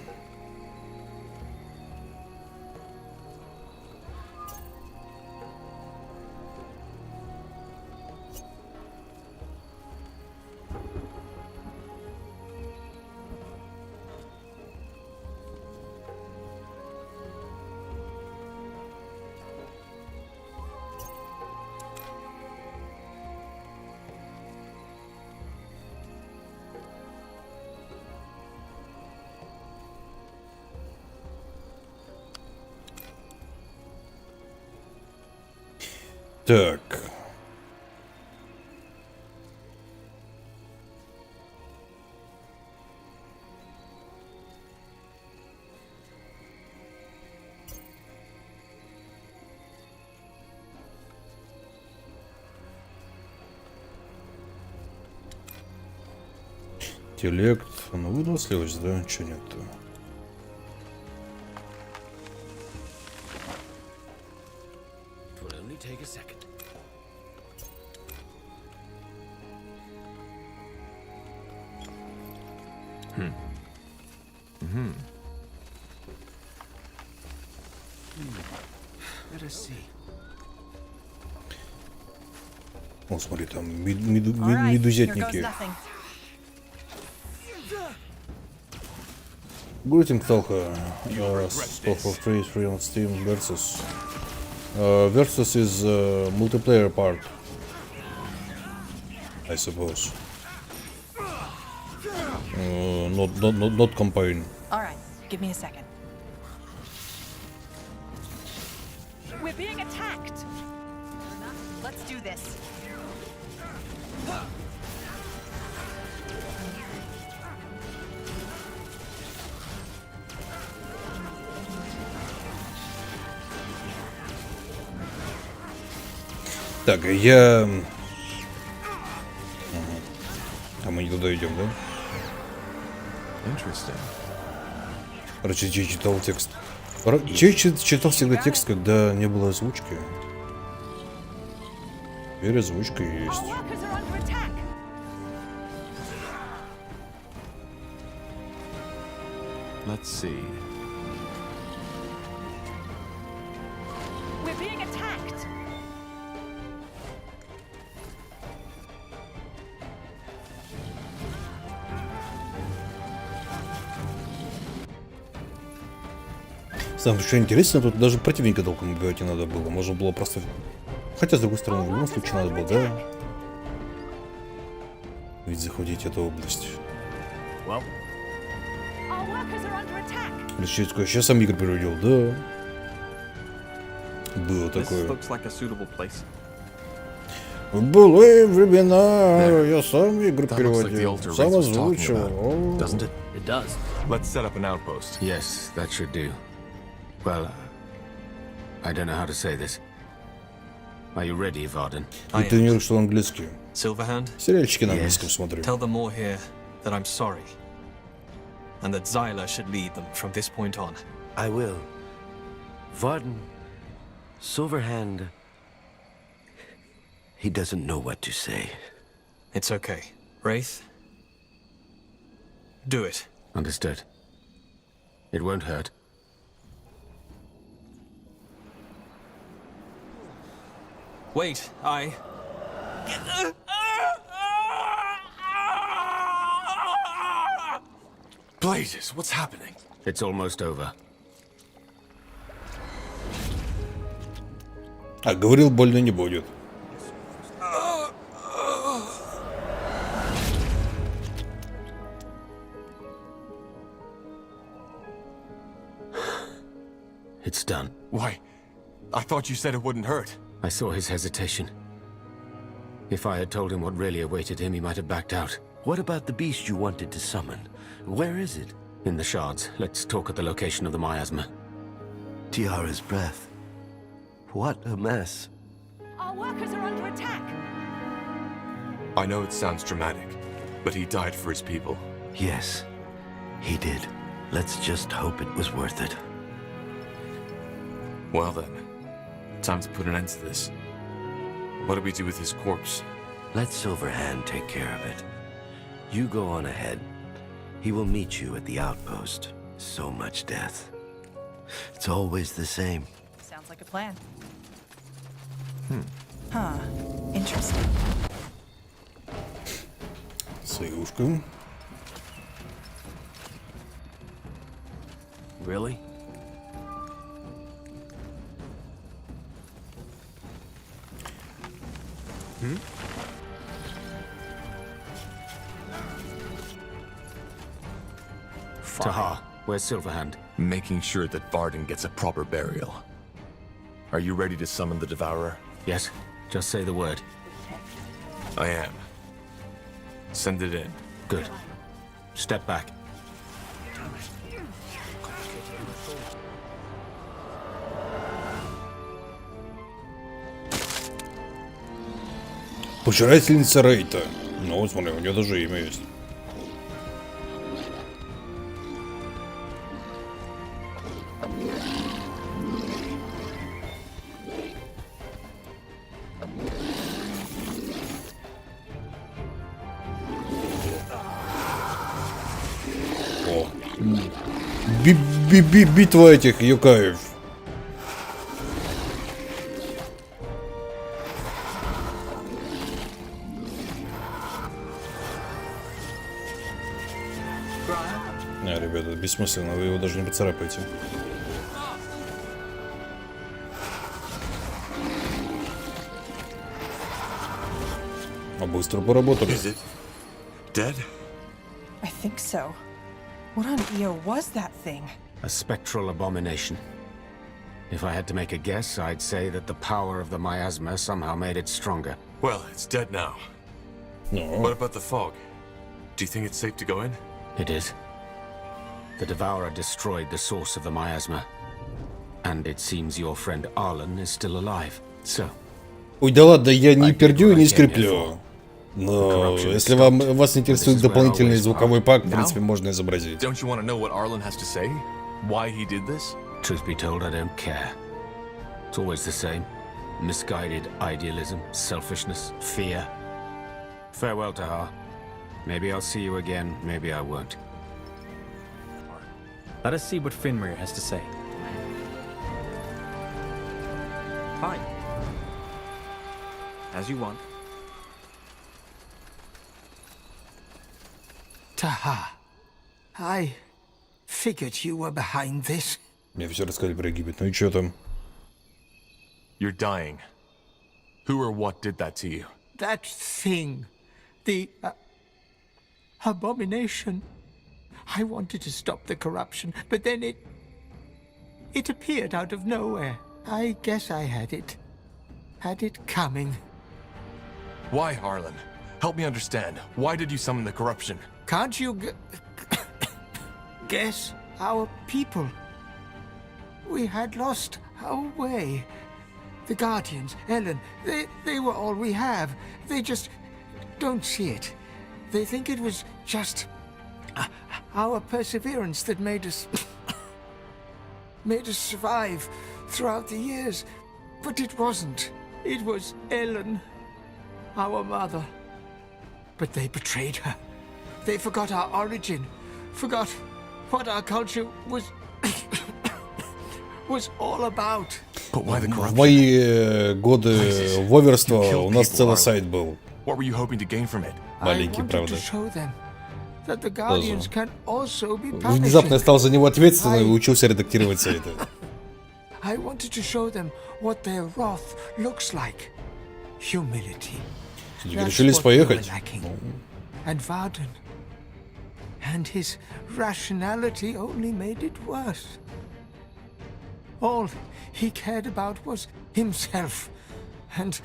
Так. Интеллект. Ну, выносливость, да? Ничего нет-то. О, смотри, там медузятники. Greeting Talha. SpellForce free on Steam versus. Versus is multiplayer part, I suppose. Not campaign. All right, give me a second. We're being attacked. Let's do this. Так, я... А мы не туда идем, да? Короче, я читал текст. Я читал всегда текст, когда не было озвучки. Теперь озвучка есть. Let's see. We're being attacked. Самое что интересно, тут даже противника толком убивать не надо было. Можно было просто... Хотя, с другой стороны, в любом случае надо было, да? Ведь заходить в эту область. Сейчас сам Игорь переводил, да. Было такое. В былые времена я сам Игорь переводил, сам озвучивал. Let's set up an outpost. Yes, that should do. Well, I don't know how to say this. Are you ready, Varden? Ты тренируешь что английский? Silverhand? Сериальчики на английском смотрю. Tell them all here that I'm sorry, and that Xyla should lead them from this point on. I will. Varden, Silverhand, he doesn't know what to say. It's okay. Wraith, do it. Understood. It won't hurt. Wait, I... Blazes, what's happening? It's almost over. А говорил, больно не будет. It's done. Why? I thought you said it wouldn't hurt. I saw his hesitation. If I had told him what really awaited him, he might have backed out. What about the beast you wanted to summon? Where is it? In the shards. Let's talk at the location of the miasma. Tiara's breath. What a mess. Our workers are under attack. I know it sounds dramatic, but he died for his people. Yes, he did. Let's just hope it was worth it. Well then, time to put an end to this. What do we do with his corpse? Let Silverhand take care of it. You go on ahead. He will meet you at the outpost. So much death. It's always the same. Sounds like a plan. Huh. Interesting. Союшка. Really? Taha, where's Silverhand? Making sure that Varden gets a proper burial. Are you ready to summon the Devourer? Yes, just say the word. I am. Send it in. Good. Step back. Пожирательница Рейта. Ну, смотри, у нее даже имя есть. О. Битва этих юкаев. Ребята, бессмысленно, вы его даже не поцарапаете. А быстро поработали. Dead? I think so. What on Io was that thing? A spectral abomination. If I had to make a guess, I'd say that the power of the miasma somehow made it stronger. Well, it's dead now. No. What about the fog? Do you think it's safe to go in? It is. The Devourer destroyed the source of the miasma. And it seems your friend Arlen is still alive. So... Ой, да ладно, я не пердю и не скреплю. Но если вас интересует дополнительный звуковой пак, в принципе, можно изобразить. Don't you want to know what Arlen has to say? Why he did this? Truth be told, I don't care. It's always the same. Misguided idealism, selfishness, fear. Farewell, Taha. Maybe I'll see you again, maybe I won't. Let us see what Finrir has to say. Fine. As you want. Taha, I figured you were behind this. Мне все рассказали про Египет. Ну и что там? You're dying. Who or what did that to you? That thing. The abomination. I wanted to stop the corruption, but then it appeared out of nowhere. I guess I had it coming. Why, Arlen? Help me understand. Why did you summon the corruption? Can't you guess? Our people. We had lost our way. The Guardians, Ellen, they were all we have. They just don't see it. They think it was just our perseverance that made us survive throughout the years. But it wasn't. It was Ellen, our mother. But they betrayed her. They forgot our origin, forgot what our culture was all about. But why the corruption? В мои годы воверства у нас целый сайт был. What were you hoping to gain from it? Маленький, правда. That the Guardians can also be Внезапно я стал за него ответственным и учился редактировать сайты. I wanted to show them what their wrath looks like. Humility. Решились поехать. And Varden. And his rationality only made it worse. All he cared about was himself and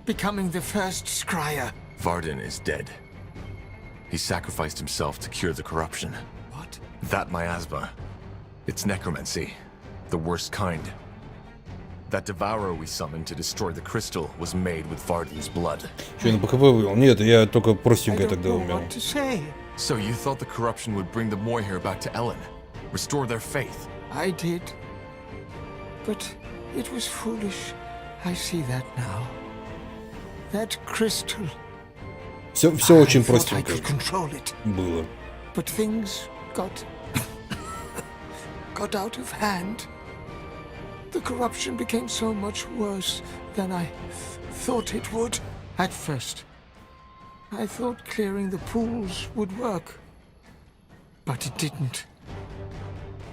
becoming the first scryer. Varden is dead. He sacrificed himself to cure the corruption. What? That miasma. It's necromancy. The worst kind. That devourer we summoned to destroy the crystal was made with Varden's blood. Что, на ПХП вывел? Нет, я только простенько тогда умел. So you thought the corruption would bring the Moyhair back to Ellen? Restore their faith? I did. But It was foolish. I see that now. That crystal. Все очень простенько было. But things got out of hand. The corruption became so much worse than I thought it would. At first, I thought clearing the pools would work. But it didn't.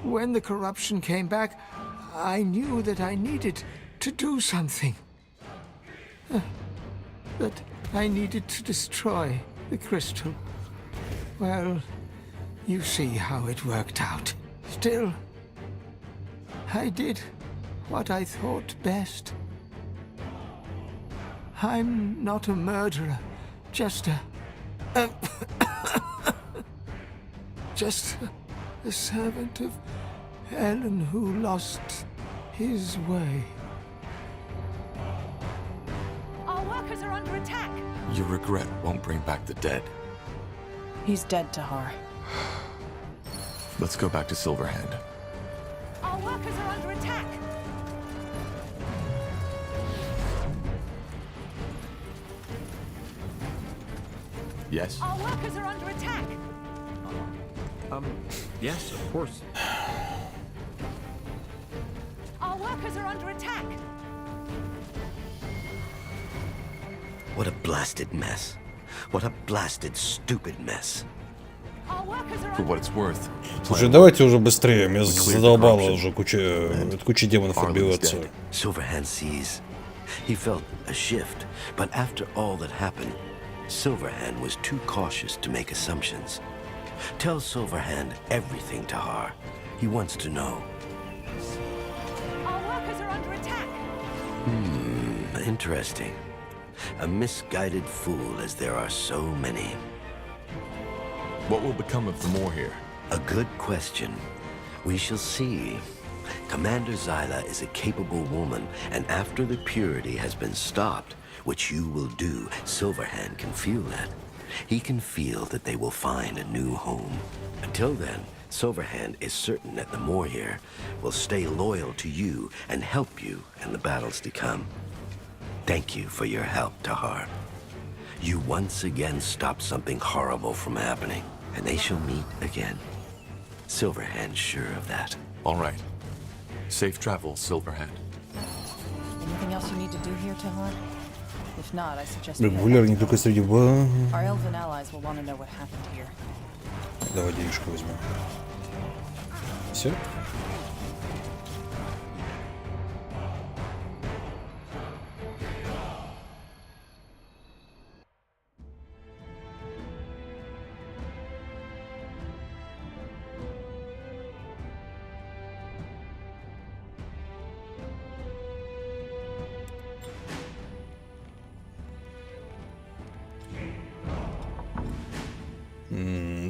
When the corruption came back, I knew that I needed to do something. That I needed to destroy the crystal. Well, you see how it worked out. Still, I did what I thought best. I'm not a murderer, just just a servant of Ellen who lost his way. Our workers are under attack. Your regret won't bring back the dead. He's dead, Tahar. Let's go back to Silverhand. Our workers are under attack. Yes? Our workers are under attack. Yes, of course. Our workers are under attack. What a blasted mess. What a blasted, stupid mess. Our workers are For what it's worth. Слушай, давайте уже быстрее, меня задолбало уже куча демонов отбиваться. Silverhand sees. He felt a shift, but after all that happened, Silverhand was too cautious to make assumptions. Tell Silverhand everything, Tahar. He wants to know. Our workers are under attack. Interesting. A misguided fool, as there are so many. What will become of the more here? A good question. We shall see. Commander Zyla is a capable woman, and after the purity has been stopped, which you will do, Silverhand can feel that. He can feel that they will find a new home. Until then, Silverhand is certain that the more here will stay loyal to you and help you in the battles to come. Thank you for your help, Tahar. You once again stopped something horrible from happening, and they shall meet again. Silverhand's sure of that. All right. Safe travels, Silverhand. Anything else you need to do here, Tahar? If not, I suggest Регулярно не только среди our elven allies will want to know what happened here. Давай денежку возьмем. Все?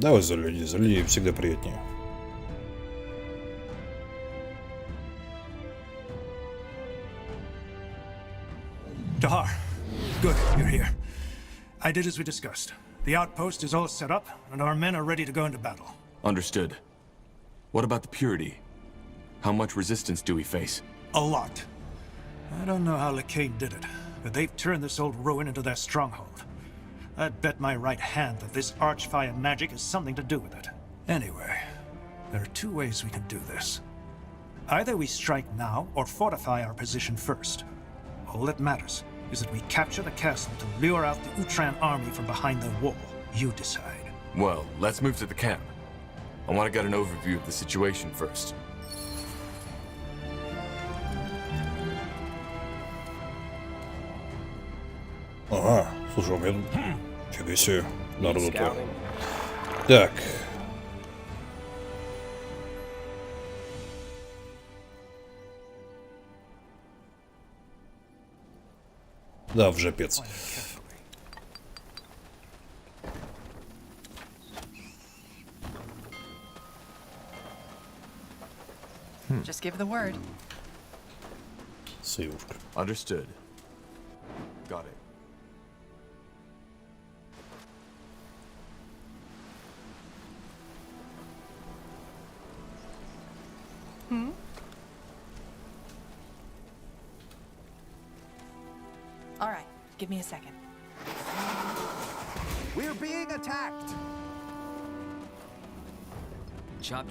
Давай за людей всегда приятнее. Tahar, good, you're here. I did as we discussed. The outpost is all set up, and our men are ready to go into battle. Understood. What about the purity? How much resistance do we face? A lot. I don't know how Lacade did it, but they've turned this old ruin into their stronghold. I'd bet my right hand that this archfire magic has something to do with it. Anyway, there are two ways we can do this. Either we strike now, or fortify our position first. All that matters is that we capture the castle to lure out the Utran army from behind their wall. You decide. Well, let's move to the camp. I want to get an overview of the situation first. Ага, слушай, у меня... Фига себе, народу-то. Так. Да, в жопец. Just give the word. Союшка. Understood. Got it. Give me a second. We're being attacked. Chop.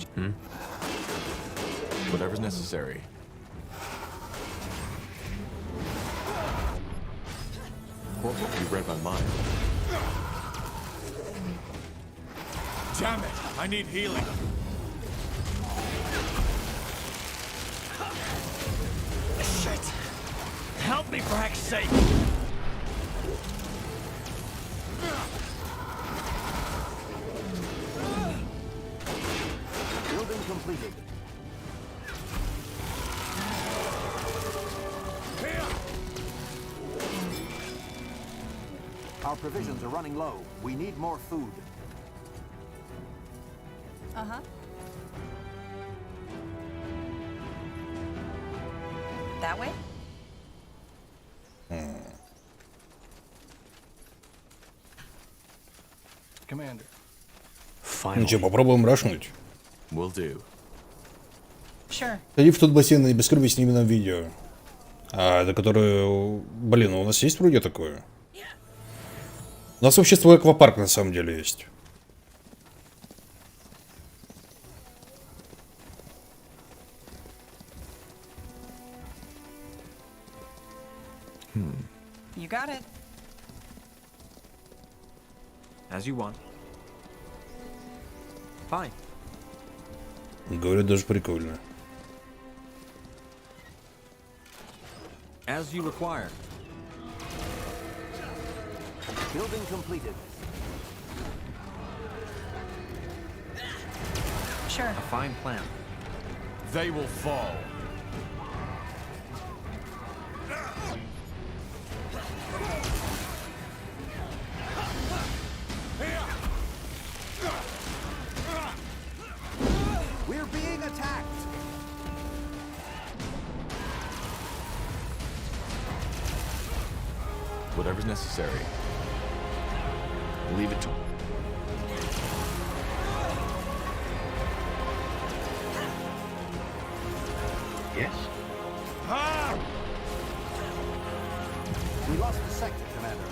Whatever's necessary. You read my mind. Damn it! I need healing. Shit! Help me for heck's sake! Building completed. Our provisions are running low. We need more food. Uh-huh. That way? Commander. Ну что, попробуем рашнуть. Will do. Sure. Сходи в тот бассейн на небоскребе с ними на видео. А, это которое... Блин, у нас есть вроде такое? У нас вообще свой аквапарк на самом деле есть. You got it. As you want. Fine. Говорят, даже прикольно. As you require. Building completed. Sure. A fine plan. They will fall. We're being attacked. Whatever's necessary. Leave it to Yes? Ah! We lost the sector, Commander.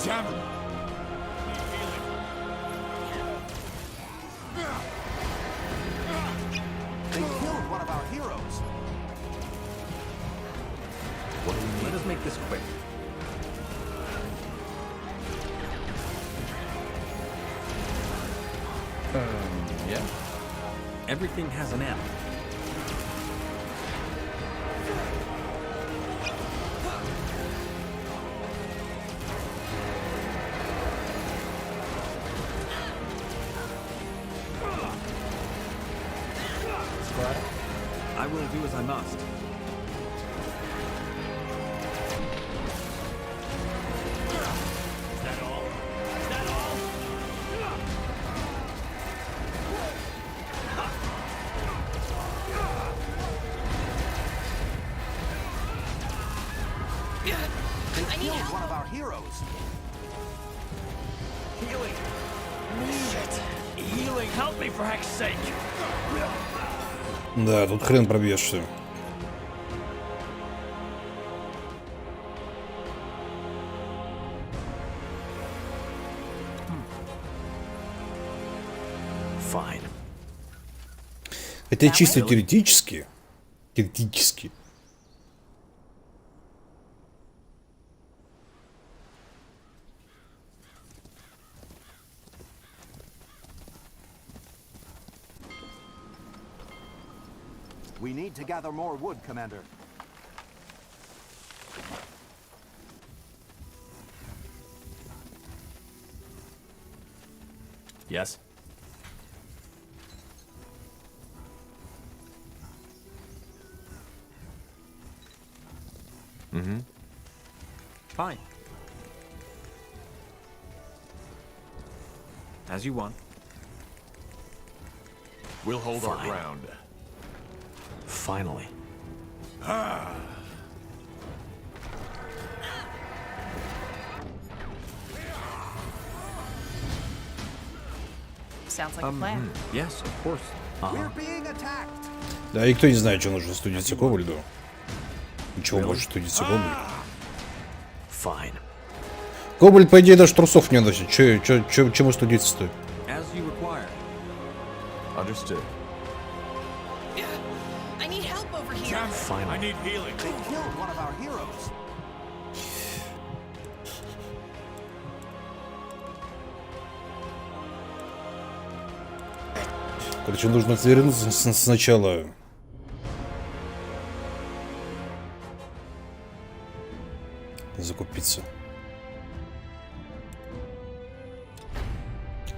Damn it! They killed one of our heroes. What do we need? Let us make this quick. Yeah. Everything has an end. I will do as I must. Is that all? Is that all? They killed one of our heroes. Healing. Shit. Healing. Help me for heck's sake. Да, тут хрен пробьешься. Fine. Хотя чисто теоретически. We need to gather more wood, Commander. Yes. Mm-hmm. Fine. As you want. We'll hold our Fine. ground. Finally. Ah! Sounds like a plan. Yes, of course. We're being attacked. Да, и кто не знает, что нужно студиться Ковальду. Ничего, может студиться Гобальд. Fine. Гобальд, по идее, даже трусов не носит. Чему студиться-то? As you require. Understood. I need help over here. Finally. I need healing. They killed one of our heroes. Короче, нужно вернуться сначала. Закупиться.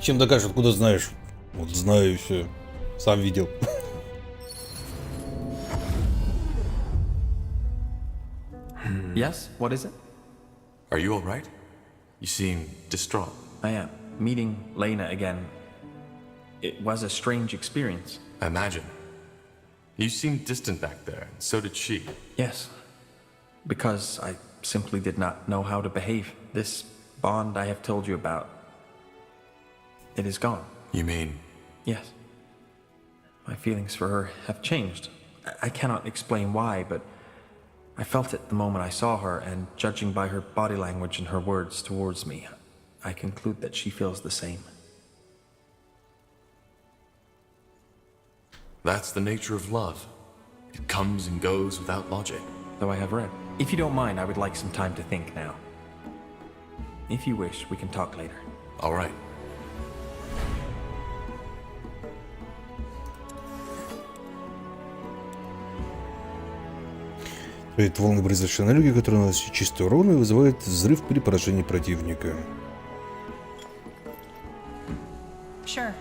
Чем докажешь, откуда знаешь? Вот знаю и все. Сам видел. Yes, what is it? Are you all right? You seem distraught. I am. Meeting Lena again. It was a strange experience. I imagine. You seemed distant back there, and so did she. Yes. Because I simply did not know how to behave. This bond I have told you about, it is gone. You mean? Yes. My feelings for her have changed. I cannot explain why, but I felt it the moment I saw her, and judging by her body language and her words towards me, I conclude that she feels the same. That's the nature of love. It comes and goes without logic. So I have read. If you don't mind, I would like some time to think now. If you wish, we can talk later. All right. Проект волны произошедшей энергии, которая наносит чистый урон и вызывает взрыв при поражении противника. Sure.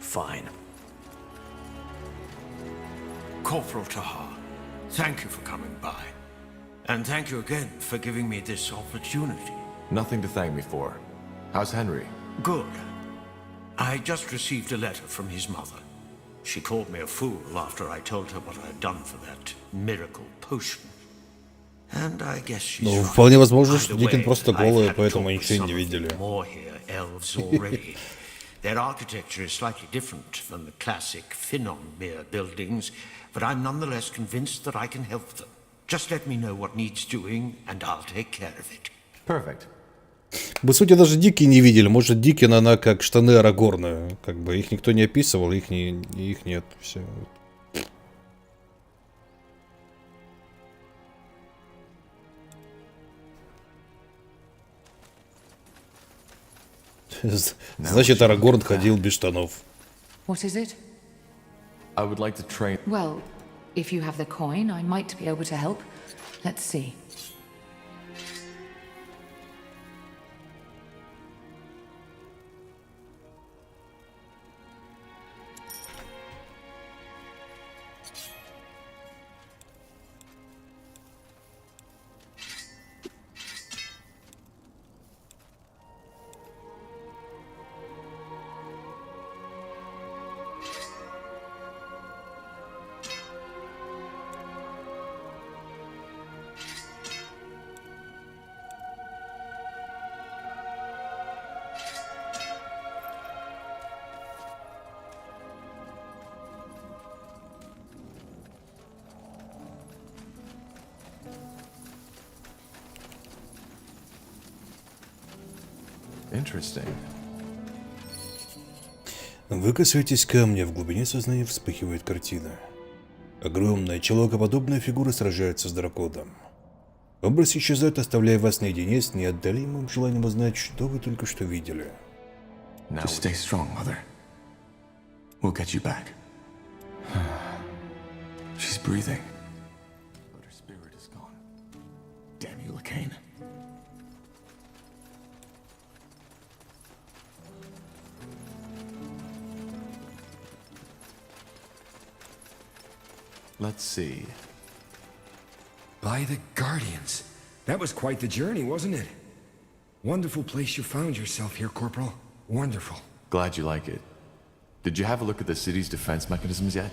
Fine. Corporal Taha, thank you for coming by. And thank you again for giving me this opportunity. Nothing to thank me for. How's Henry? Good. I just received a letter from his mother. She called me a fool after I told her what I had done for that miracle potion. And I guess she's Ну, right. вполне возможно, что Either Дикин way, просто I've голая, had поэтому talk они with ничего some не of видели. the more here elves already. Their architecture is slightly different from the classic Finnon-Mir buildings, but I'm nonetheless convinced that I can help them. Just let me know what needs doing, and I'll take care of it. Perfect. По сути, даже Дики не видели. Может, Дикин, она как штаны Арагорна. Как бы их никто не описывал, их нет. Все. Значит, Арагорн ходил без штанов. What is it? I would like to train. Well, if you have the coin, I might be able to help. Let's see. Interesting. Вы касаетесь камня, в глубине сознания вспыхивает картина. Огромная, человекоподобная фигура сражается с драконом. Образ исчезает, оставляя вас наедине с неотдалимым желанием узнать, что вы только что видели. Just stay strong, Mother. We'll get you back. She's breathing. But her spirit is gone. Damn you, Lacane. Let's see. By the Guardians. That was quite the journey, wasn't it? Wonderful place you found yourself here, Corporal. Wonderful. Glad you like it. Did you have a look at the city's defense mechanisms yet?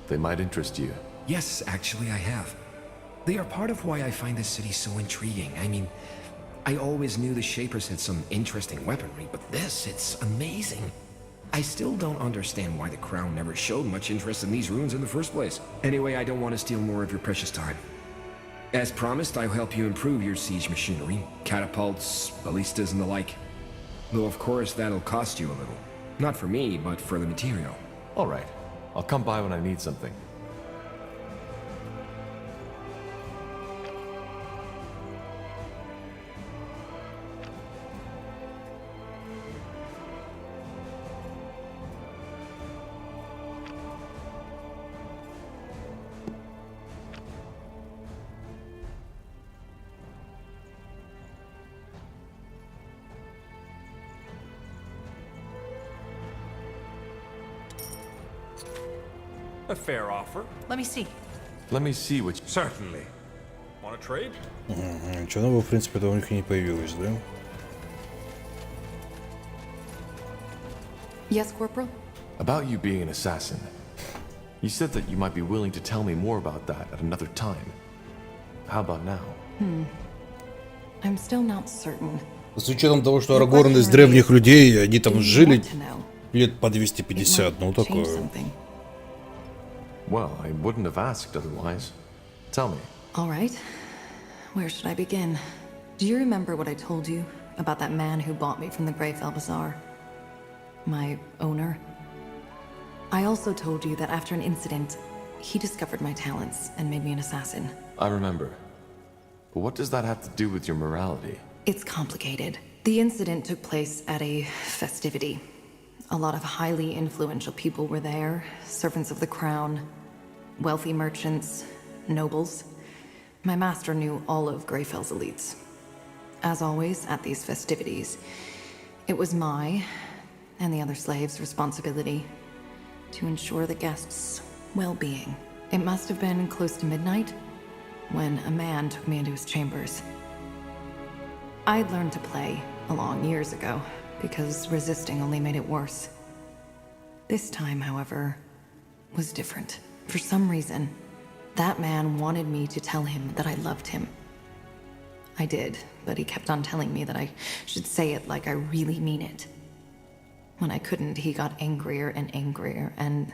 They might interest you. Yes, actually I have. They are part of why I find this city so intriguing. I mean, I always knew the Shapers had some interesting weaponry, but this, it's amazing. I still don't understand why the Crown never showed much interest in these ruins in the first place. Anyway, I don't want to steal more of your precious time. As promised, I'll help you improve your siege machinery, catapults, ballistas, and the like. Though of course that'll cost you a little. Not for me, but for the material. All right. I'll come by when I need something. A fair offer. Let me see. Let me see what... Certainly. Want to trade? Ничего нового, в принципе, у них и не появилось, да? Yes, Corporal? About you being an assassin. You said that you might be willing to tell me more about that at another time. How about now? I'm still not certain. С учетом того, что Арагорн из древних людей, они там жили лет по 250, ну такое. Well, I wouldn't have asked otherwise. Tell me. All right. Where should I begin? Do you remember what I told you about that man who bought me from the Greyfell Bazaar? My owner? I also told you that after an incident, he discovered my talents and made me an assassin. I remember. But what does that have to do with your morality? It's complicated. The incident took place at a festivity. A lot of highly influential people were there, servants of the crown, wealthy merchants, nobles. My master knew all of Greyfell's elites. As always, at these festivities, it was my and the other slaves' responsibility to ensure the guests' well-being. It must have been close to midnight when a man took me into his chambers. I'd learned to play along years ago, because resisting only made it worse. This time, however, was different. For some reason, that man wanted me to tell him that I loved him. I did, but he kept on telling me that I should say it like I really mean it. When I couldn't, he got angrier and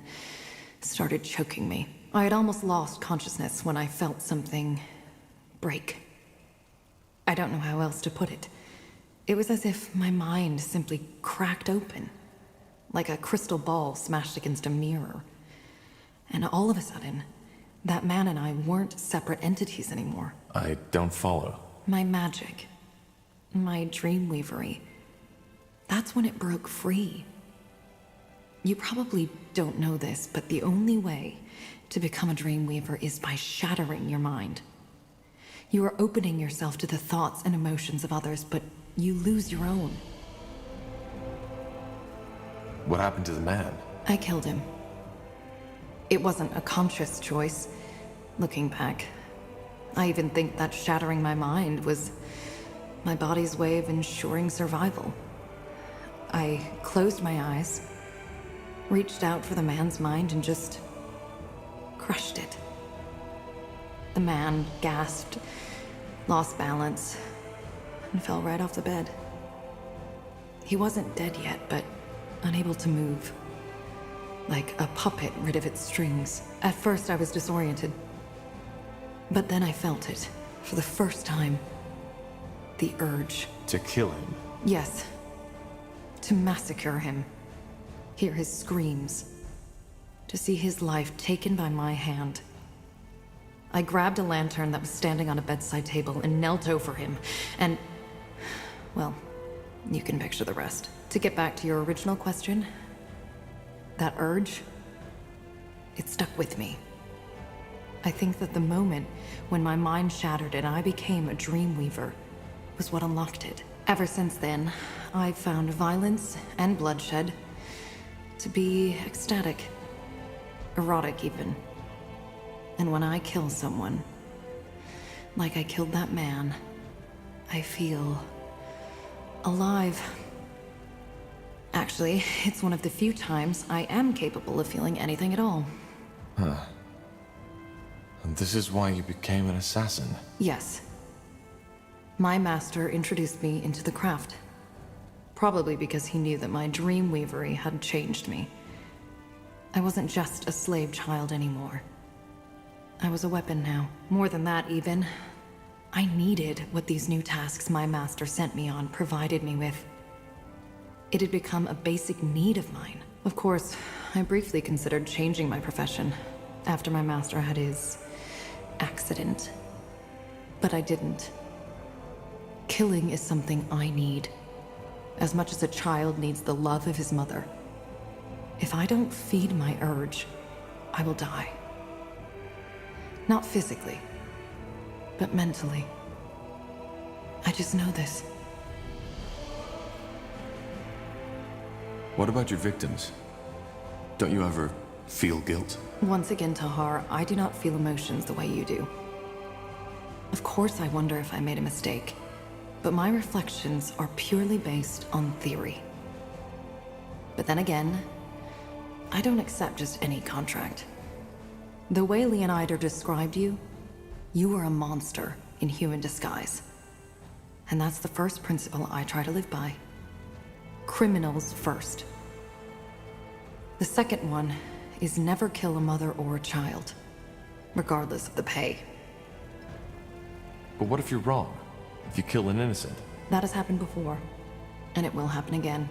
started choking me. I had almost lost consciousness when I felt something break. I don't know how else to put it. It was as if my mind simply cracked open, like a crystal ball smashed against a mirror. And all of a sudden, that man and I weren't separate entities anymore. I don't follow. My magic, my dreamweavery, that's when it broke free. You probably don't know this, but the only way to become a dreamweaver is by shattering your mind. You are opening yourself to the thoughts and emotions of others, but you lose your own. What happened to the man? I killed him. It wasn't a conscious choice, looking back. I even think that shattering my mind was my body's way of ensuring survival. I closed my eyes, reached out for the man's mind, and just crushed it. The man gasped, lost balance, and fell right off the bed. He wasn't dead yet, but unable to move. Like a puppet rid of its strings. At first I was disoriented. But then I felt it, for the first time. The urge. To kill him? Yes. To massacre him. Hear his screams. To see his life taken by my hand. I grabbed a lantern that was standing on a bedside table and knelt over him, and... well, you can picture the rest. To get back to your original question, that urge, it stuck with me. I think that the moment when my mind shattered and I became a dreamweaver was what unlocked it. Ever since then, I've found violence and bloodshed to be ecstatic, erotic even. And when I kill someone, like I killed that man, I feel alive. Actually, it's one of the few times I am capable of feeling anything at all. Huh. And this is why you became an assassin? Yes. My master introduced me into the craft. Probably because he knew that my dreamweavery had changed me. I wasn't just a slave child anymore. I was a weapon now. More than that, even. I needed what these new tasks my master sent me on provided me with. It had become a basic need of mine. Of course, I briefly considered changing my profession after my master had his accident. But I didn't. Killing is something I need, as much as a child needs the love of his mother. If I don't feed my urge, I will die. Not physically, but mentally. I just know this. What about your victims? Don't you ever feel guilt? Once again, Tahar, I do not feel emotions the way you do. Of course I wonder if I made a mistake, but my reflections are purely based on theory. But then again, I don't accept just any contract. The way Leonider described you, you were a monster in human disguise. And that's the first principle I try to live by. Criminals first. The second one is never kill a mother or a child, regardless of the pay. But what if you're wrong? If you kill an innocent? That has happened before, and it will happen again.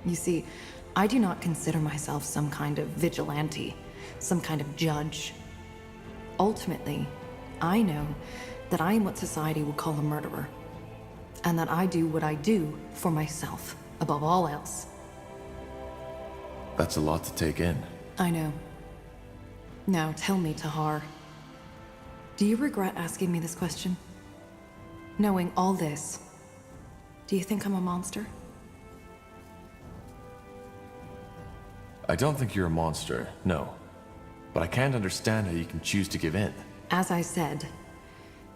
You see, I do not consider myself some kind of vigilante, some kind of judge. Ultimately, I know that I am what society would call a murderer, and that I do what I do for myself, above all else. That's a lot to take in. I know. Now tell me, Tahar, do you regret asking me this question? Knowing all this, do you think I'm a monster? I don't think you're a monster, no. But I can't understand how you can choose to give in. As I said,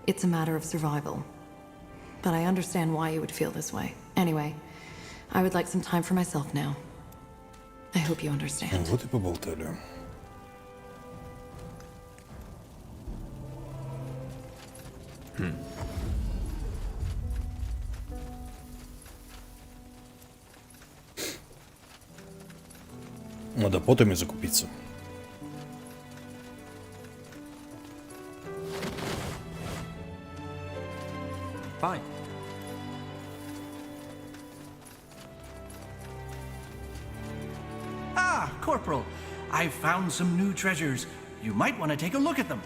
it's a matter of survival. But I understand why you would feel this way. Anyway, I would like some time for myself now. I hope you understand. Вот и поболтали. Надо потами закупиться. Fine. Ah, Corporal. I've found some new treasures. You might want to take a look at them.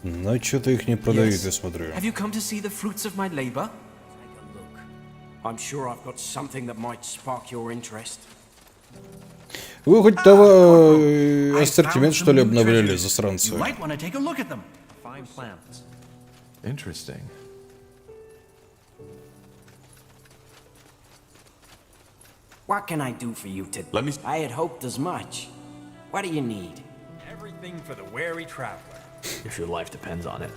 Но что-то их не продают, я смотрю. Have you come to see the fruits of my labor? I'm sure I've got something that might spark your interest. Вы хоть того ассортимент, что ли, обновляли, засранцы? You might want to take a look at them. Fine plants. Interesting. What can I do for you today? Let me... I had hoped as much. What do you need? Everything for the wary traveler. If your life depends on it.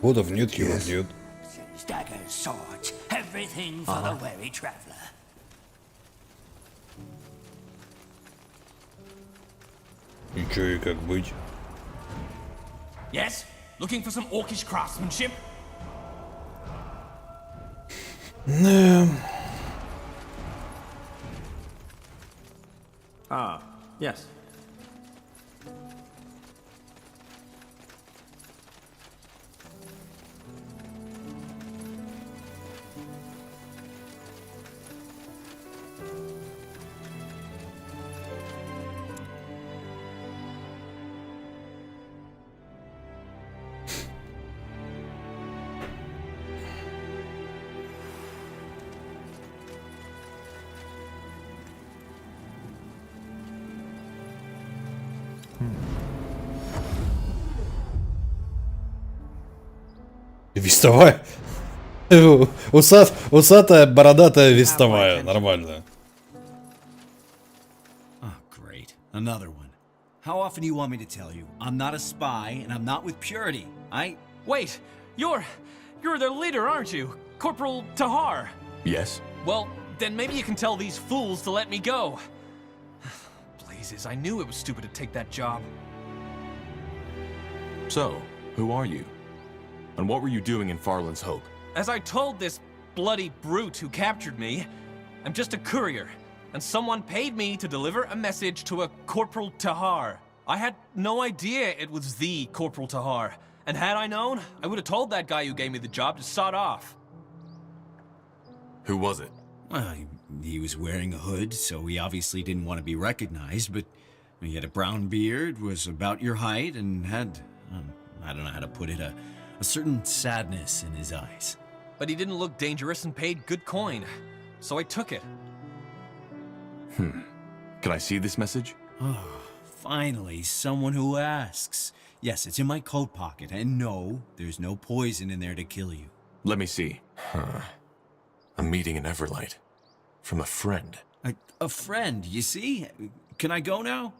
Водов нет, его нет. Daggers, swords, everything for the wary traveler. И чё, и как быть? Yes? Looking for some orcish craftsmanship? Ah, yes. Вестовая. Усатая, бородатая вестовая. Нормально. Oh, great. Another one. How often do you want me to tell you? I'm not a spy, and I'm not with Purity. Wait, you're their leader, aren't you? Corporal Tahar. Yes? Well, then maybe you can tell these fools to let me go. Blazes, I knew it was stupid to take that job. So, who are you? And what were you doing in Farland's Hope? As I told this bloody brute who captured me, I'm just a courier, and someone paid me to deliver a message to a Corporal Tahar. I had no idea it was the Corporal Tahar, and had I known, I would have told that guy who gave me the job to sod off. Who was it? Well, he was wearing a hood, so he obviously didn't want to be recognized, but he had a brown beard, was about your height, and had, I don't know how to put it, a certain sadness in his eyes. But he didn't look dangerous and paid good coin, so I took it. Can I see this message? Oh, finally, someone who asks. Yes, it's in my coat pocket, and no, there's no poison in there to kill you. Let me see. A meeting in Everlight. From a friend. A friend, you see? Can I go now?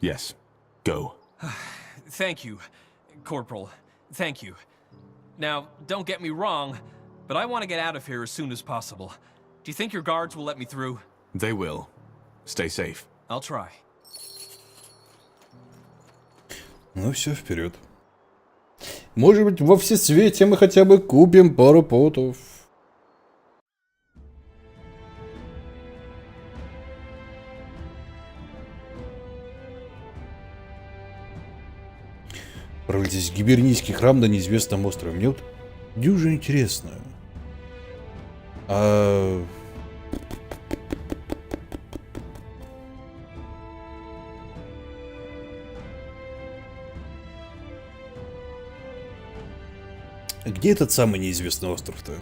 Yes. Go. Thank you, Corporal. Thank you. Now, don't get me wrong, but I want to get out of here as soon as possible. Do you think your guards will let me through? They will. Stay safe. I'll try. Ну все, вперед. Может быть, во всесвете мы хотя бы купим пару потов. Отправляйтесь в гибернийский храм на неизвестном острове. Мне вот дюже интересно. Где этот самый неизвестный остров-то?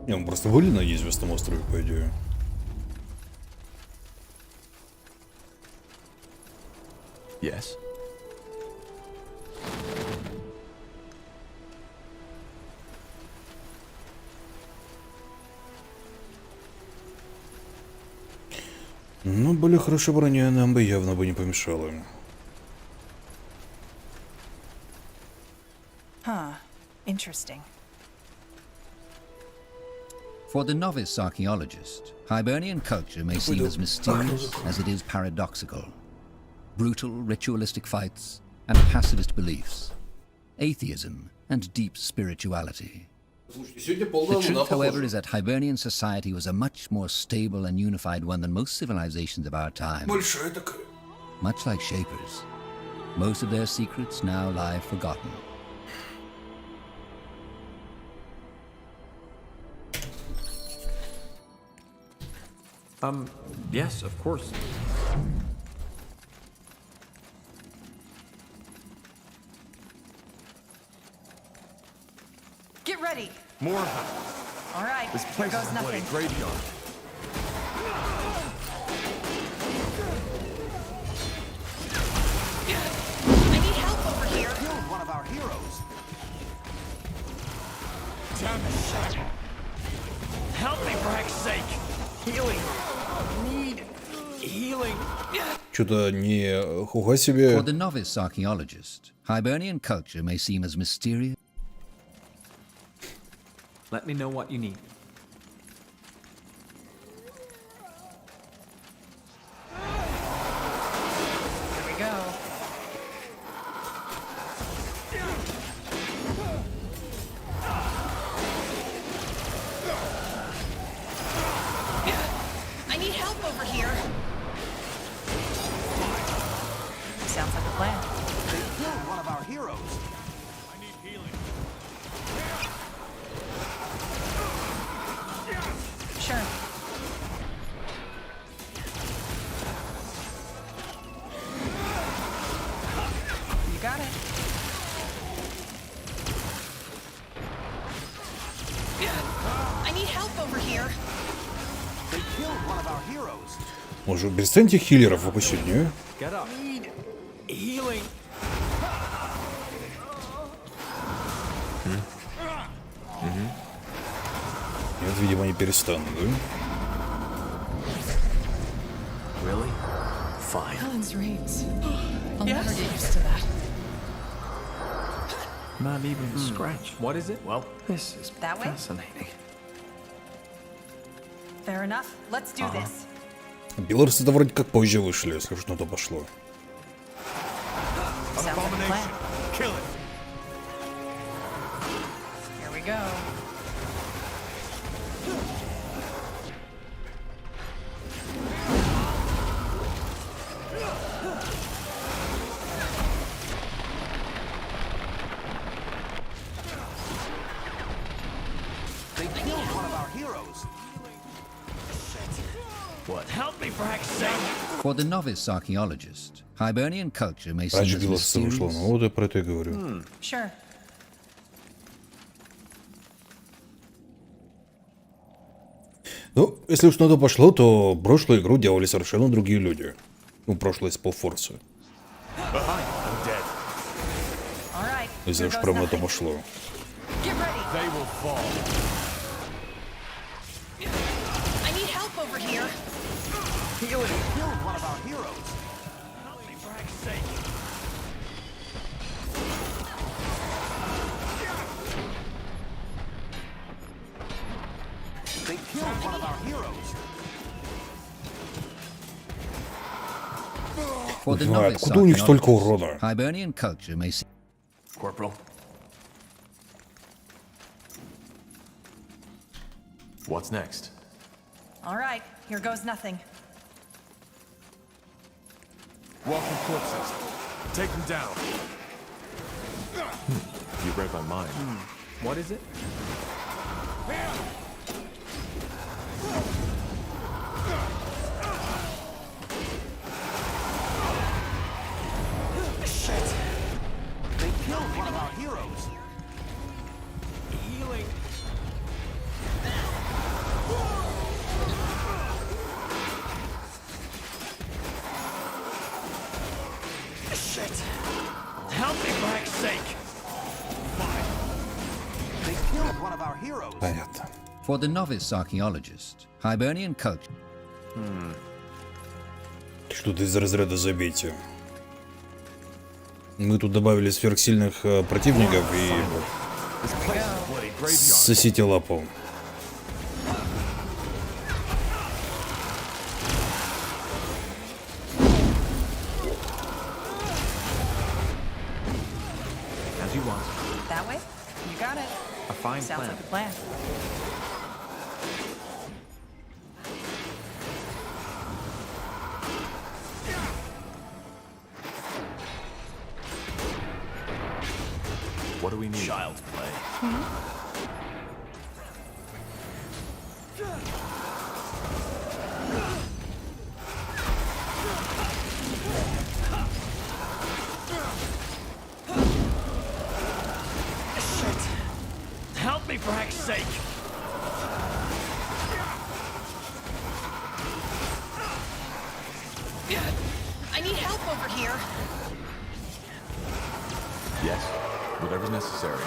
Не, мы просто были на неизвестном острове, по идее. Yes. Ну, более хорошая броня нам бы явно бы не помешала. Huh. Interesting. For the novice archaeologist, Hibernian culture may seem as mysterious as it is paradoxical. Brutal, ritualistic fights and pacifist beliefs, atheism and deep spirituality. The truth, however, is that Hibernian society was a much more stable and unified one than most civilizations of our time. Much like Shapers, most of their secrets now lie forgotten. Yes, of course. Get ready. More. All right. This here place goes is a bloody nothing. graveyard. I need help over here. Killed one of our heroes. Damn it. Help me, for heck's sake. Healing. Need healing. Что-то не хуха себе. For the novice archaeologist, Hibernian culture may seem as mysterious. Let me know what you need. Here we go. I need help over here. Sounds like a plan. They killed one of our heroes. I need healing. Sure. You got it. Может, перестаньте хиллеров выпустить, не? Нет, видимо, не перестану, да? Really? Fine. Helen's reigns. I'll never get used to that. Not even a scratch. What is it? Well, this is That way? fascinating. Fair enough. Let's do this. Белорусы-то вроде как позже вышли, если уж на то пошло. Sounds like a plan. Kill it. Here we go. They killed one of our heroes. What? Help me, for heck's sake! For the novice archaeologist, Hibernian culture may seem Раньше as белорусы вышло, mysterious. ну вот я про это и говорю. Sure. Ну, если уж на то пошло, то прошлую игру делали совершенно другие люди. Ну, прошлое SpellForce. Если уж прямо на то пошло. I need help over here. Killed one of our heroes. Help me, for heck's sake! They killed one of our heroes. For the Знаю, novice откуда у них столько archaeologist, урода? Hibernian culture may seem... Corporal. What's next? All right, here goes nothing. Walking corpses. Take them down. You read my mind. What is it? Shit! They killed one of our heroes. Healing. Shit! Help me, for heck's sake! They killed one of our heroes. Понятно. For the novice archaeologist, Hibernian culture... Что-то из разряда забейте. Мы тут добавили сверхсильных противников и сосите лапу. As you want. That way? You got it. A fine Sounds plan. like a plan. What do we need? Child's play. Shit! Help me, for heck's sake! I need help over here. Yes. Whatever's necessary.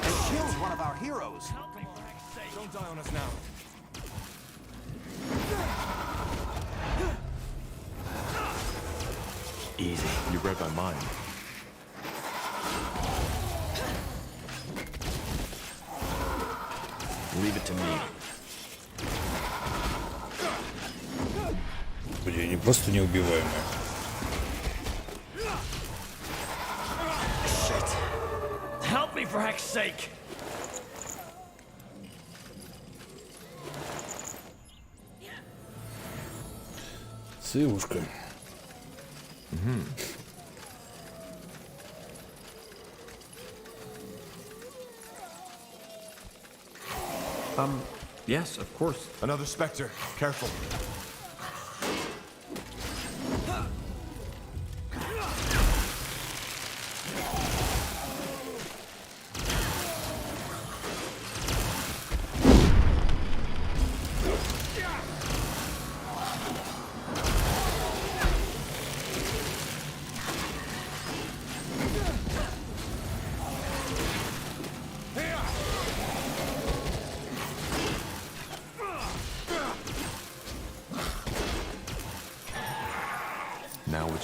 They killed one of our heroes. Help me, for heck's sake! Don't die on us now. Easy. You read my mind. Leave it to me. Господи, они просто неубиваемые. Shit! Help me, for heck's sake! Сывушка. Yes, of course. Another specter. Careful.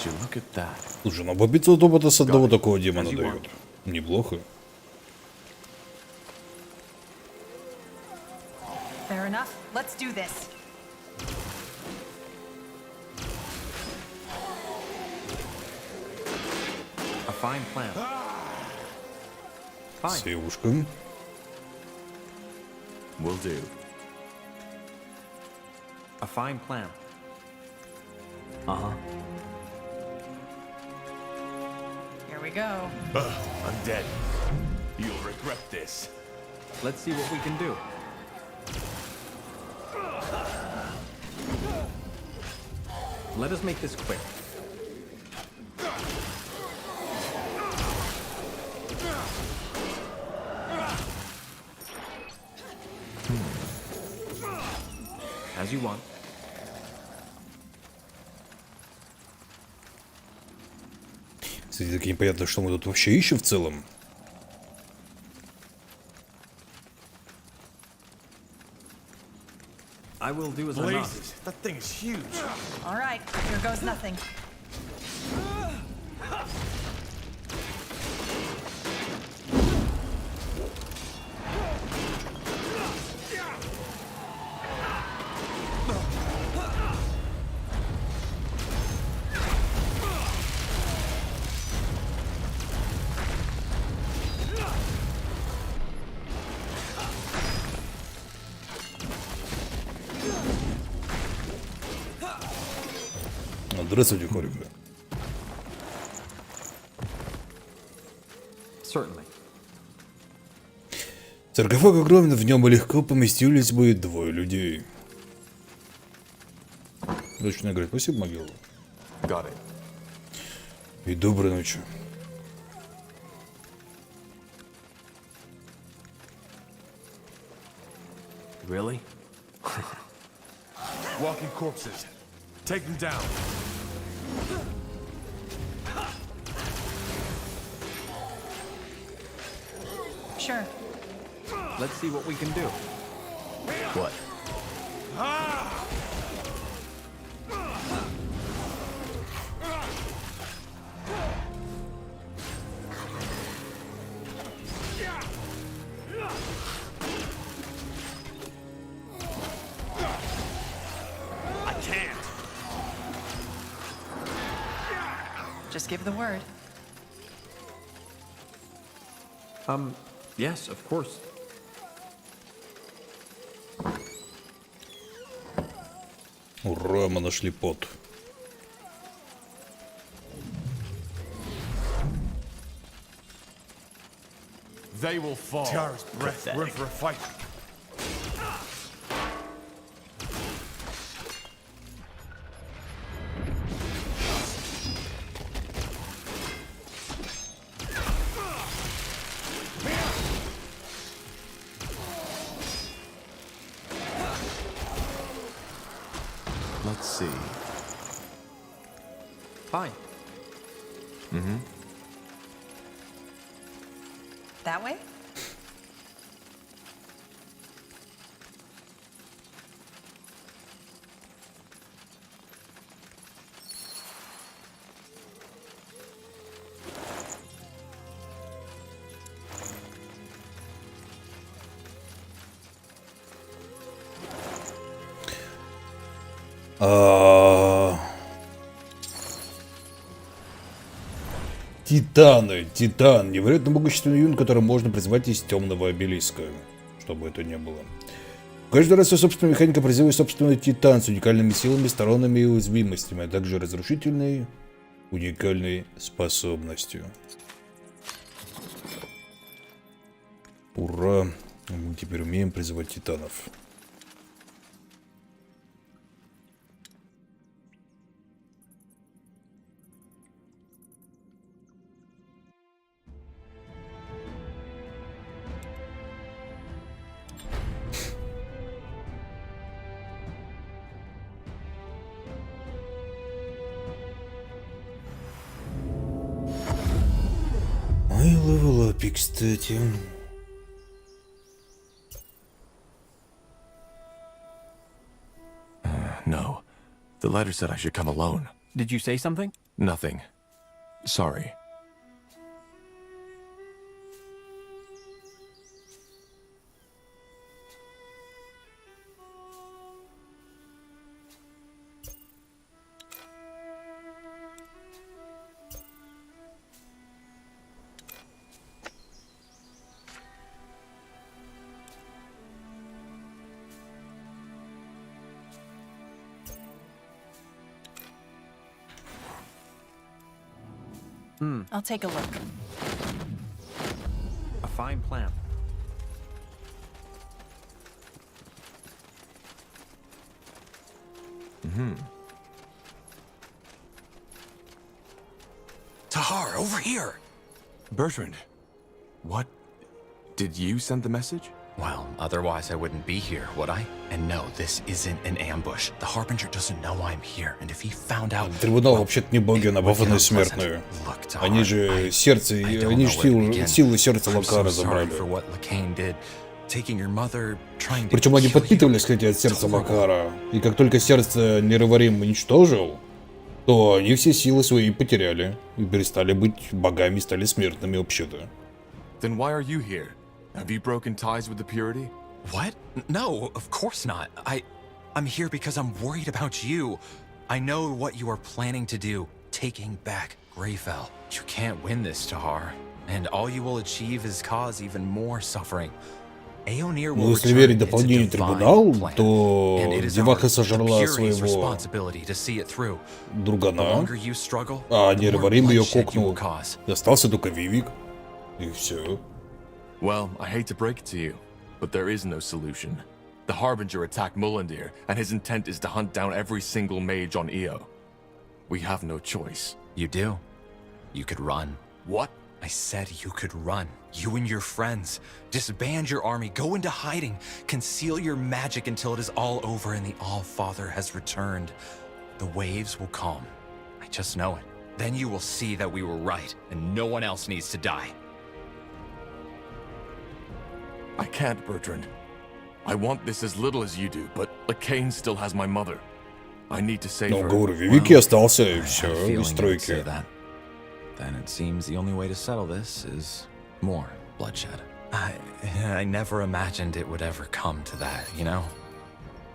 Would you look at that? Слушай, ну по 500 опыта с одного такого демона дают. Неплохо. Fair enough. Let's do this. A fine plan. Fine. Севушка. Will do. A fine plan. Uh-huh. Here we go. I'm dead. You'll regret this. Let's see what we can do. Let us make this quick. As you want. Кстати, так непонятно, что мы тут вообще ищем в целом. I will do as I'm asked. Blazes, that thing is huge. All right, here goes nothing. Здравствуйте, Хорика. Certainly. Саркофаг огромен, в нем легко поместились бы 2 людей. Точно говорит, спасибо, могила. Got it. И доброй ночи. Really? Walking corpses. Take them down. Sure. Let's see what we can do. What? I can't. Just give the word. Yes, of course. Ура, мы нашли пот. They will fall. Tiara's breath. We're in for a fight. Let's see. Fine. Mm-hmm. That way? Титаны. Титан. Невероятно могущественный юнит, который можно призвать из темного обелиска. Что бы это ни было. Каждый раз своя собственная механика призывает собственный титан с уникальными силами, сторонами и уязвимостями, а также разрушительной, уникальной способностью. Ура! Мы теперь умеем призывать титанов. Мой левелапи, кстати. No. The letter said I should come alone. Did you say something? Nothing. Sorry. I'll take a look. A fine plan. Tahar, over here! Bertrand, what? Did you send the message? Well, otherwise I wouldn't be here, would I? And no, this isn't an ambush. The Harbinger doesn't know I'm here, and if he found out... Трибунал вообще-то не боги, набафанные смертные. Они же сердце, они же силы сердца Локара забрали. Причем они подпитывались, кстати, от сердца Локара. И как только сердце Нерварим уничтожил, то они все силы свои потеряли. И перестали быть богами, стали смертными вообще-то. Then why are you here? Have you broken ties with the Purity? What? No, of course not. I'm here because I'm worried about you. I know what you are planning to do, taking back Greyfell. You can't win this, Tahar, and all you will achieve is cause even more suffering. Aeonir will если верить дополнению трибунал, то Деваха сожрала своего другана, а Нерварим ее кокнул. И остался только Вивик. И все. Well, I hate to break it to you, but there is no solution. The Harbinger attacked Mullendir, and his intent is to hunt down every single mage on Io. We have no choice. You do. You could run. What? I said you could run. You and your friends. Disband your army, go into hiding, conceal your magic until it is all over and the All-Father has returned. The waves will calm. I just know it. Then you will see that we were right, and no one else needs to die. I can't, Bertrand. I want this as little as you do, but Lacane still has my mother. I need to save her. Ну, говорю, Вивики остался, и все, из стройки. Then it seems the only way to settle this is more bloodshed. I never imagined it would ever come to that, you know?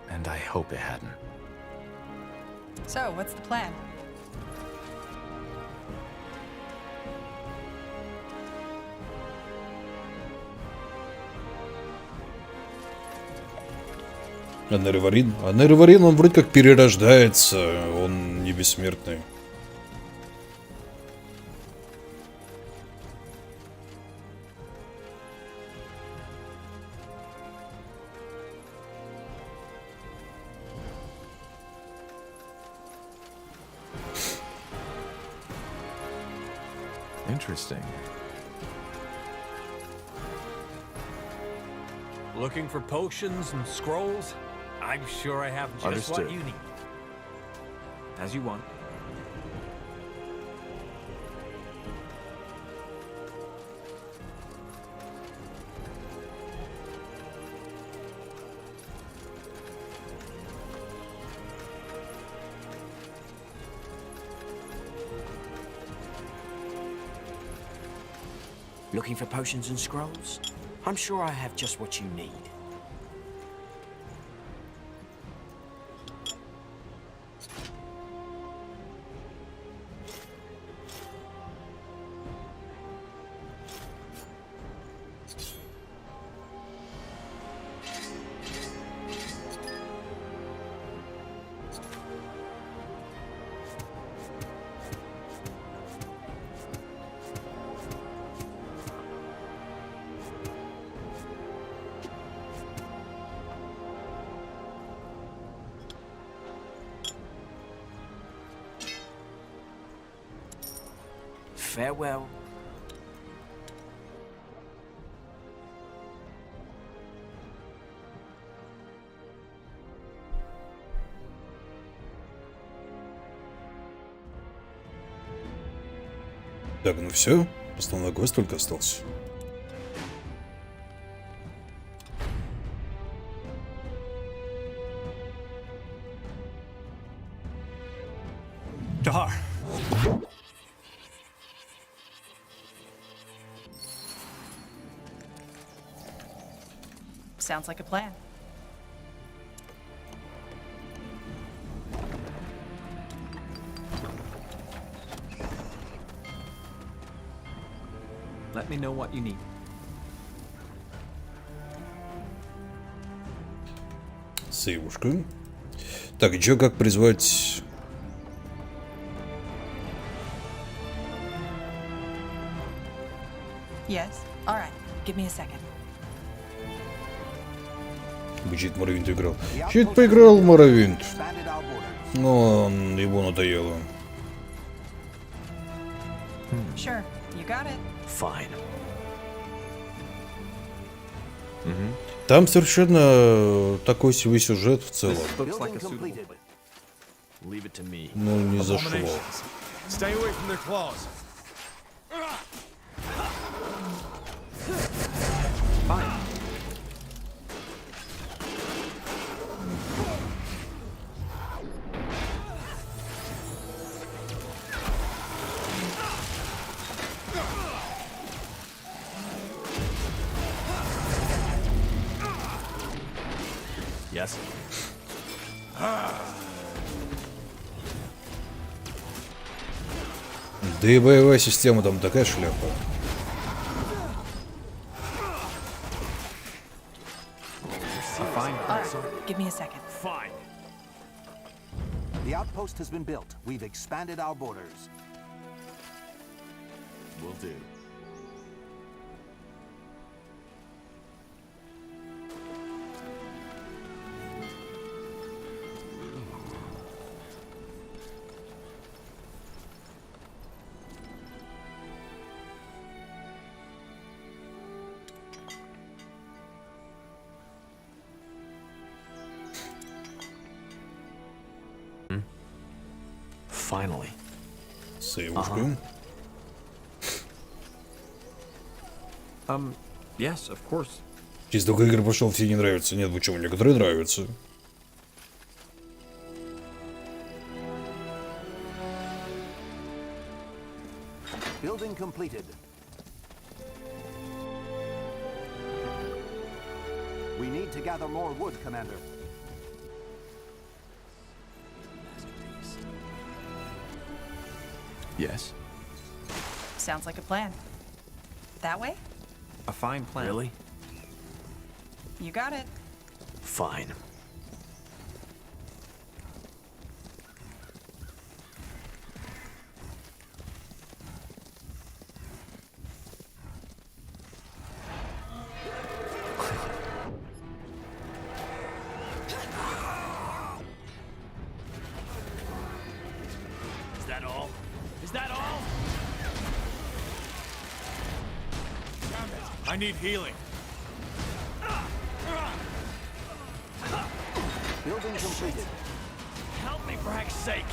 And I hope it hadn't. So, what's the plan? А Нерварин, он вроде как перерождается, он не бессмертный. Interesting. Looking for potions and scrolls? I'm sure I have just what you need. As you want. Looking for potions and scrolls? I'm sure I have just what you need. Farewell. Так, ну все, основной гость только остался. Tahar, Sounds like a plan. Let me know what you need. Сейвушка. Так, и чё, как призвать... Yes. All right. Give me a second. Бычит Моровинт играл. Чё-то поиграл в Моровинт. Но его надоело. Sure. You got it. Fine. Там совершенно такой себе сюжет в целом. Ну, не зашло. Stay away from their claws. Fine. Yes. Да и боевая система там такая шляпа. All right. Give me a second. Fine. The outpost has been built. We've expanded our borders. Will do. Finally. Сейвушка. Yes, of course. Чисто только игры пошел, все не нравятся. Нет, почему? Некоторые нравятся. Building completed. We need to gather more wood, Commander. Yes. Sounds like a plan. That way? A fine plan. Really? You got it. Fine. Is that all? Is that all? Damn it! I need healing. Building completed. Help me, for heck's sake!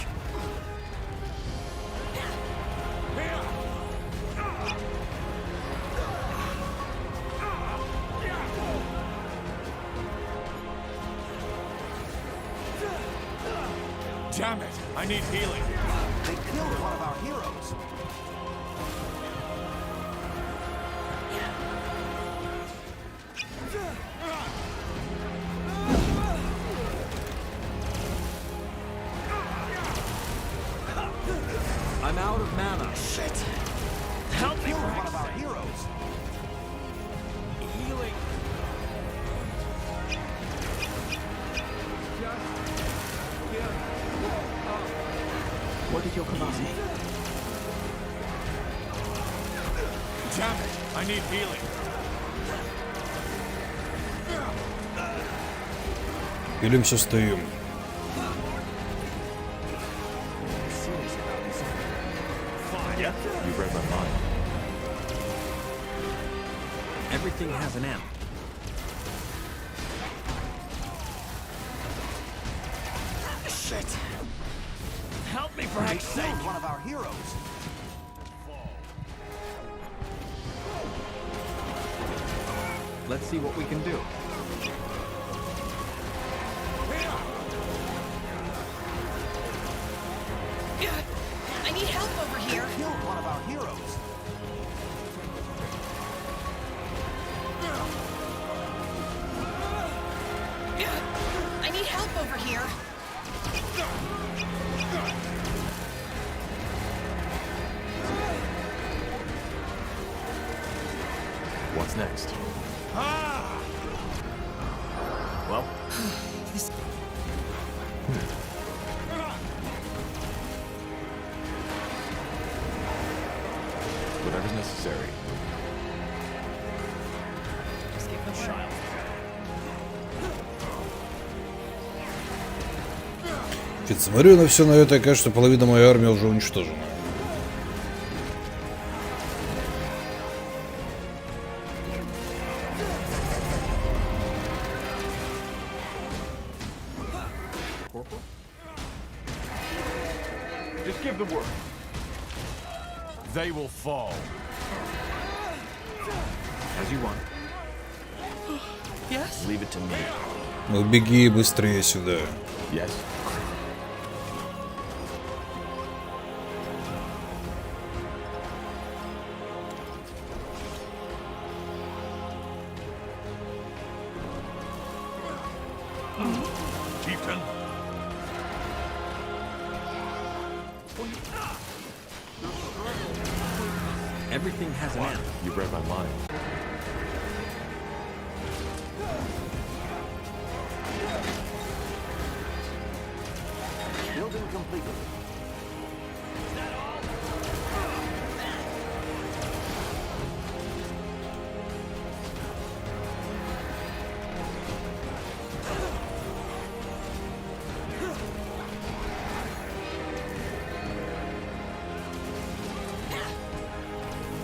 Damn it! I need healing. They killed one of our heroes. I'm out of mana. Shit! Help me, Killed for one heck's of our sake! heroes. Healing. What did your command say? Damn it! I need healing. Пилимся, стоим. Yeah, you read my mind. Everything has an end. Shit! Help me, for They heck's sake! killed one of our heroes. Let's see what we can do. I need help over here. They killed one of our heroes. help over here. What's next? Well? Whatever's necessary. Just give it a shot. Чё-то смотрю на все на это, и кажется, половина моей армии уже уничтожена. Just give the word. They will fall. As you want. Yes? Leave it to me. Ну беги быстрее сюда. Yes. Chieftain. Everything has an end. You read my mind. Building completed.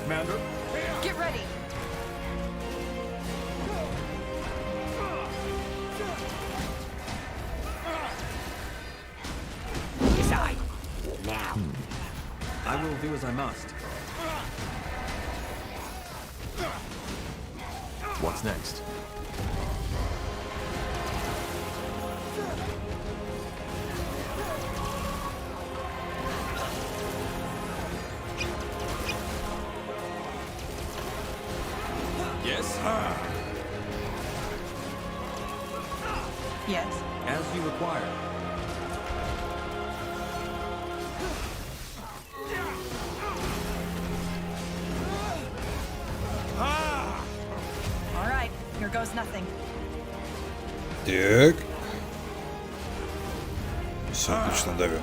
Commander. Get ready. Decide. Now. I will do as I must. What's next? Yes? Yes. As you require. All right. Here goes nothing. Так. Все, отлично давим.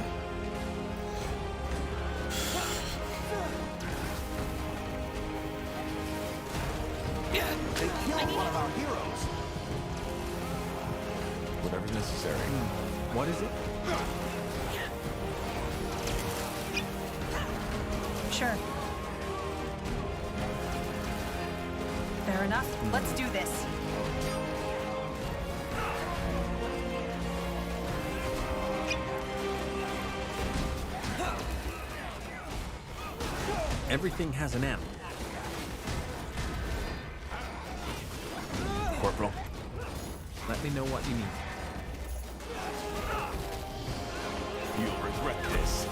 They killed one of our heroes. Whatever's necessary. What is it? Sure. Fair enough. Let's do this. Everything has an end. Corporal. Let me know what you need. You'll regret this.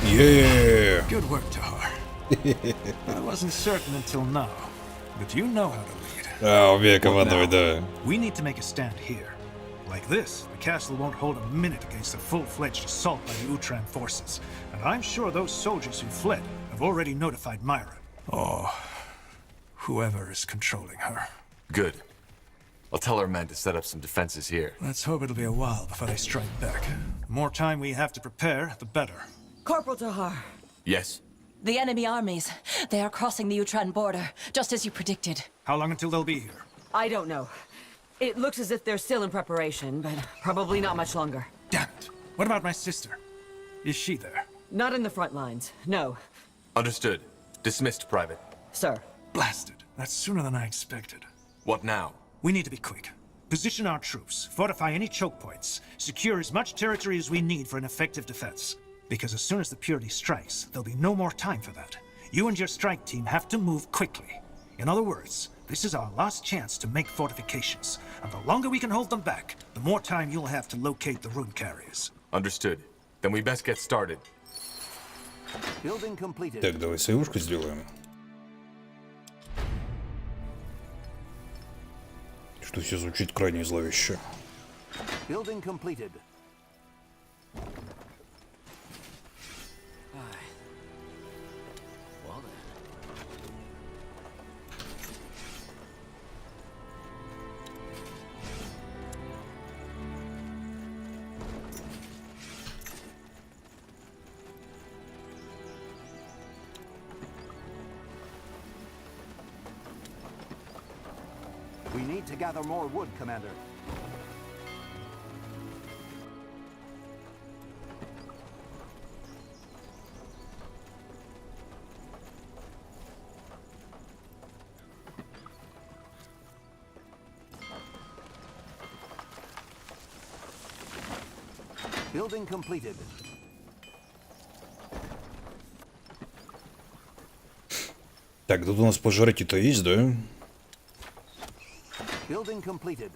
Yeah. Good work, Tahar. I wasn't certain until now, but you know how to lead. А, убей командовать, да. We need to make a stand here. Like this, the castle won't hold a minute against a full-fledged assault by the Utran forces. And I'm sure those soldiers who fled have already notified Myra. Or whoever is controlling her. Good. I'll tell our men to set up some defenses here. Let's hope it'll be a while before they strike back. The more time we have to prepare, the better. Corporal Tahar, Yes? the enemy armies, they are crossing the Utran border, just as you predicted. How long until they'll be here? I don't know. It looks as if they're still in preparation, but probably not much longer. Damn it. What about my sister? Is she there? Not in the front lines, no. Understood. Dismissed, Private. Sir. Blasted. That's sooner than I expected. What now? We need to be quick. Position our troops, fortify any choke points, secure as much territory as we need for an effective defense. Because as soon as the Purity strikes, there'll be no more time for that. You and your strike team have to move quickly. In other words, this is our last chance to make fortifications. And the longer we can hold them back, the more time you'll have to locate the rune carriers. Understood. Then we best get started. Building completed. Так, давай союшку сделаем. Что все звучит крайне зловеще. Building completed. We need to gather more wood, Commander. Building completed. Так, тут у нас пожарить-то есть, да? Building completed.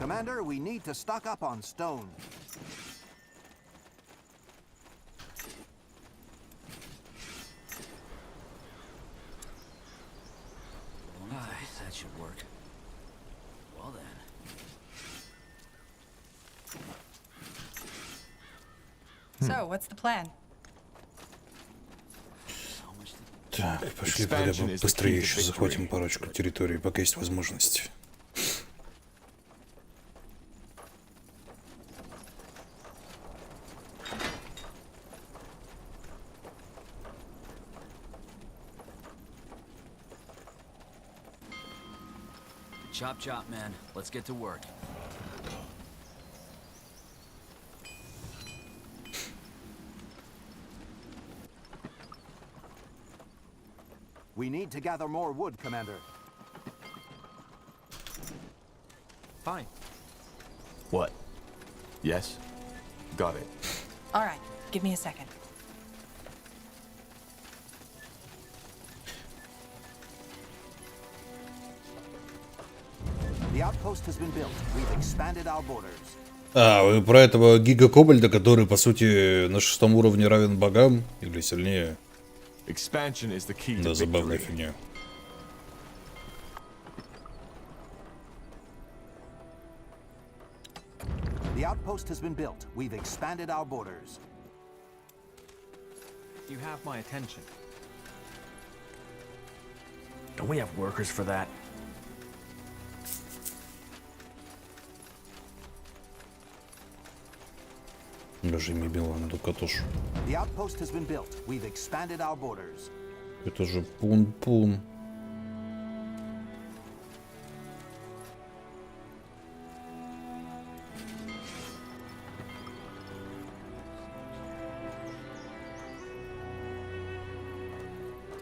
Commander, we need to stock up on stone. That should work. Well then. So, what's the plan? Так, пошли быстрее еще захватим парочку территорий, пока есть возможность. Chop chop, man. Let's get to work. We need to gather more wood, Commander. Fine. What? Yes? Got it. All right, give me a second. The outpost has been built. We've expanded our borders. А, вы про этого гига-кобальда, который, по сути, на 6-м уровне равен богам? Или сильнее? Да, забавная фигня. The outpost has been built. We've expanded our borders. You have my attention. Don't we have workers for that? Даже не била на эту катушу. The outpost has been built. We've expanded our borders. Это же пун-пун.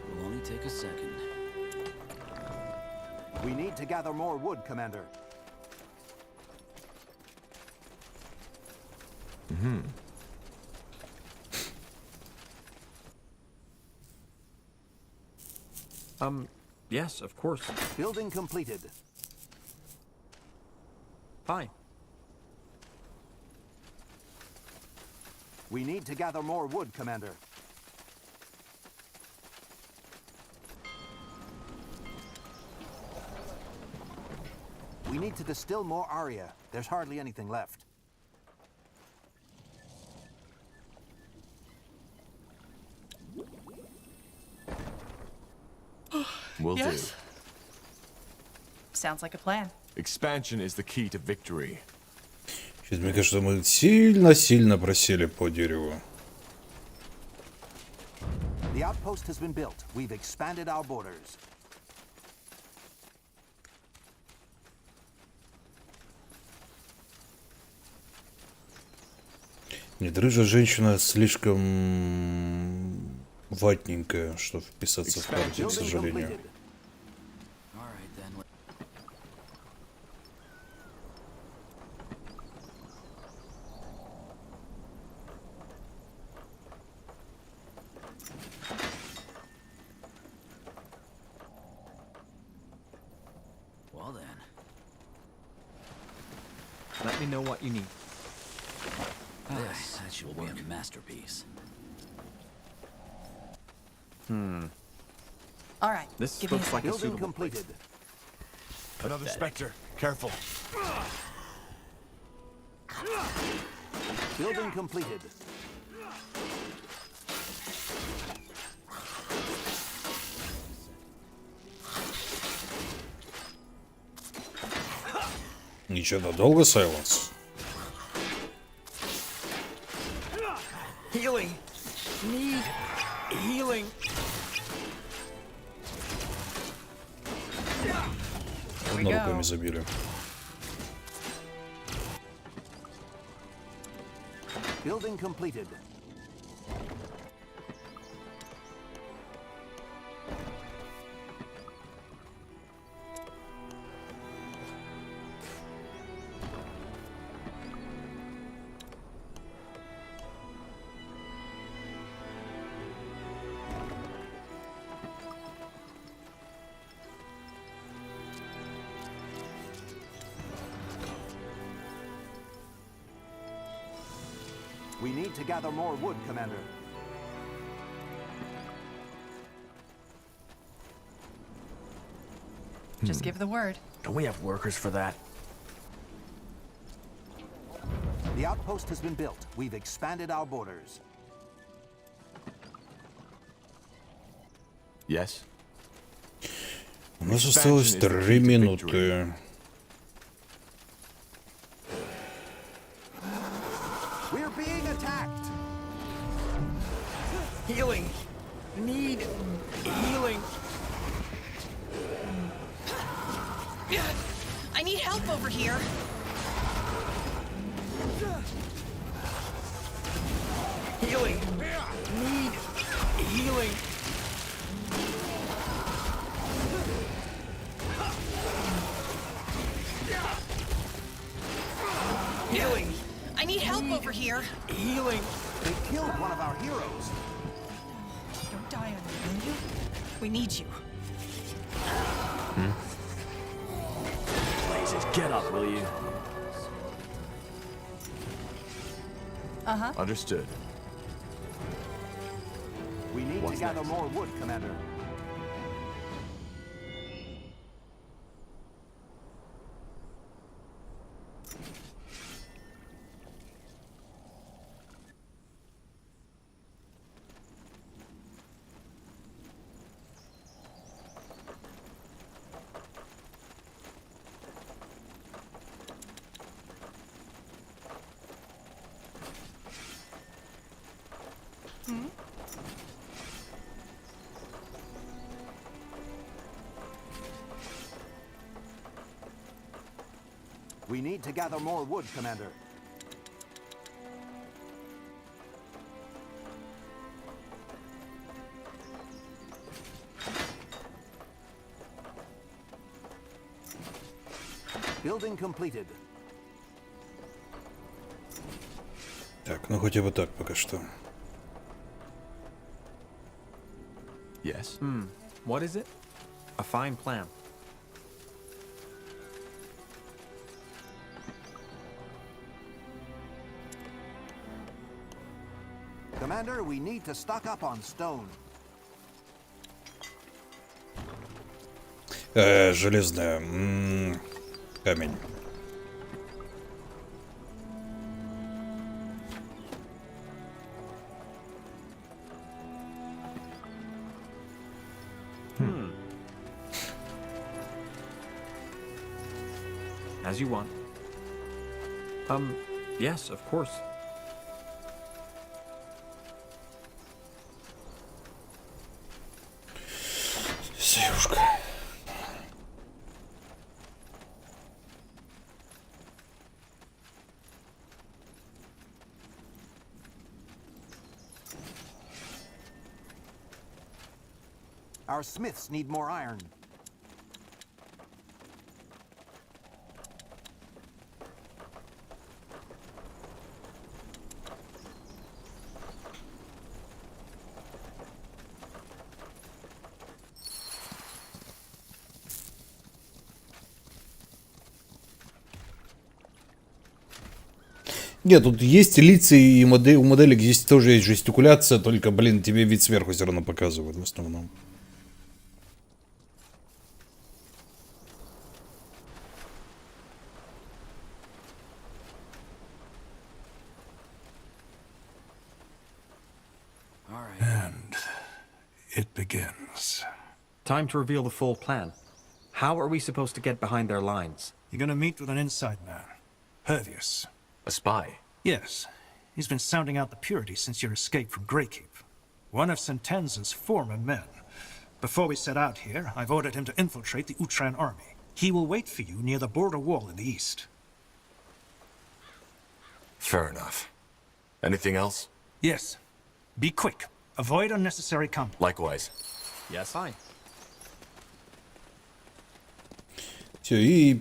Will only take a second. We need to gather more wood, Commander. Yes, of course. Building completed. Fine. We need to gather more wood, Commander. We need to distill more aria. There's hardly anything left. Will Yes? do. Sounds like a plan. Expansion is the key to victory. Сейчас, мне кажется, мы сильно-сильно просели по дереву. The outpost has been built. We've expanded our borders. Нет, рыжая женщина слишком ватненькая, чтобы вписаться в партию, к сожалению. Well then. Let me know what you need. This will be a masterpiece. All right. This give me a looks like a Building suitable completed. Another specter. Careful. Building completed. Ничего, надолго Silence? Healing. Need healing. Одно руками забили. Building completed. We need to gather more wood, Commander. Just give the word. Don't we have workers for that? The outpost has been built. We've expanded our borders. Yes. У нас осталось 3 минуты. We're being attacked. Healing. Need healing. I need help over here. Healing. Need healing. Healing. I need help over here. Healing. They killed one of our heroes. Don't die on me, will you? We need you. Blazes, get up, will you? Uh-huh. Understood. We need to gather more wood, Commander. We need to gather more wood, Commander. Building completed. Так, ну хотя бы так пока что. Yes. What is it? A fine plan. Commander, we need to stock up on stone. Железная. Камень. As you want. Yes, of course. Севушка. Our smiths need more iron. Нет, тут есть лица, и у моделек здесь тоже есть жестикуляция, только, блин, тебе вид сверху все равно показывают в основном. And it begins. Time to reveal the full plan. How are we supposed to get behind their lines? You're gonna meet with an inside man, Hervius. A spy? Yes. He's been sounding out the purity since your escape from Greykeep. One of Sentenza's former men. Before we set out here, I've ordered him to infiltrate the Utran army. He will wait for you near the border wall in the east. Fair enough. Anything else? Yes. Be quick. Avoid unnecessary combat. Likewise. Yes, fine. Все, и...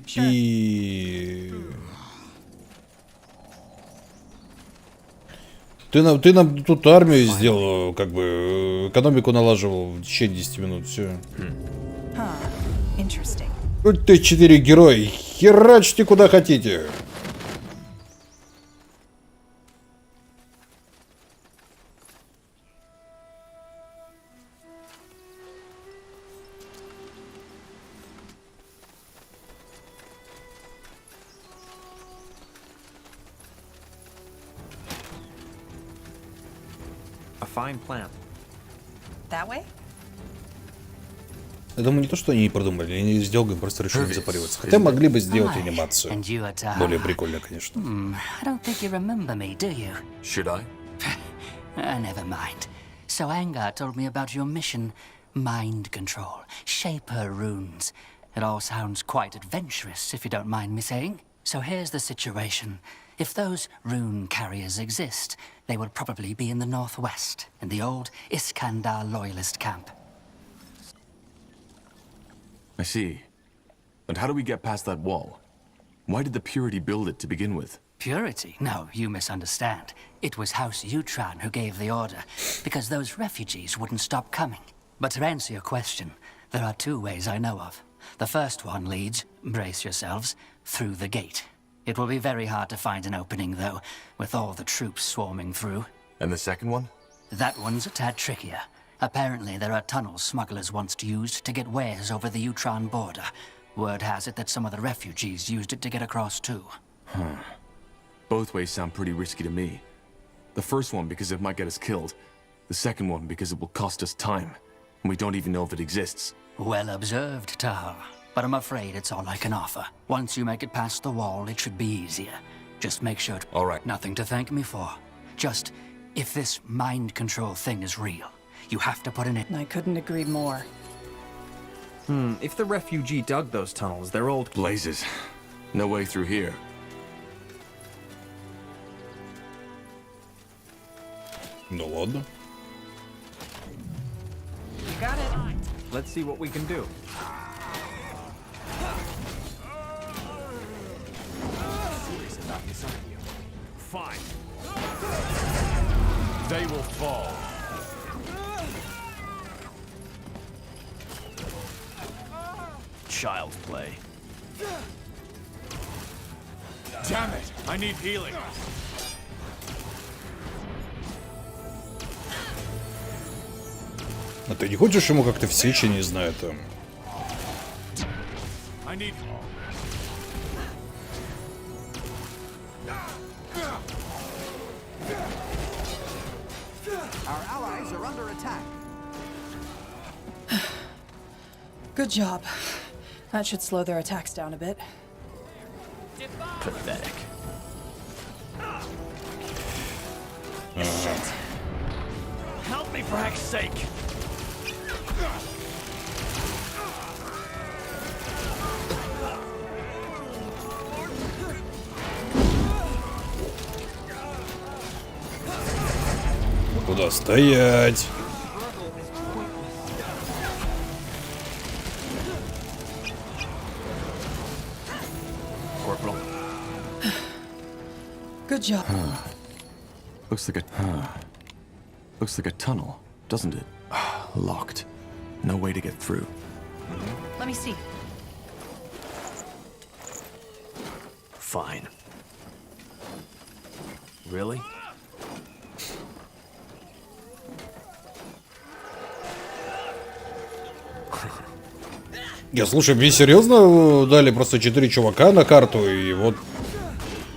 Ты нам тут армию сделал, как бы, экономику налаживал в течение 10 минут, все. Вот ты 4 герои, херачьте куда хотите. A fine plan. That way? Я думаю, не то, что они не продумали, они с Делгом просто решили не запариваться. Хотя могли бы сделать анимацию. Более прикольно, конечно. I don't think you remember me, do you? Should I? Never mind. So Angar told me about your mission. Mind control. Shape her runes. It all sounds quite adventurous, if you don't mind me saying. So here's the situation. If those rune carriers exist, they would probably be in the northwest, in the old Iskandar loyalist camp. I see. And how do we get past that wall? Why did the Purity build it to begin with? Purity? No, you misunderstand. It was House Utran who gave the order, because those refugees wouldn't stop coming. But to answer your question, there are two ways I know of. The first one leads, brace yourselves, through the gate. It will be very hard to find an opening, though, with all the troops swarming through. And the second one? That one's a tad trickier. Apparently, there are tunnels smugglers once used to get wares over the Utran border. Word has it that some of the refugees used it to get across, too. Both ways sound pretty risky to me. The first one because it might get us killed. The second one because it will cost us time. And we don't even know if it exists. Well observed, Tahar. But I'm afraid it's all I can offer. Once you make it past the wall, it should be easier. Just make sure to... All right. Nothing to thank me for. Just, if this mind control thing is real, you have to put in it. I couldn't agree more. If the refugee dug those tunnels, they're old... Blazes. No way through here. Ну ладно. You got it. Let's see what we can do. Fine. They will fall. Child's play. Damn it! I need healing. А ты не хочешь ему как-то в свече, не знаю, там... I need... Our allies are under attack. Good job. That should slow their attacks down a bit. Pathetic. Shit. Help me for heck's sake. Куда стоять? Corporal. Good job. Looks like a tunnel, doesn't it? Locked. No way to get through. Let me see. Fine. Really? Я, слушай, мне серьезно дали просто 4 чувака на карту, и вот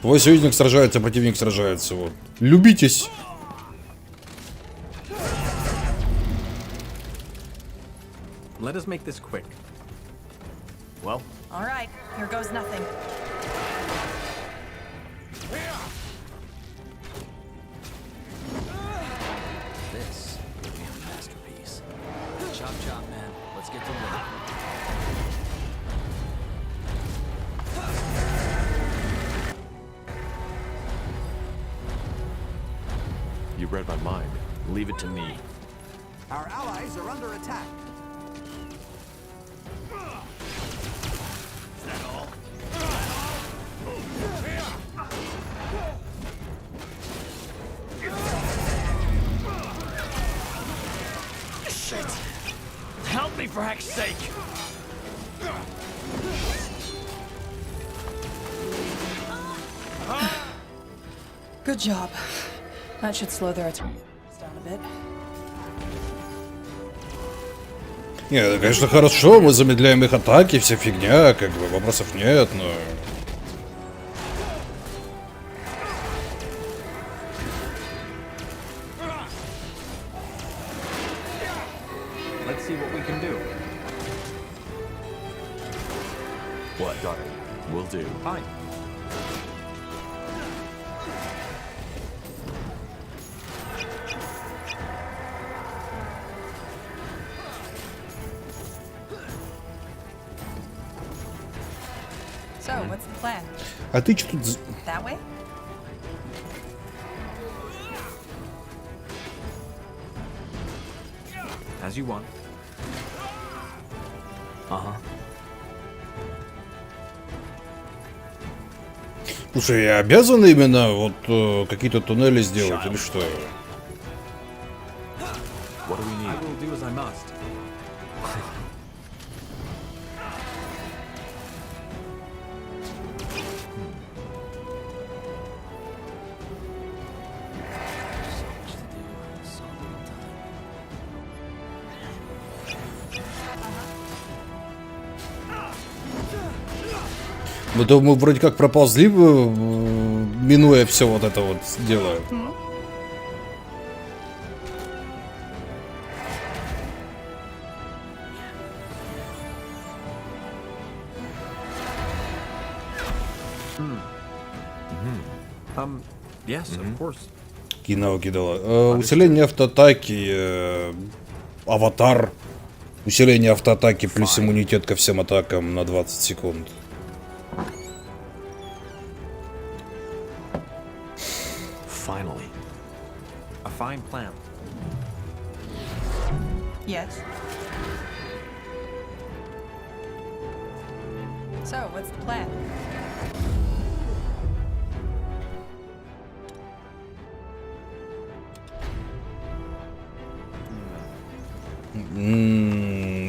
твой союзник сражается, противник сражается, вот. Любитесь. Let us make this quick. Well? All right, here goes nothing. This would be a masterpiece. Chop chop, man. Let's get to work. You read my mind. Leave it to me. Our allies are under attack. Is that all? Shit! Help me for heck's sake! Good job. That should slow their attacks down a bit. Не, это, конечно, хорошо, мы замедляем их атаки, вся фигня, как бы, вопросов нет, но... Let's see what we can do. What, got it? Will do. Fine. So, what's the plan? А ты что тут... That way? As you want. Uh-huh. Слушай, я обязан именно вот какие-то туннели сделать или что? What do we I need? will do as I must. Ну, мы вроде как проползли, минуя все вот это вот дело. Yes, of course. Кино кидала. Усиление автоатаки, аватар. Усиление автоатаки плюс иммунитет ко всем атакам на 20 секунд. Finally. A fine plan. Yes. So, what's the plan?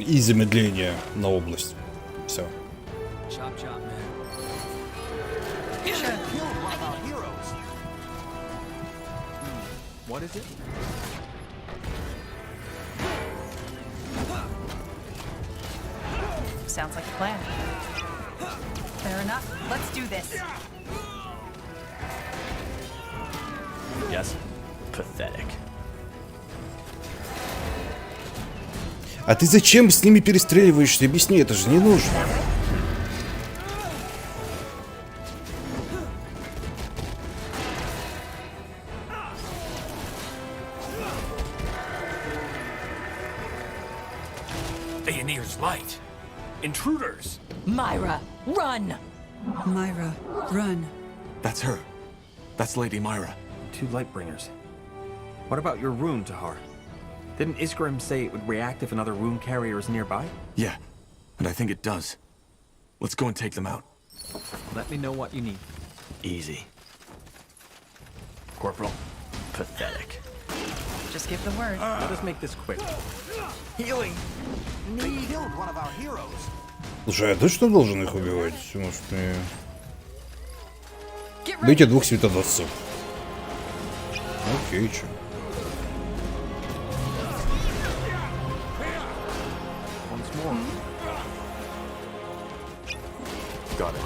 И замедление на область. Все. Chop chop, man. Killed one of our heroes. What is it? Sounds like a plan. Fair enough. Let's do this. Yes. Pathetic. А ты зачем с ними перестреливаешься? Объясни, это же не нужно. Aeneir's light. Intruders. Myra, run! Myra, run. That's her. That's Lady Myra. 2 Lightbringers. What about your rune, Tahar? Didn't Isgrim say it would react if another rune carrier is nearby? Yeah, and I think it does. Let's go and take them out. Let me know what you need. Easy. Corporal. Pathetic. Just give the word. Let us make this quick. Healing. They killed one of our heroes. Слушай, я точно должен их убивать? Может, мне... Бейте 2 светоносцев. Окей, чё. Got it.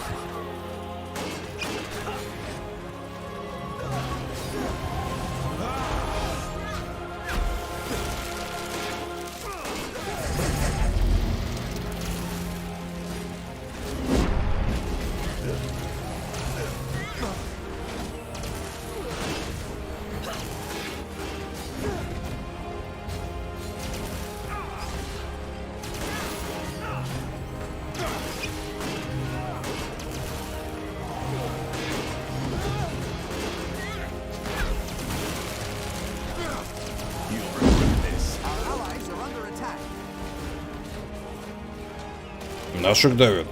Наших давят.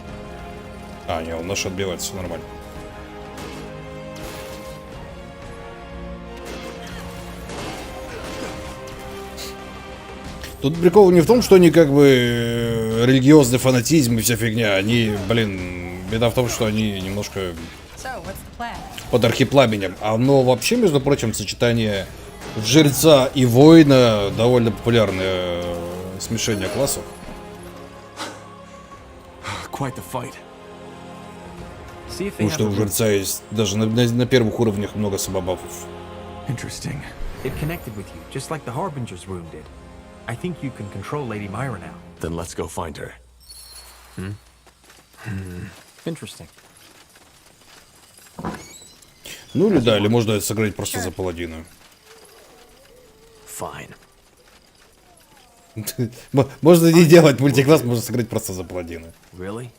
А, не, он наш отбивается, нормально. Тут прикол не в том, что они как бы религиозный фанатизм и вся фигня. Они, блин, беда в том, что они немножко под архипламенем. Оно вообще, между прочим, сочетание жреца и воина довольно популярное смешение классов. Quite the fight. Потому что у жреца есть даже на первых уровнях много сабабафов. Interesting. It connected with you, just like the Harbinger's rune did. I think you can control Lady Myra now. Then let's go find her. Interesting. Ну или да, или можно это сыграть просто за паладина. Fine. Можно не делать мультикласс, можно сыграть просто за паладина. Really?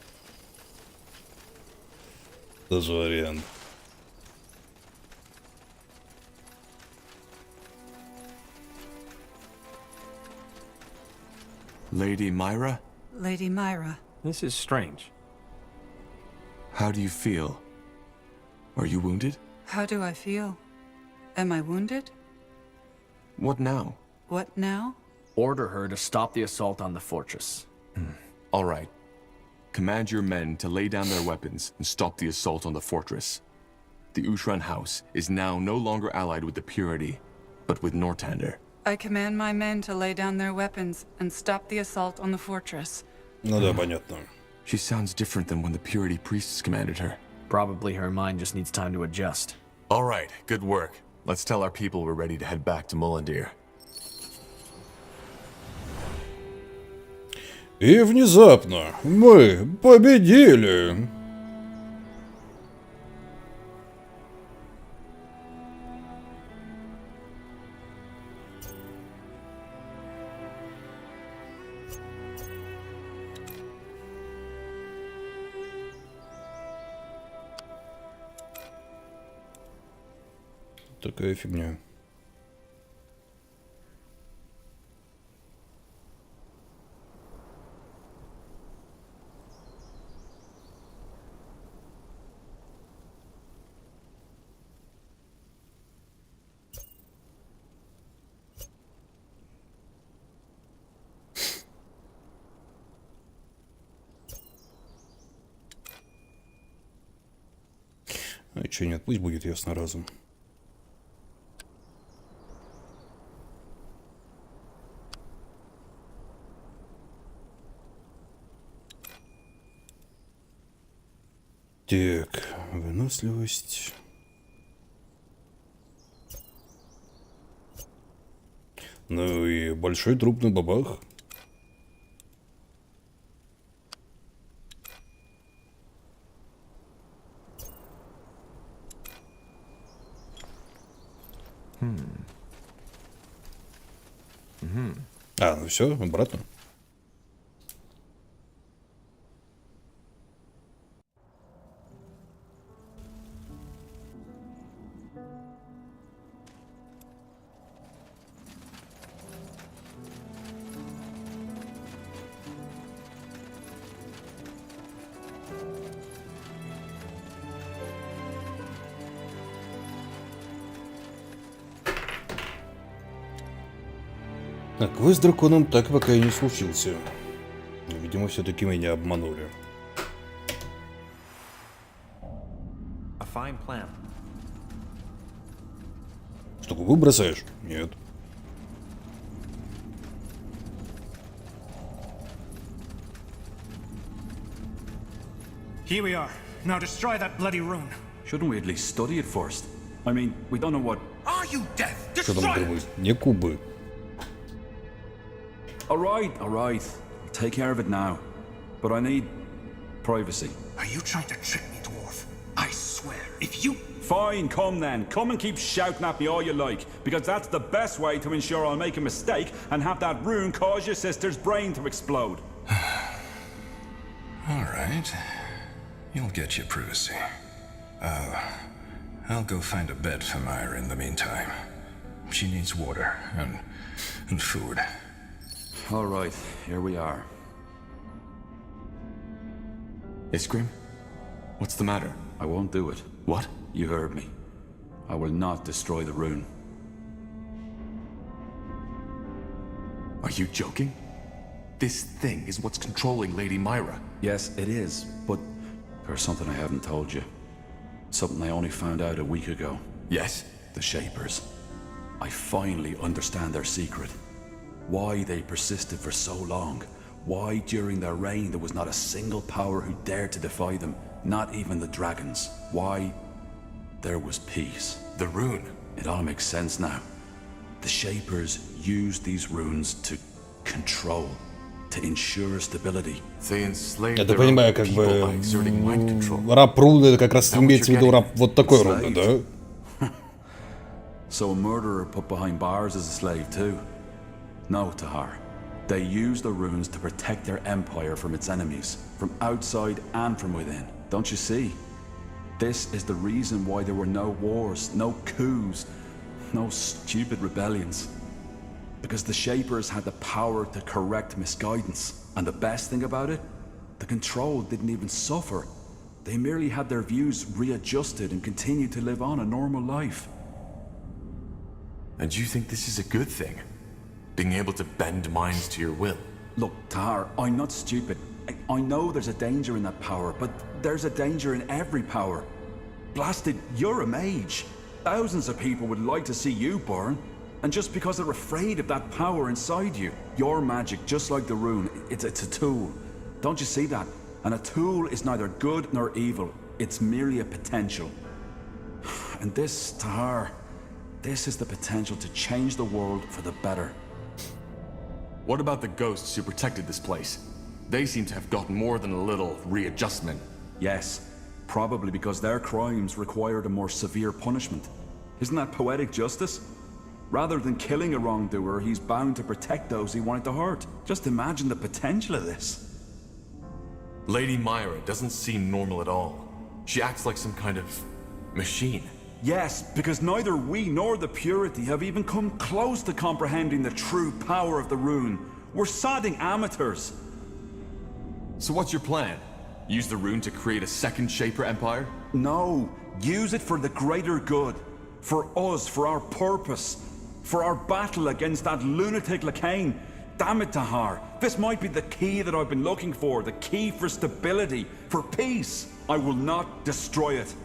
Даже вариант. Lady Myra? Lady Myra. This is strange. How do you feel? Are you wounded? How do I feel? Am I wounded? What now? What now? Order her to stop the assault on the fortress. All right. Command your men to lay down their weapons and stop the assault on the fortress. The Ushran house is now no longer allied with the Purity, but with Nortander. I command my men to lay down their weapons and stop the assault on the fortress. Ну да, понятно. She sounds different than when the Purity priests commanded her. Probably her mind just needs time to adjust. All right, good work. Let's tell our people we're ready to head back to Mullendeer. И внезапно мы победили. Такая фигня. А чё нет, пусть будет ясно разум. Так, выносливость. Ну и большой труп на бабах. А, ну все, обратно. А квест с драконом так пока и не случился. Видимо, все-таки меня обманули. Что, вы бросаешь? Нет. Here we are. Now destroy that bloody rune. Shouldn't we at least study it first? I mean, we don't know what... Are you deaf? Что там думаешь? Не кубы. Alright. I'll take care of it now. But I need privacy. Are you trying to trick me, dwarf? I swear, if you... Fine, come then. Come and keep shouting at me all you like, because that's the best way to ensure I'll make a mistake and have that rune cause your sister's brain to explode. Alright. You'll get your privacy. I'll go find a bed for Myra in the meantime. She needs water and food. Alright, here we are. Iskrim? What's the matter? I won't do it. What? You heard me. I will not destroy the rune. Are you joking? This thing is what's controlling Lady Myra. Yes, it is, but there's something I haven't told you. Something I only found out a week ago. Yes? The Shapers. I finally understand their secret. Why they persisted for so long. Why during their reign there was not a single power who dared to defy them. Not even the dragons. Why there was peace. The rune. It all makes sense now. The Shapers used these runes to control. To ensure stability. They enslaved Я their понимаю, own как people бы by exerting mind control. раб руны, это как раз имеется в виду раб вот такой руны, да? So a murderer put behind bars is a slave too? No, Tahar. They use the runes to protect their empire from its enemies, from outside and from within. Don't you see? This is the reason why there were no wars, no coups, no stupid rebellions. Because the Shapers had the power to correct misguidance. And the best thing about it? The control didn't even suffer. They merely had their views readjusted and continued to live on a normal life. And you think this is a good thing? Being able to bend minds to your will? Look, Tahar, I'm not stupid. I know there's a danger in that power, but there's a danger in every power. Blasted, you're a mage. Thousands of people would like to see you burn. And just because they're afraid of that power inside you. Your magic, just like the rune, it's a tool. Don't you see that? And a tool is neither good nor evil. It's merely a potential. And this, Tahar, this is the potential to change the world for the better. What about the ghosts who protected this place? They seem to have gotten more than a little readjustment. Yes, probably because their crimes required a more severe punishment. Isn't that poetic justice? Rather than killing a wrongdoer, he's bound to protect those he wanted to hurt. Just imagine the potential of this. Lady Myra doesn't seem normal at all. She acts like some kind of machine. Yes, because neither we nor the Purity have even come close to comprehending the true power of the rune. We're sodding amateurs. So what's your plan? Use the rune to create a second Shaper empire? No, use it for the greater good. For us, for our purpose. For our battle against that lunatic Lacane. Damn it, Tahar. This might be the key that I've been looking for. The key for stability. For peace. I will not destroy it.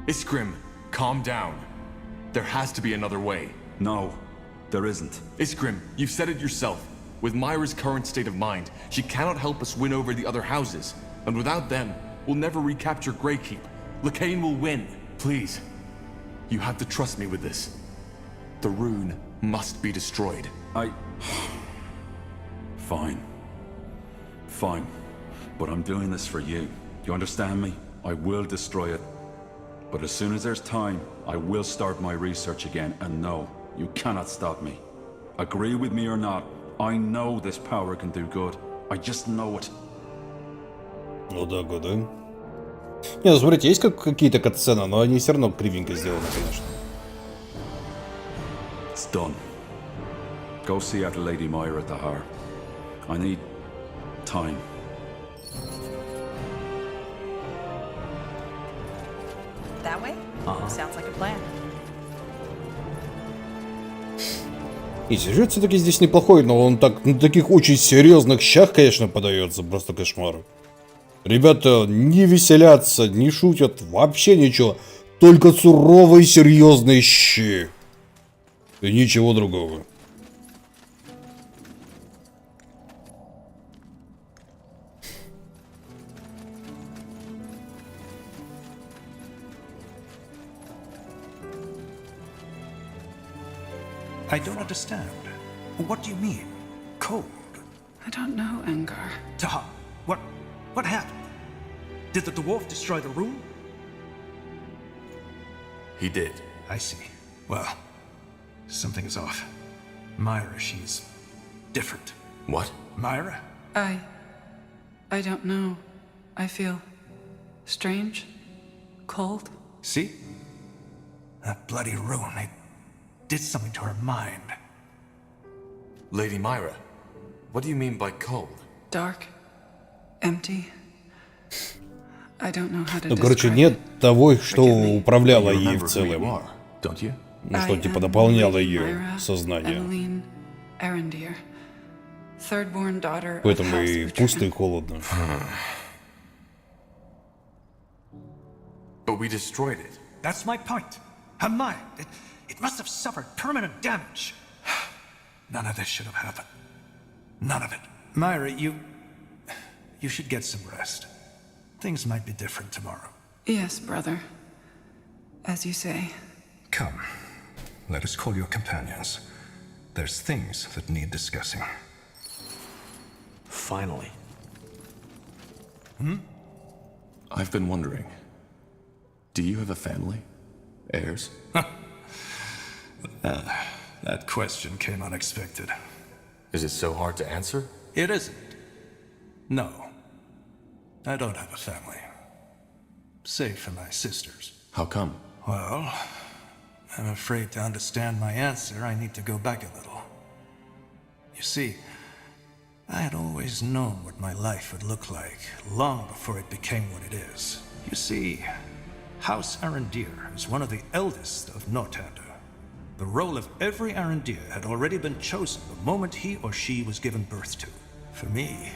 Iskrim, calm down. There has to be another way. No, there isn't. Iskrim, you've said it yourself. With Myra's current state of mind, she cannot help us win over the other houses. And without them, we'll never recapture Greykeep. Lacane will win. Please. You have to trust me with this. The rune must be destroyed. Fine. Fine. But I'm doing this for you. You understand me? I will destroy it. But as soon as there's time, I will start my research again. And no, you cannot stop me. Agree with me or not, I know this power can do good. I just know it. Вот так вот, да? Не, ну смотрите, есть какие-то катсцены, но они все равно кривенько сделаны, конечно. It's done. Go see after Lady Myra, Tahar. I need time. That way? Sounds like a plan. И сюжет все-таки здесь неплохой, но он так на таких очень серьезных щах, конечно, подается. Просто кошмар. Ребята не веселятся, не шутят, вообще ничего. только суровые серьезные щи. И ничего другого. I don't understand. What do you mean? Cold? I don't know, Engar. Taha, what happened? Did the dwarf destroy the room? He did. I see. Well, something is off. Myra, she's different. What? Myra? I don't know. I feel strange, cold. See? That bloody ruin, it did something to her mind. Lady Myra, what do you mean by cold? Dark, empty. I don't know how to Ну, короче, нет того, что управляло ей в целом. Ну, что типа дополняло ее сознание. Поэтому и пусто и холодно. But we destroyed it. That's my point. Her mind, it must have suffered permanent damage. None of this should have happened. None of it. Myra, you should get some rest. Things might be different tomorrow. Yes, brother. As you say. Come, let us call your companions. There's things that need discussing. Finally. I've been wondering. Do you have a family? Heirs? That question came unexpected. Is it so hard to answer? It isn't. No. I don't have a family. Save for my sisters. How come? Well, I'm afraid to understand my answer, I need to go back a little. You see, I had always known what my life would look like, long before it became what it is. You see, House Arendir is one of the eldest of Northander. The role of every Arendir had already been chosen the moment he or she was given birth to. For me,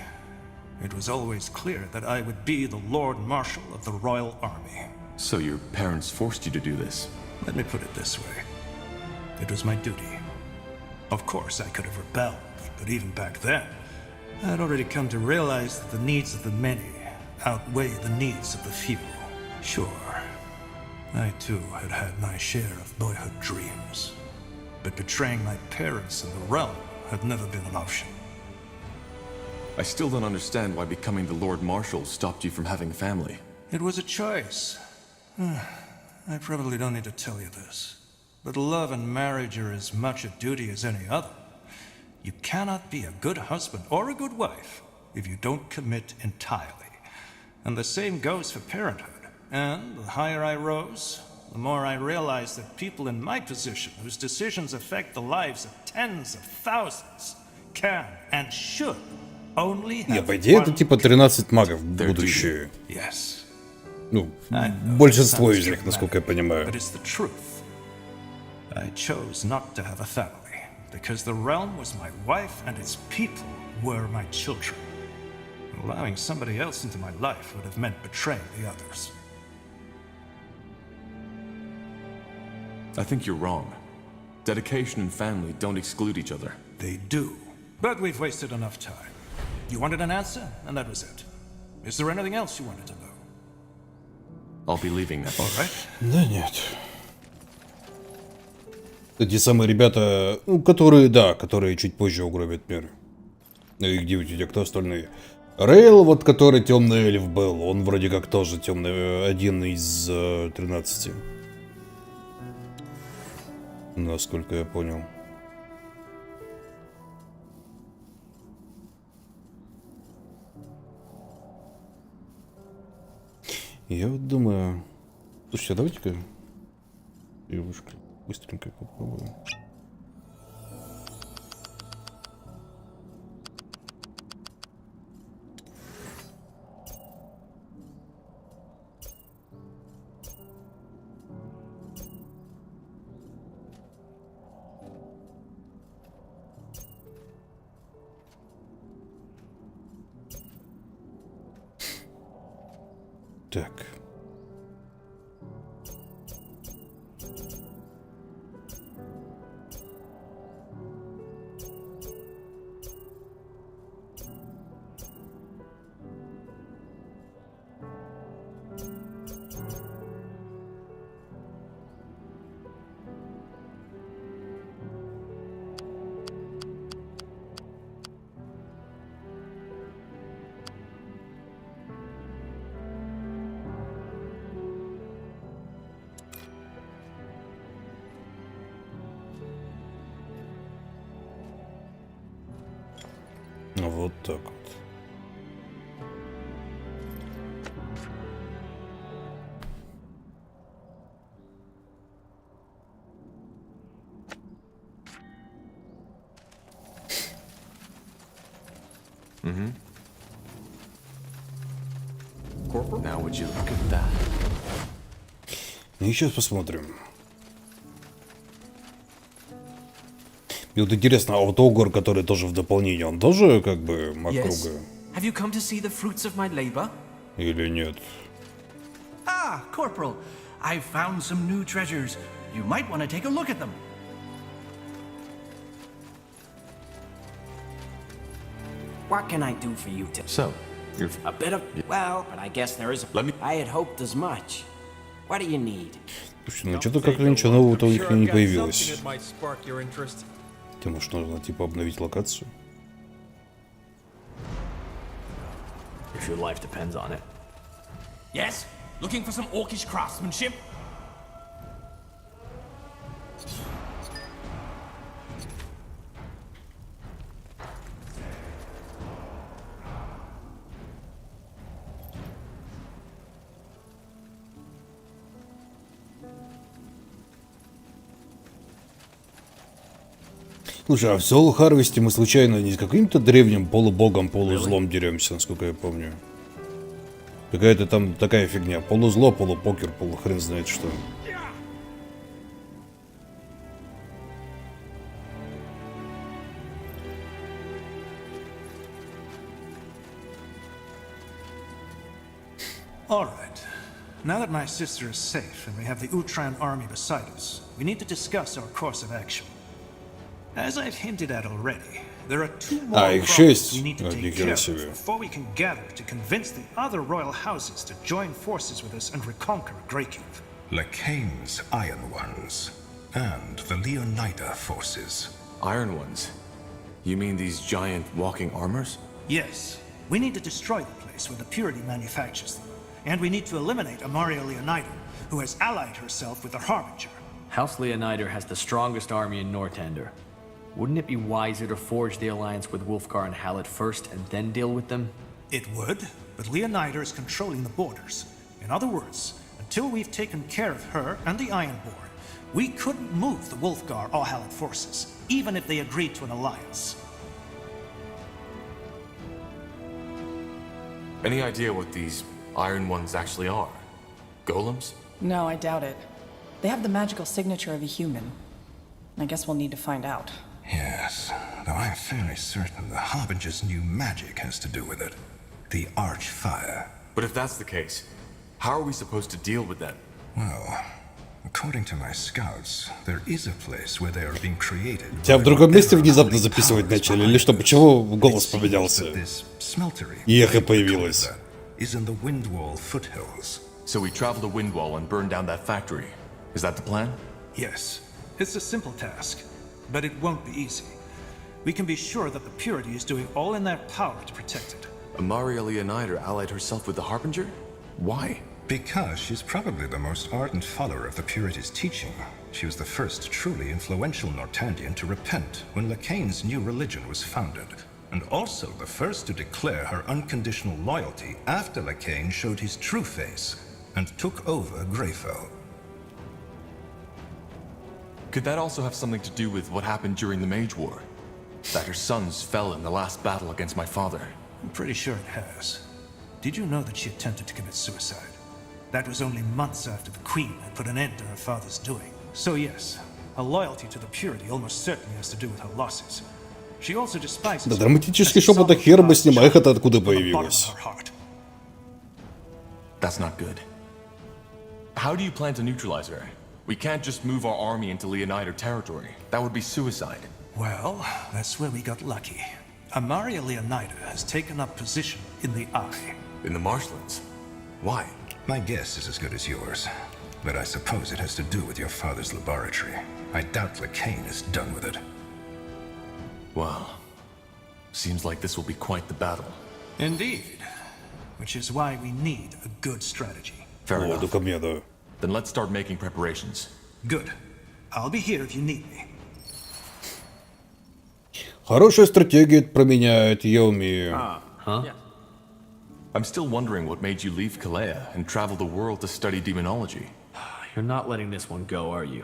it was always clear that I would be the Lord Marshal of the Royal Army. So your parents forced you to do this? Let me put it this way. It was my duty. Of course, I could have rebelled, but even back then, I had already come to realize that the needs of the many outweigh the needs of the few. Sure, I too had had my share of boyhood dreams, but betraying my parents and the realm had never been an option. I still don't understand why becoming the Lord Marshal stopped you from having a family. It was a choice. I probably don't need to tell you this, but love and marriage are as much a duty as any other. You cannot be a good husband or a good wife if you don't commit entirely. And the same goes for parenthood. And the higher I rose, the more I realized that people in my position, whose decisions affect the lives of tens of thousands, can and should only have. Не, по идее, это типа 13 магов в будущее. Yes. Ну, большинство из них, насколько я понимаю. But it's the truth. I chose not to have a family, because the realm was my wife and its people were my children. Allowing somebody else into my life would have meant betraying the others. I think you're wrong. Dedication and family don't exclude each other. They do. But we've wasted enough time. You wanted an answer, and that was it. Is there anything else you wanted to know? I'll be leaving now. All right. Да нет. Эти самые ребята, ну, которые чуть позже угробят мир. И где у тебя кто остальные? Рейл, вот который темный эльф был, он вроде как тоже темный, один из 13. Насколько я понял. Я вот думаю... Слушайте, а давайте-ка... Девушка, быстренько попробуем. Так. Вот так вот. Now would you look at that? И сейчас посмотрим. И вот интересно, а вот Огур, который тоже в дополнении, он тоже как бы маг круга? Have you come to see the fruits of my labor? Или нет? Ah, Corporal, I've found some new treasures. You might want to take a look at them. What can I do for you today? So, you're a bit of well, but I guess there is. I had hoped as much. What do you need? Слушай, ну что-то как-то ничего нового-то у них не появилось. Тебе, может, нужно типа обновить локацию? If your life depends on it. Yes? Looking for some orcish craftsmanship? Слушай, а в Soul Harvest мы случайно не с каким-то древним полубогом, полузлом деремся, насколько я помню? Какая-то там такая фигня. Полузло, полупокер, полухрен знает что. All right. Now that my sister is safe and we have the Utran army beside us, we need to discuss our course of action. As I've hinted at already, there are two more problems we need to take care of before we can gather to convince the other royal houses to join forces with us and reconquer Greykeep. Lekain's Iron Ones and the Leonida forces. Iron Ones? You mean these giant walking armors? Yes. We need to destroy the place where the Purity manufactures them. And we need to eliminate Amaria Leonida, who has allied herself with the Harbinger. House Leonida has the strongest army in Northander. Wouldn't it be wiser to forge the alliance with Wulfgar and Hallett first and then deal with them? It would, but Leonida is controlling the borders. In other words, until we've taken care of her and the Ironborn, we couldn't move the Wulfgar or Hallett forces, even if they agreed to an alliance. Any idea what these Iron Ones actually are? Golems? No, I doubt it. They have the magical signature of a human. I guess we'll need to find out. Yes, though I'm fairly certain the Harbinger's new magic has to do with it. The Archfire. But if that's the case, how are we supposed to deal with them? Well, according to my scouts, there is a place where they are being created. Тебя в другом месте внезапно записывать начали, или что? Почему голос поменялся? И эхо появилось. Is in the Windwall foothills. So we travel to Windwall and burn down that factory. Is that the plan? Yes. It's a simple task, but it won't be easy. We can be sure that the Purity is doing all in their power to protect it. Amaria Leonida allied herself with the Harbinger? Why? Because she's probably the most ardent follower of the Purity's teaching. She was the first truly influential Nortandian to repent when Lekain's new religion was founded, and also the first to declare her unconditional loyalty after Lekain showed his true face and took over Greyfell. Could that also have something to do with what happened during the Mage War? That her sons fell in the last battle against my father? I'm pretty sure it has. Did you know that she attempted to commit suicide? That was only months after the Queen had put an end to her father's doing. So yes, her loyalty to the Purity almost certainly has to do with her losses. She also despises... Да драматический шепот от хера бы снимай, это откуда появилось? That's not good. How do you plan to neutralize her? We can't just move our army into Leonida territory. That would be suicide. Well, that's where we got lucky. Amaria Leonida has taken up position in the Eye. In the marshlands? Why? My guess is as good as yours, but I suppose it has to do with your father's laboratory. I doubt Lekain is done with it. Well, seems like this will be quite the battle. Indeed. Which is why we need a good strategy. Fair enough. Then let's start making preparations. Good. I'll be here if you need me. Хорошая стратегия променяет, я умею. Huh? I'm still wondering what made you leave Kalea and travel the world to study demonology. You're not letting this one go, are you?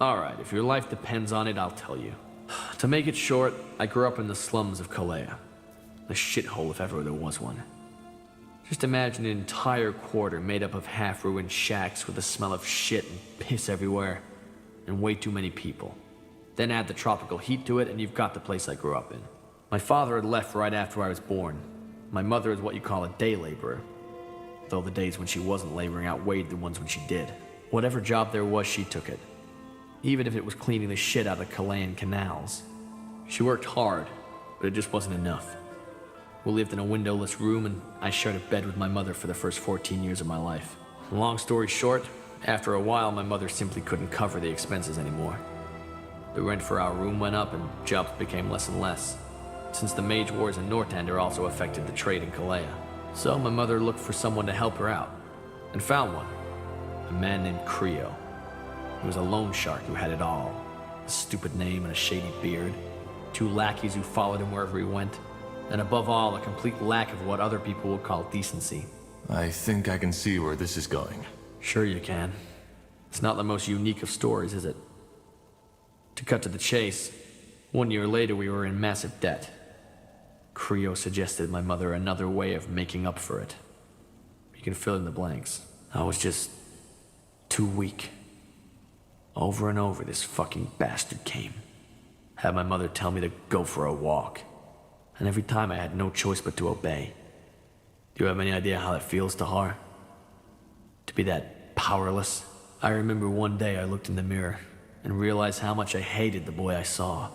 Alright, if your life depends on it, I'll tell you. To make it short, I grew up in the slums of Kalea. A shithole if ever there was one. Just imagine an entire quarter made up of half-ruined shacks with the smell of shit and piss everywhere. And way too many people. Then add the tropical heat to it and you've got the place I grew up in. My father had left right after I was born. My mother is what you call a day laborer. Though the days when she wasn't laboring outweighed the ones when she did. Whatever job there was, she took it. Even if it was cleaning the shit out of Kalayan canals. She worked hard, but it just wasn't enough. We lived in a windowless room and I shared a bed with my mother for the first 14 years of my life. Long story short, after a while my mother simply couldn't cover the expenses anymore. The rent for our room went up and jobs became less and less. Since the mage wars in Northander also affected the trade in Kalea. So my mother looked for someone to help her out. And found one. A man named Creo. He was a loan shark who had it all. A stupid name and a shady beard. 2 lackeys who followed him wherever he went. And above all, a complete lack of what other people would call decency. I think I can see where this is going. Sure you can. It's not the most unique of stories, is it? To cut to the chase, 1 year later we were in massive debt. Creo suggested my mother another way of making up for it. You can fill in the blanks. I was just too weak. Over and over this fucking bastard came. Had my mother tell me to go for a walk. And every time I had no choice but to obey. Do you have any idea how that feels, Tahar? To be that powerless? I remember one day I looked in the mirror and realized how much I hated the boy I saw.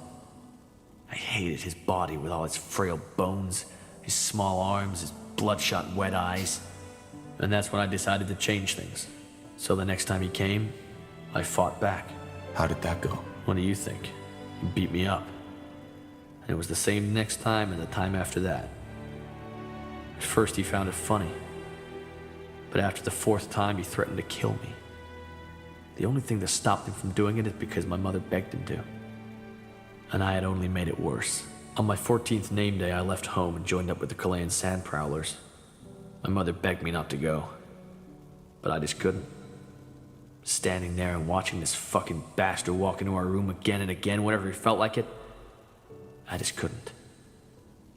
I hated his body with all its frail bones, his small arms, his bloodshot wet eyes. And that's when I decided to change things. So the next time he came, I fought back. How did that go? What do you think? He beat me up. And it was the same next time and the time after that. At first he found it funny. But after the 4th time he threatened to kill me. The only thing that stopped him from doing it is because my mother begged him to. And I had only made it worse. On my 14th name day, I left home and joined up with the Kalayan sand prowlers. My mother begged me not to go. But I just couldn't. Standing there and watching this fucking bastard walk into our room again and again whenever he felt like it, I just couldn't.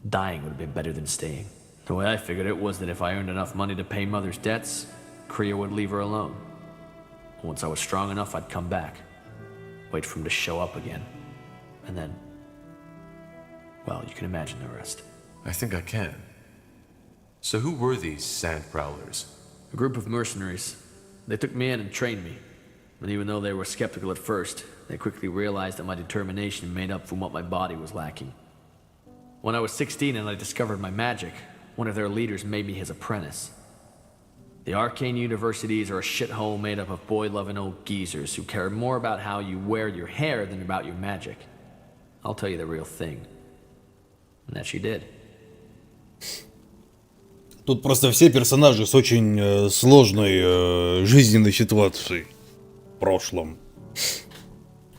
Dying would have been better than staying. The way I figured it was that if I earned enough money to pay Mother's debts, Creo would leave her alone. Once I was strong enough, I'd come back. Wait for him to show up again. And then, well, you can imagine the rest. I think I can. So who were these sand prowlers? A group of mercenaries. They took me in and trained me. And even though they were skeptical at first, they quickly realized that my determination made up for what my body was lacking. When I was 16 and I discovered my magic, one of their leaders made me his apprentice. The arcane universities are a shithole made up of boy-loving old geezers who care more about how you wear your hair than about your magic. I'll tell you the real thing. And that she did. Тут просто все персонажи с очень сложной жизненной ситуацией в прошлом.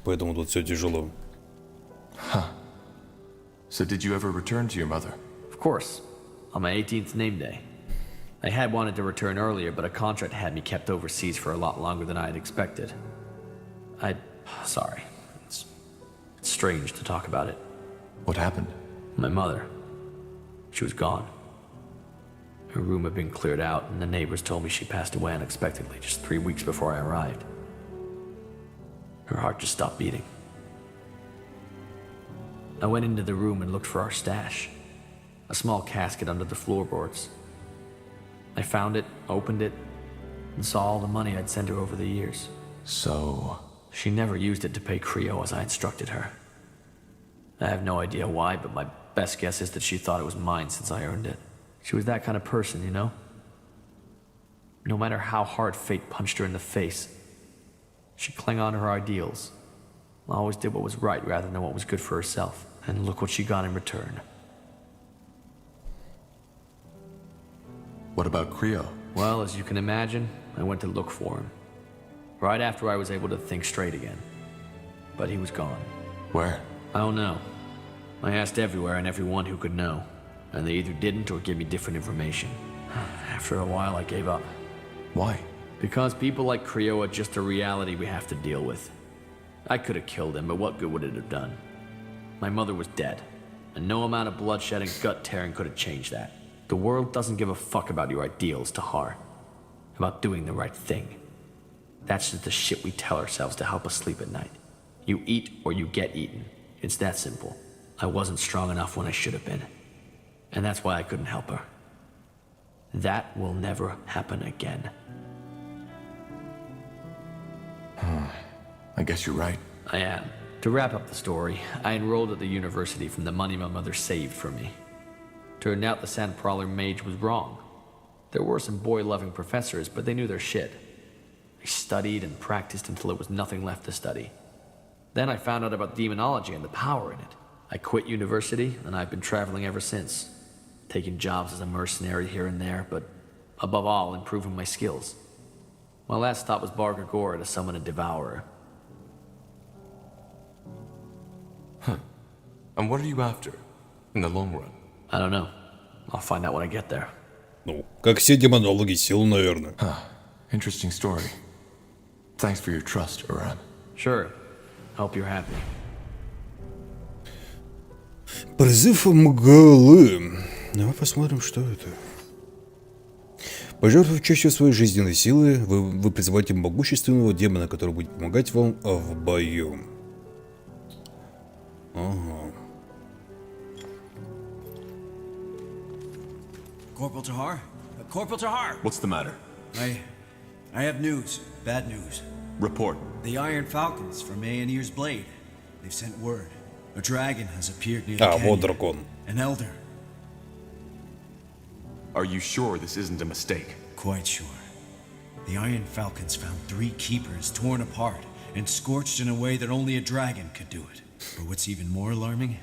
Поэтому тут все тяжело. Huh. So did you ever return to your mother? Of course. On my 18th name day. I had wanted to return earlier, but a contract had me kept overseas for a lot longer than I had expected. Sorry. It's strange to talk about it. What happened? My mother. She was gone. Her room had been cleared out, and the neighbors told me she passed away unexpectedly just 3 weeks before I arrived. Her heart just stopped beating. I went into the room and looked for our stash. A small casket under the floorboards. I found it, opened it, and saw all the money I'd sent her over the years. So... She never used it to pay Creo as I instructed her. I have no idea why, but my best guess is that she thought it was mine since I earned it. She was that kind of person, you know? No matter how hard fate punched her in the face, she clung on to her ideals. Always did what was right rather than what was good for herself. And look what she got in return. What about Creo? Well, as you can imagine, I went to look for him. Right after I was able to think straight again. But he was gone. Where? I don't know. I asked everywhere and everyone who could know, and they either didn't or gave me different information. After a while, I gave up. Why? Because people like Creo are just a reality we have to deal with. I could have killed him, but what good would it have done? My mother was dead, and no amount of bloodshed and gut tearing could have changed that. The world doesn't give a fuck about your ideals, Tahar. About doing the right thing. That's just the shit we tell ourselves to help us sleep at night. You eat or you get eaten. It's that simple. I wasn't strong enough when I should have been. And that's why I couldn't help her. That will never happen again. I guess you're right. I am. To wrap up the story, I enrolled at the university from the money my mother saved for me. Turned out the Sand Prowler mage was wrong. There were some boy-loving professors, but they knew their shit. I studied and practiced until there was nothing left to study. Then I found out about demonology and the power in it. I quit university, and I've been traveling ever since. Taking jobs as a mercenary here and there, but above all, improving my skills. My last stop was Bar Gregor to summon a devourer. Huh. And what are you after, in the long run? I don't know. I'll find out when I get there. Ну, как все демонологи, сил, наверное. Interesting story. Thanks for your trust, Uran. Sure. Hope you're happy. Призыв мглы. Давай посмотрим, что это. Пожертвовав частью своей жизненной силы, вы призываете могущественного демона, который будет помогать вам в бою. Ага. Corporal Tahar? Corporal Tahar! What's the matter? I have news. Bad news. Report. The Iron Falcons from Aeonir's Blade. They've sent word. A dragon has appeared near the canyon. Вот дракон. An elder. Are you sure this isn't a mistake? Quite sure. The Iron Falcons found 3 keepers torn apart and scorched in a way that only a dragon could do it. But what's even more alarming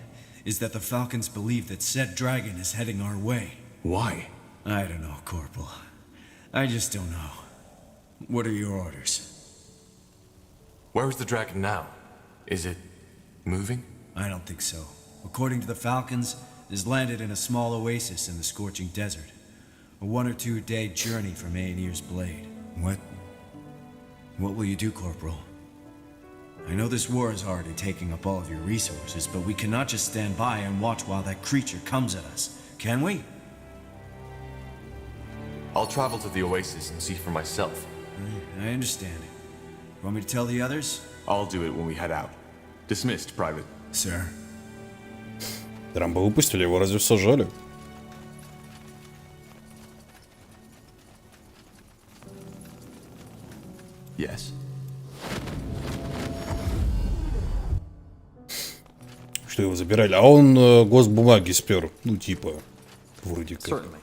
is that the Falcons believe that said dragon is heading our way. Why? I don't know, Corporal. I just don't know. What are your orders? Where is the dragon now? Is it moving? I don't think so. According to the Falcons, it has landed in a small oasis in the scorching desert. A 1 or 2 day journey from Aeonir's Blade. What will you do, Corporal? I know this war is already taking up all of your resources, but we cannot just stand by and watch while that creature comes at us, can we? I'll travel to the oasis and see for myself. I understand. Want me to tell the others? I'll do it when we head out. Dismissed, Private. Sir. Рамбо выпустили, его разве сажали? Yes. Что его забирали? А он госбумаги спер. Ну, типа, вроде как. Certainly.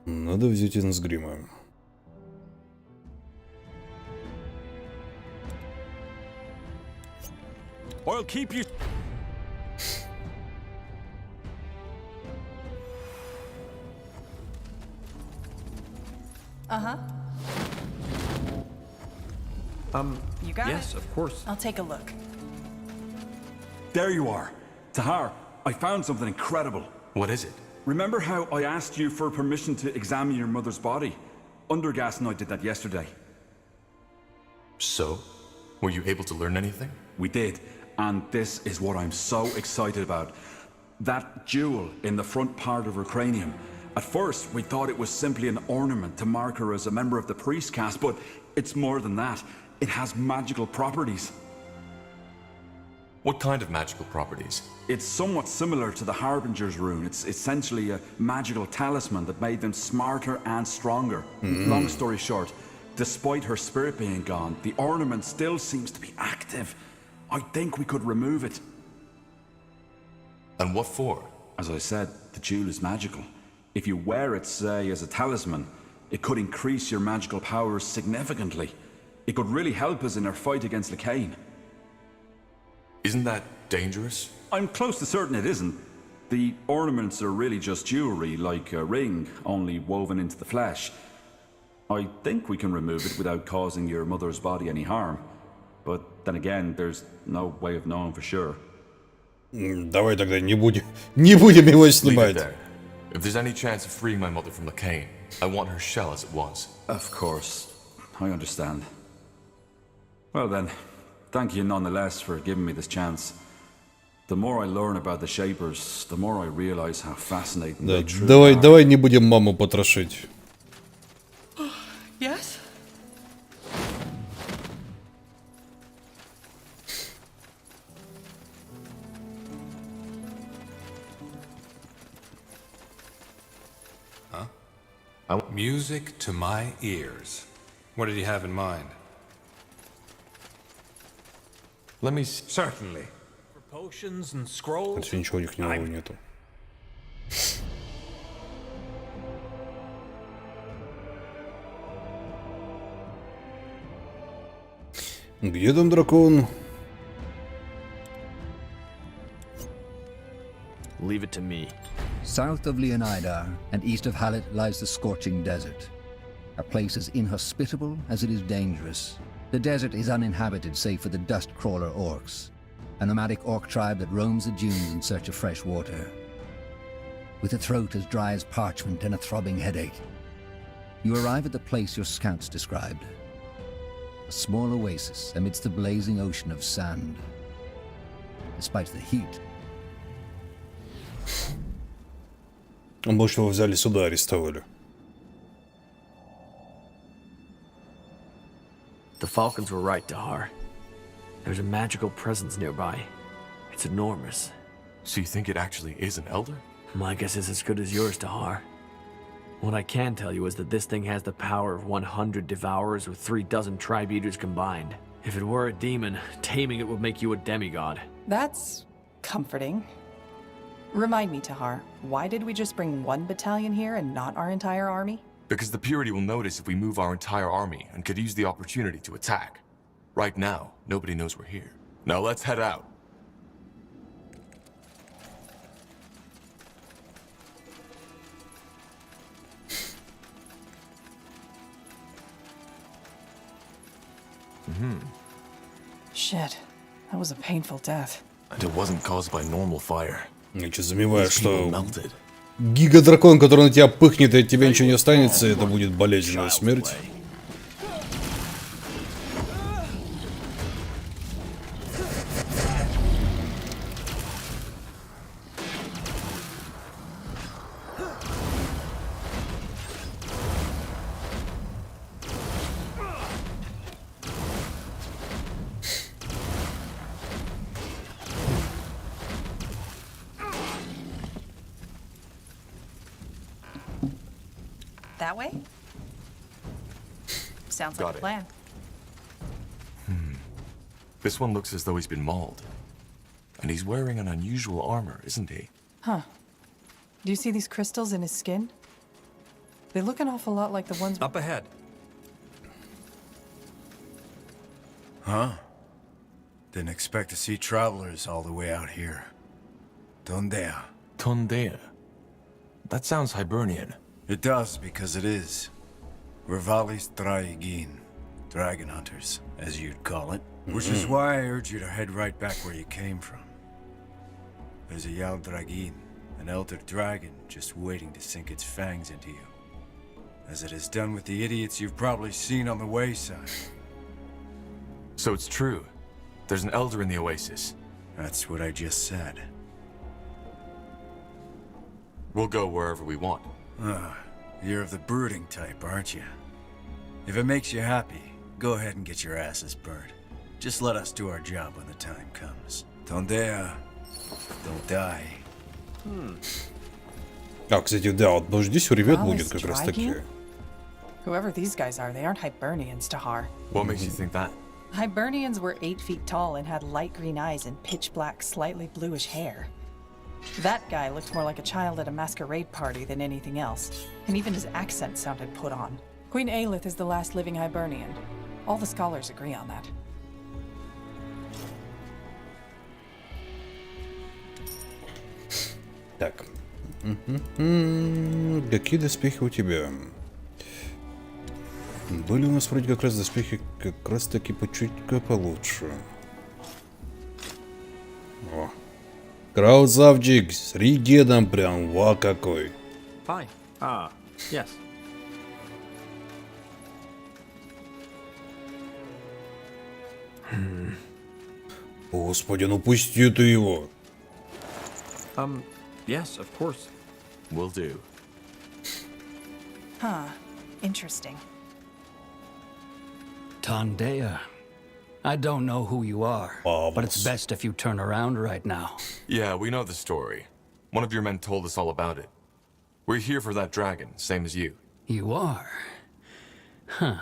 Надо взять из грима. I'll keep you. Uh-huh. You got yes, it? of course. I'll take a look. There you are. Tahar, I found something incredible. What is it? Remember how I asked you for permission to examine your mother's body? Undergas and I did that yesterday. So? Were you able to learn anything? We did, and this is what I'm so excited about. That jewel in the front part of her cranium. At first, we thought it was simply an ornament to mark her as a member of the priest caste, but it's more than that. It has magical properties. What kind of magical properties? It's somewhat similar to the Harbinger's rune. It's essentially a magical talisman that made them smarter and stronger. Long story short, despite her spirit being gone, the ornament still seems to be active. I think we could remove it. And what for? As I said, the jewel is magical. If you wear it, say, as a talisman, it could increase your magical powers significantly. It could really help us in our fight against Lacane. Isn't that dangerous? I'm close to certain it isn't. The ornaments are really just jewelry, like a ring, only woven into the flesh. I think we can remove it without causing your mother's body any harm. But then again, there's no way of knowing for sure. Давай тогда не будем его снимать. If there's any chance of freeing my mother from Lakain, I want her shell as it was. Of course. I understand. Well then, thank you nonetheless for giving me this chance. The more I learn about the Shapers, the more I realize how fascinating they truly are. Давай не будем маму потрошить. Yes? Music to my ears. What did you have in mind? Let me Certainly. For potions and scrolls. Все, ничего у них нового нету. Где там дракон? Leave it to me. South of Leonida and east of Hallett lies the scorching desert. A place as inhospitable as it is dangerous. The desert is uninhabited save for the dust-crawler orcs, a nomadic orc tribe that roams the dunes in search of fresh water. With a throat as dry as parchment and a throbbing headache, you arrive at the place your scouts described. A small oasis amidst the blazing ocean of sand. Despite the heat, Он был, что его взяли сюда, арестовали. The Falcons were right, Dahar. There's a magical presence nearby. It's enormous. So you think it actually is an elder? My guess is as good as yours, Dahar. What I can tell you is that this thing has the power of 100 devourers with 36 tribe eaters combined. If it were a demon, taming it would make you a demigod. That's comforting. Remind me, Tahar, why did we just bring one battalion here and not our entire army? Because the Purity will notice if we move our entire army and could use the opportunity to attack. Right now, nobody knows we're here. Now let's head out. Shit, that was a painful death. And it wasn't caused by normal fire. Я сейчас замеваю, что гига-дракон, который на тебя пыхнет, и от тебя ничего не останется, это будет болезненная смерть. That way? Sounds like a plan. This one looks as though he's been mauled. And he's wearing an unusual armor, isn't he? Huh. Do you see these crystals in his skin? They look an awful lot like the ones... Up ahead. Huh? Didn't expect to see travelers all the way out here. Tondea. Tondea? That sounds Hibernian. It does, because it is. We're Valis Draigin, dragon hunters, as you'd call it. Which is why I urge you to head right back where you came from. There's a Yal Dragin, an elder dragon, just waiting to sink its fangs into you. As it has done with the idiots you've probably seen on the wayside. So it's true. There's an elder in the oasis. That's what I just said. We'll go wherever we want. Ah, you're of the brooding type, aren't you? If it makes you happy, go ahead and get your asses burnt. Just let us do our job when the time comes. Tondea, don't die. А, кстати, да, вот ну, здесь ребят будет как раз таки. Whoever these guys are, they aren't Hibernians, Tahar. What makes you think that? Hibernians were 8 feet tall and had light green eyes and pitch black, slightly bluish hair. That guy looked more like a child at a masquerade party than anything else, and even his accent sounded put on. Queen Aelith is the last living Hibernian. All the scholars agree on that. Так. Какие доспехи у тебя? Были у нас вроде как раз доспехи как раз таки по чуть-чуть получше. О. Красавчик, с регедом прям, ва какой. Fine. Yes. Господи, ну пусти ты его. Yes, of course. Will do. Huh. Interesting. Tondea. I don't know who you are, but it's best if you turn around right now. Yeah, we know the story. One of your men told us all about it. We're here for that dragon, same as you. You are? Huh.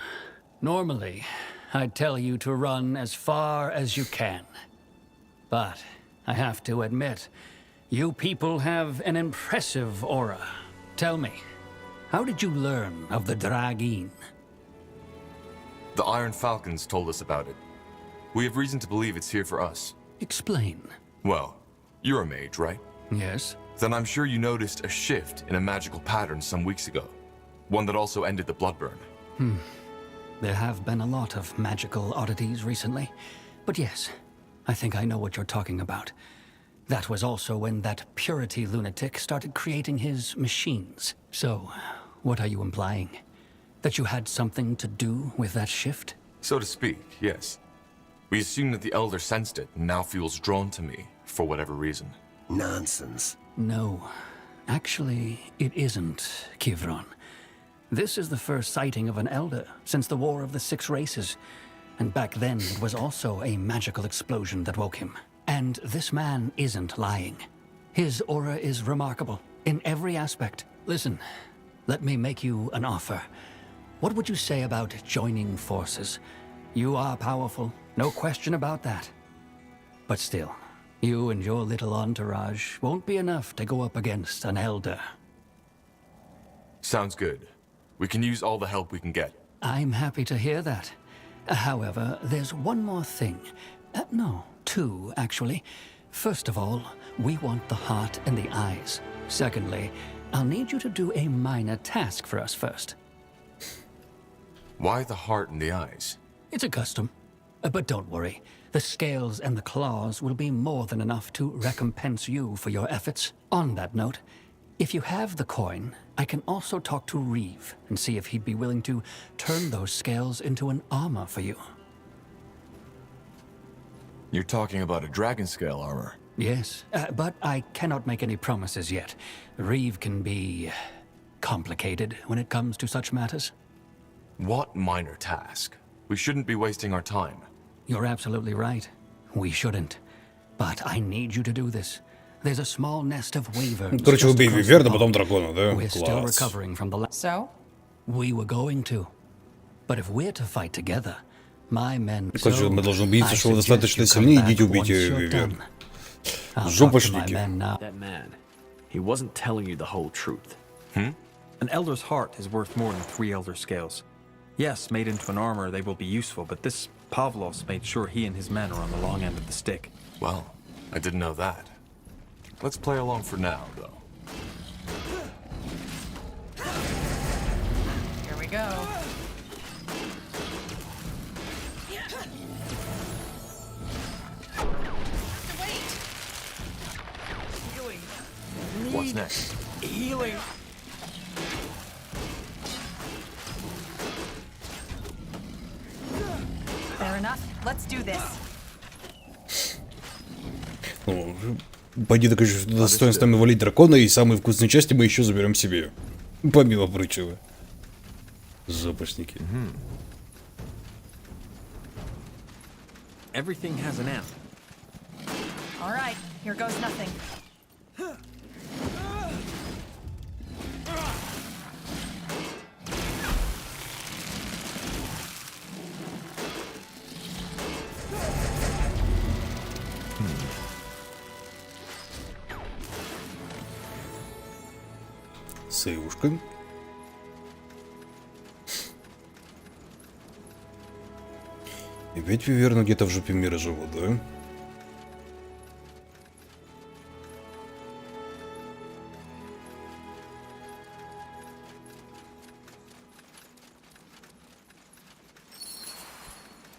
Normally, I'd tell you to run as far as you can. But I have to admit, you people have an impressive aura. Tell me, how did you learn of the Dragin? The Iron Falcons told us about it. We have reason to believe it's here for us. Explain. Well, you're a mage, right? Yes. Then I'm sure you noticed a shift in a magical pattern some weeks ago. One that also ended the bloodburn. There have been a lot of magical oddities recently. But yes, I think I know what you're talking about. That was also when that purity lunatic started creating his machines. So, what are you implying? That you had something to do with that shift? So to speak, yes. We assume that the Elder sensed it and now feels drawn to me, for whatever reason. Nonsense. No. Actually, it isn't, Kivron. This is the first sighting of an Elder since the War of the Six Races. And back then, it was also a magical explosion that woke him. And this man isn't lying. His aura is remarkable, in every aspect. Listen, let me make you an offer. What would you say about joining forces? You are powerful, no question about that. But still, you and your little entourage won't be enough to go up against an Elder. Sounds good. We can use all the help we can get. I'm happy to hear that. However, there's one more thing. No, two, actually. First of all, we want the heart and the eyes. Secondly, I'll need you to do a minor task for us first. Why the heart and the eyes? It's a custom. But don't worry. The scales and the claws will be more than enough to recompense you for your efforts. On that note, if you have the coin, I can also talk to Reeve and see if he'd be willing to turn those scales into an armor for you. You're talking about a dragon scale armor? Yes, but I cannot make any promises yet. Reeve can be complicated when it comes to such matters. What minor task? We shouldn't be wasting our time. You're absolutely right. We shouldn't. But I need you to do this. There's a small nest of wyverns. Короче, убей виверна, потом дракона, да? We're still Класс. recovering from the So? We were going to. But if we're to fight together, my men... Короче, мы должны убедиться, что вы достаточно сильны, идите убейте виверн. Жопошники. That man, he wasn't telling you the whole truth. An Elder's heart is worth more than 3 Elder scales. Yes, made into an armor, they will be useful, but this Pavlos made sure he and his men are on the long end of the stick. Well, I didn't know that. Let's play along for now, though. Here we go. What's next? Healing. Fair enough. Let's do this. Ну, пойди докажи, что достоинствами валить дракона, и самые вкусные части мы еще заберем себе. Помимо прочего. Запашники. Everything has an end. All right, here goes nothing. Сейвушка. И ведь виверны где-то в жопе мира живут, да?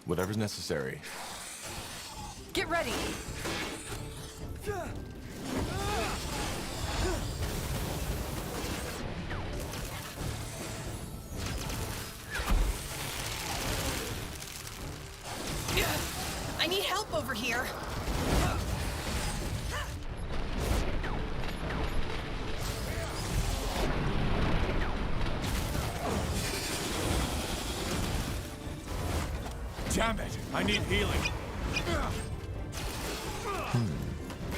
Whatever's necessary. Get ready! I need help over here. Damn it! I need healing.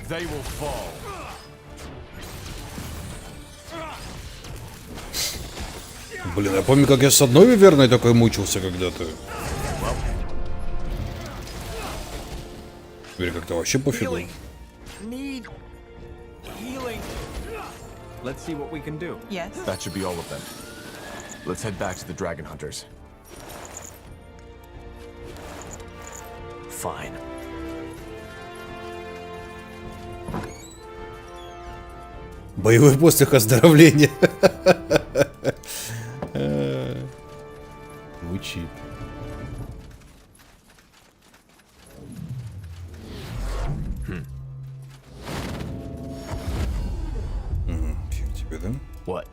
They will fall. Блин, я помню, как я с одной виверной такой мучился когда-то. Теперь как-то вообще пофигу. Need healing. Let's see what we can do. Yes. That should be all of them. Let's head back to the dragon hunters. Fine. Боевой постих оздоровления. Учи. Фиг тебе, да? What?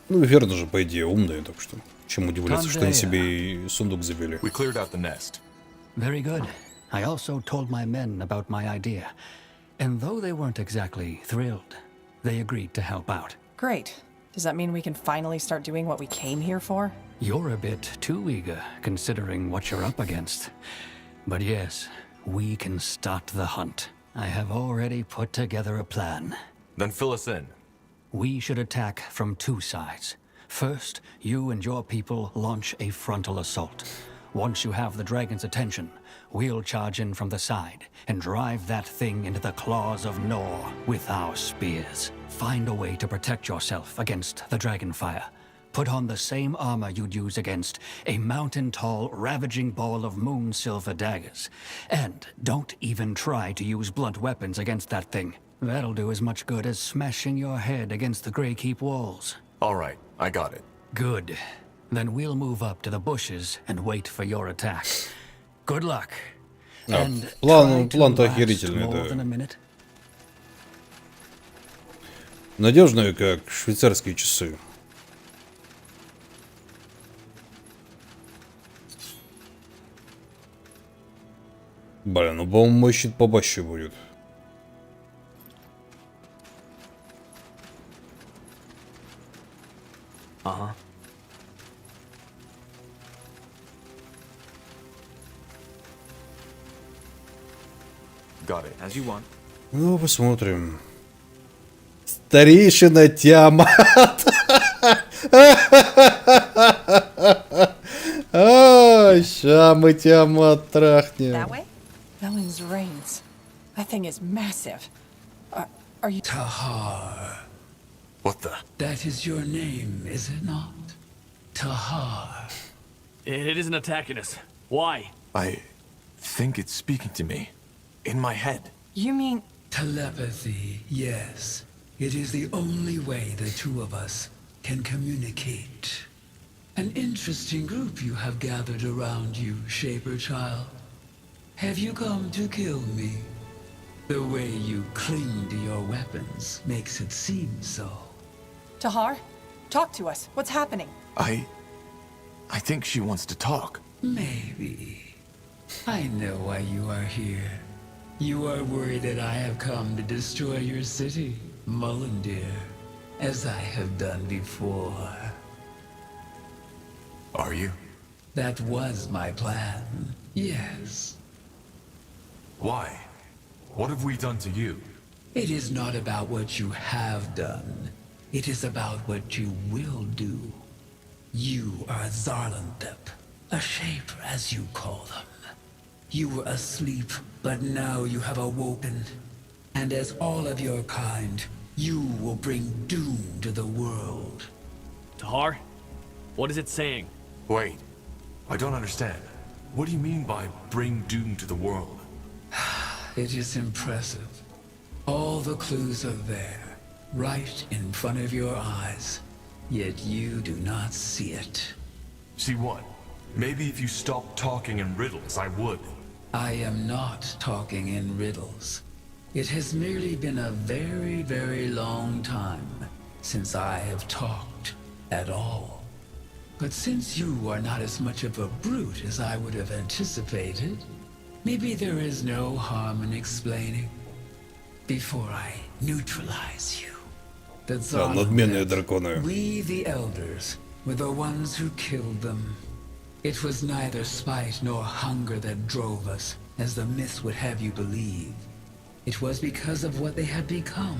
Ну, верно же, по идее, умные, так что чем удивляться, что они себе и сундук завели. We cleared out the nest. Very good. I also told my men about my idea. And though they weren't exactly thrilled, they agreed to help out. Great. Does that mean we can finally start doing what we came here for? You're a bit too eager, considering what you're up against. But yes, we can start the hunt. I have already put together a plan. Then fill us in. We should attack from two sides. First, you and your people launch a frontal assault. Once you have the dragon's attention, we'll charge in from the side and drive that thing into the claws of Nor with our spears. Find a way to protect yourself against the dragon fire. Put on the same armor you'd use against a mountain-tall, ravaging ball of moon silver daggers. And don't even try to use blunt weapons against that thing. That'll do as much good as smashing your head against the Grey Keep walls. All right, I got it. Good. Then we'll move up to the bushes and wait for your attack. Good luck. And план-то охерительный, да. Надежные, как швейцарские часы. Блин, ну, по-моему, мой щит побаще будет. Uh-huh. Got it. As you want. Ну, посмотрим. Старейшина Тиамат. Ща мы Тиамат трахнем. That way? Ellen's reigns. That thing is massive. Are you... Tahar. What the? That is your name, is it not? Tahar. It isn't attacking us. Why? I think it's speaking to me. In my head. You mean... Telepathy, yes. It is the only way the two of us can communicate. An interesting group you have gathered around you, Shaper Child. Have you come to kill me? The way you cling to your weapons makes it seem so. Tahar? Talk to us. What's happening? I think she wants to talk. Maybe. I know why you are here. You are worried that I have come to destroy your city, Mullendeer, as I have done before. Are you? That was my plan, yes. Why? What have we done to you? It is not about what you have done. It is about what you will do. You are Zarlandep, a shaper as you call them. You were asleep, but now you have awoken. And as all of your kind, you will bring doom to the world. Tahar? What is it saying? Wait, I don't understand. What do you mean by bring doom to the world? It is impressive. All the clues are there, right in front of your eyes. Yet you do not see it. See what? Maybe if you stopped talking in riddles, I would. I am not talking in riddles. It has merely been a very, very long time since I have talked at all. But since you are not as much of a brute as I would have anticipated, maybe there is no harm in explaining before I neutralize you. The надменные драконы. We, the elders, were the ones who killed them. It was neither spite nor hunger that drove us, as the myths would have you believe. It was because of what they had become,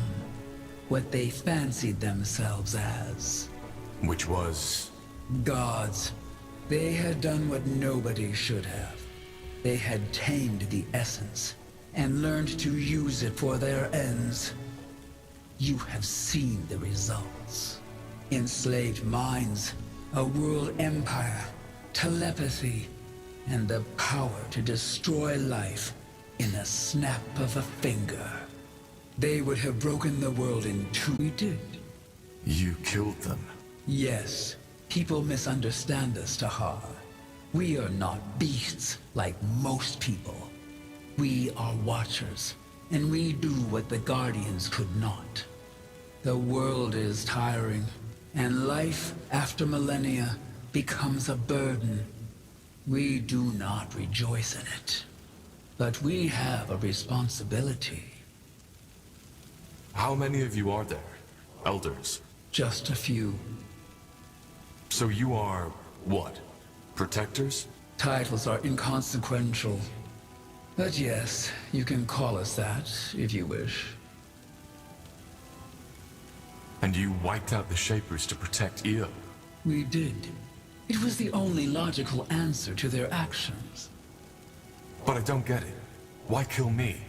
what they fancied themselves as. Which was? Gods. They had done what nobody should have. They had tamed the essence, and learned to use it for their ends. You have seen the results. Enslaved minds, a world empire, telepathy, and the power to destroy life in a snap of a finger. They would have broken the world in two. We did. You killed them? Yes. People misunderstand us, Tahar. We are not beasts like most people. We are watchers, and we do what the Guardians could not. The world is tiring, and life after millennia becomes a burden. We do not rejoice in it. But we have a responsibility. How many of you are there? Elders? Just a few. So you are, what? Protectors? Titles are inconsequential. But yes, you can call us that, if you wish. And you wiped out the Shapers to protect Io? We did. It was the only logical answer to their actions. But I don't get it. Why kill me?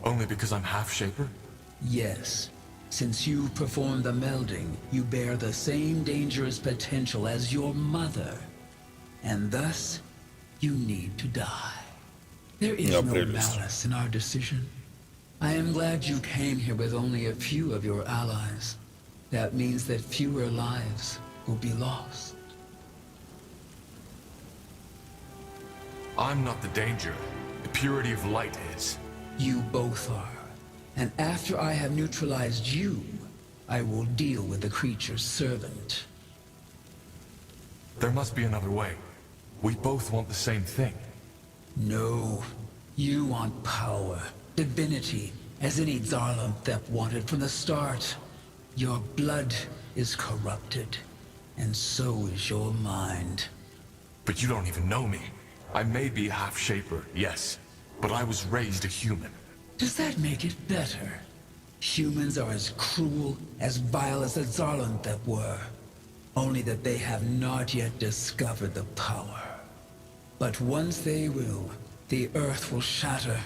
Only because I'm half-Shaper? Yes. Since you performed the melding, you bear the same dangerous potential as your mother. And thus, you need to die. There is no malice in our decision. I am glad you came here with only a few of your allies. That means that fewer lives will be lost. I'm not the danger. The purity of light is. You both are. And after I have neutralized you, I will deal with the creature's servant. There must be another way. We both want the same thing. No. You want power, divinity, as any Zarlanthep wanted from the start. Your blood is corrupted, and so is your mind. But you don't even know me. I may be half-Shaper, yes, but I was raised a human. Does that make it better? Humans are as cruel, as vile as the Zarlanthep were. Only that they have not yet discovered the power. But once they will, the earth will shatter.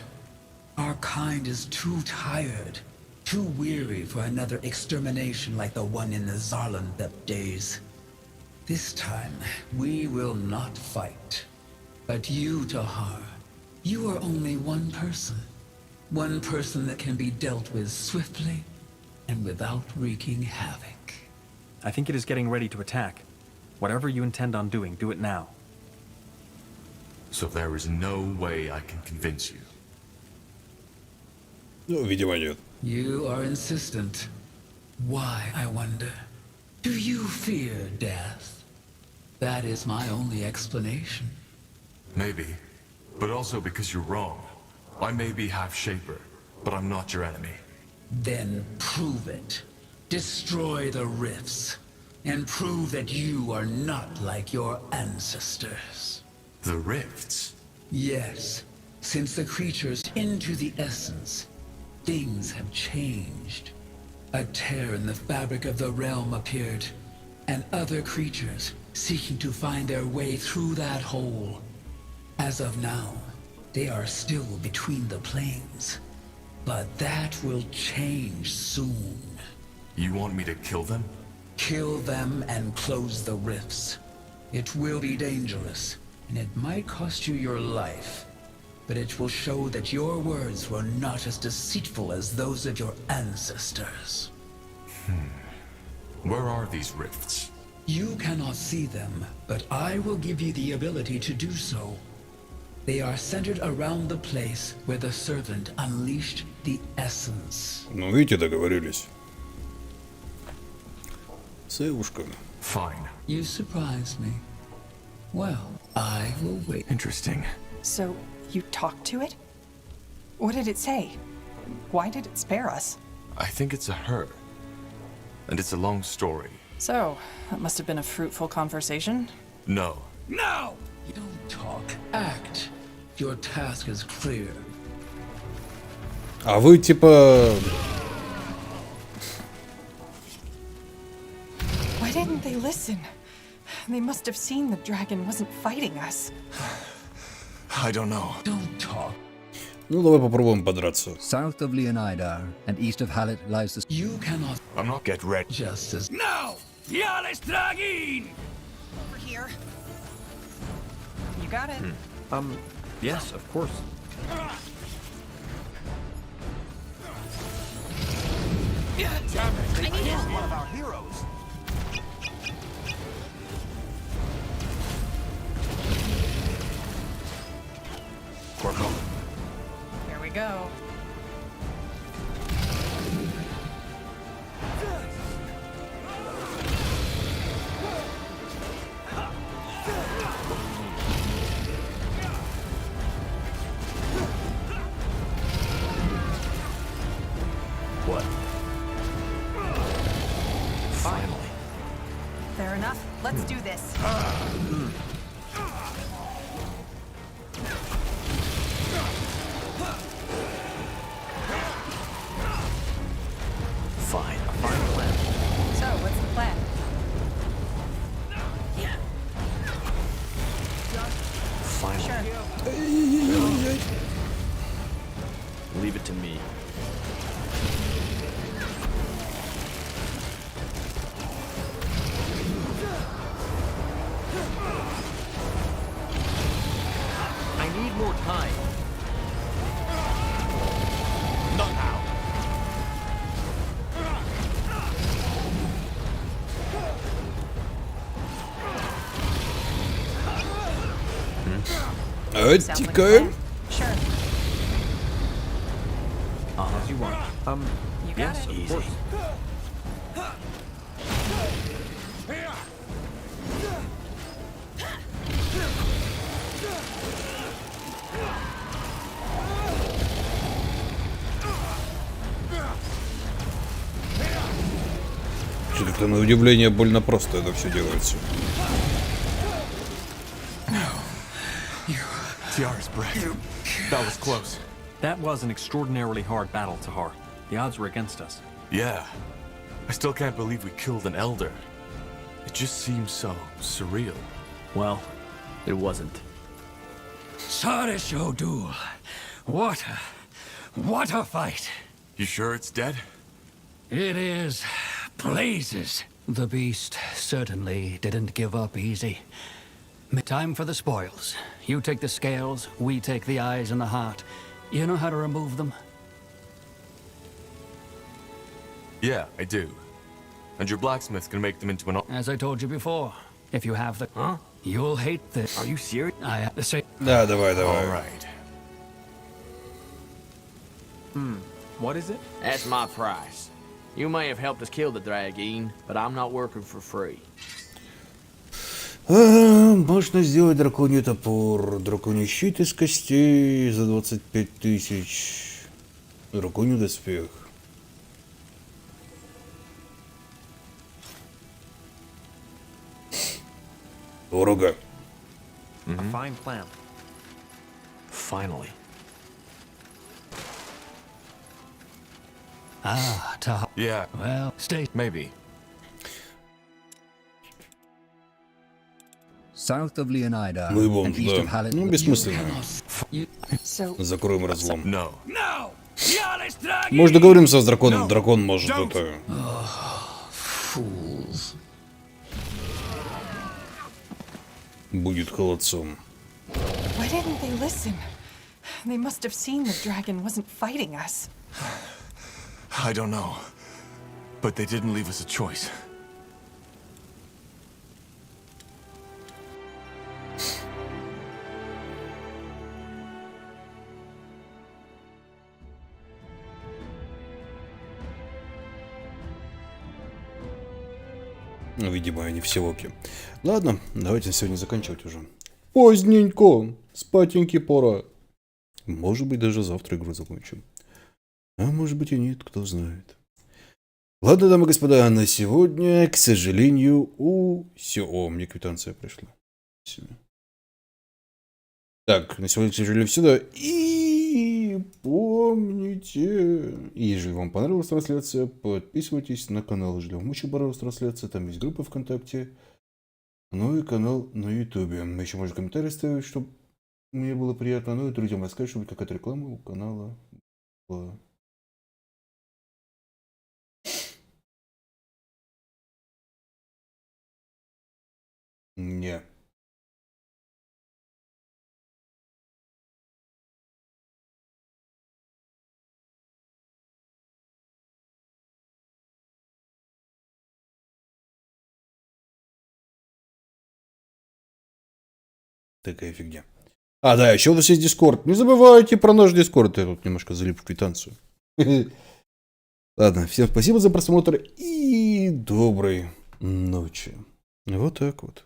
Our kind is too tired, too weary for another extermination like the one in the Zarlanthep days. This time, we will not fight. But you, Tahar, you are only one person. One person that can be dealt with swiftly and without wreaking havoc. I think it is getting ready to attack. Whatever you intend on doing, do it now. So there is no way I can convince you. Ну, видимо, нет. You are insistent. Why, I wonder? Do you fear death? That is my only explanation. Maybe, but also because you're wrong. I may be half-Shaper, but I'm not your enemy. Then prove it. Destroy the rifts, and prove that you are not like your ancestors. The rifts? Yes. Since the creatures into the essence, things have changed. A tear in the fabric of the realm appeared, and other creatures seeking to find their way through that hole. As of now, they are still between the planes. But that will change soon. You want me to kill them? Kill them and close the rifts. It will be dangerous, and it might cost you your life. but it will show that your words were not as deceitful as those of your ancestors. Where are these rifts? You cannot see them, but I will give you the ability to do so. They are centered around the place where the servant unleashed the essence. Ну, видите, договорились. Севушка. Fine. You surprised me. Well, I will wait. Interesting. So, you talked to it? What did it say? Why did it spare us? I think it's a her. And it's a long story. So, that must have been a fruitful conversation? No. No! You don't talk, act. Your task is clear. А вы типа... Why didn't they listen? They must have seen the dragon wasn't fighting us. I don't know. Don't talk. Ну, давай попробуем подраться. South of Leonida and east of Hallet lies the... You cannot... I'm not get ready. Justice. No! Yales Dragin! Over here. You got it. Yes, of course. I need help. One of our heroes. Here we go. What? Finally. Fair enough. Let's do this. Fine. A final plan. So, what's the plan? Finally. Sure. Leave it to me. I need more time. Not now. Тикаем. Sure. As you want. You got Yes, it. of course. Что-то на удивление больно просто это все делается. Tiara's breath. That was close. That was an extraordinarily hard battle, Tahar. The odds were against us. Yeah. I still can't believe we killed an elder. It just seems so surreal. Well, it wasn't. Sorry, Shodu. What a fight. You sure it's dead? It is. Blazes. The beast certainly didn't give up easy. Time for the spoils. You take the scales, we take the eyes and the heart. You know how to remove them? Yeah, I do. And your blacksmith can make them into an... As I told you before, if you have the... Huh? You'll hate this. Are you serious? I have to say... Да, давай, давай. All right. What is it? That's my price. You may have helped us kill the Dragine, but I'm not working for free. Можно сделать драконий топор, драконий щит из костей за 25 тысяч, драконий доспех. Дорого. A fine plan. Finally. Ah, Taha. Yeah, Well, stay. maybe. South of Leonida Выебом, and east of да. Hallet. Ну, бессмысленно. So, Закроем разлом. No. No! Yales Dragin! Может, договоримся с драконом? Дракон может это... Fools. Будет холодцом. why didn't they listen? They must have seen the dragon wasn't fighting us. I don't know. But they didn't leave us a choice. Ну, видимо, они все оки. Ладно, давайте на сегодня заканчивать уже. Поздненько. Спатеньки пора. Может быть, даже завтра игру закончим. А может быть и нет, кто знает. Ладно, дамы и господа, на сегодня, к сожалению, все. О, мне квитанция пришла. Так, на сегодня, к сожалению, все, да. И помните, если вам понравилась трансляция, подписывайтесь на канал. Если вам очень понравилась трансляция, там есть группа ВКонтакте, ну и канал на Ютубе. Еще можно комментарий ставить, чтобы мне было приятно. Ну и друзьям рассказать, чтобы какая-то реклама у канала была. Не. Такая фигня. А, да, еще у нас есть Дискорд. Не забывайте про наш Дискорд. Я тут немножко залип в квитанцию. Ладно, всем спасибо за просмотр и доброй ночи. Вот так вот.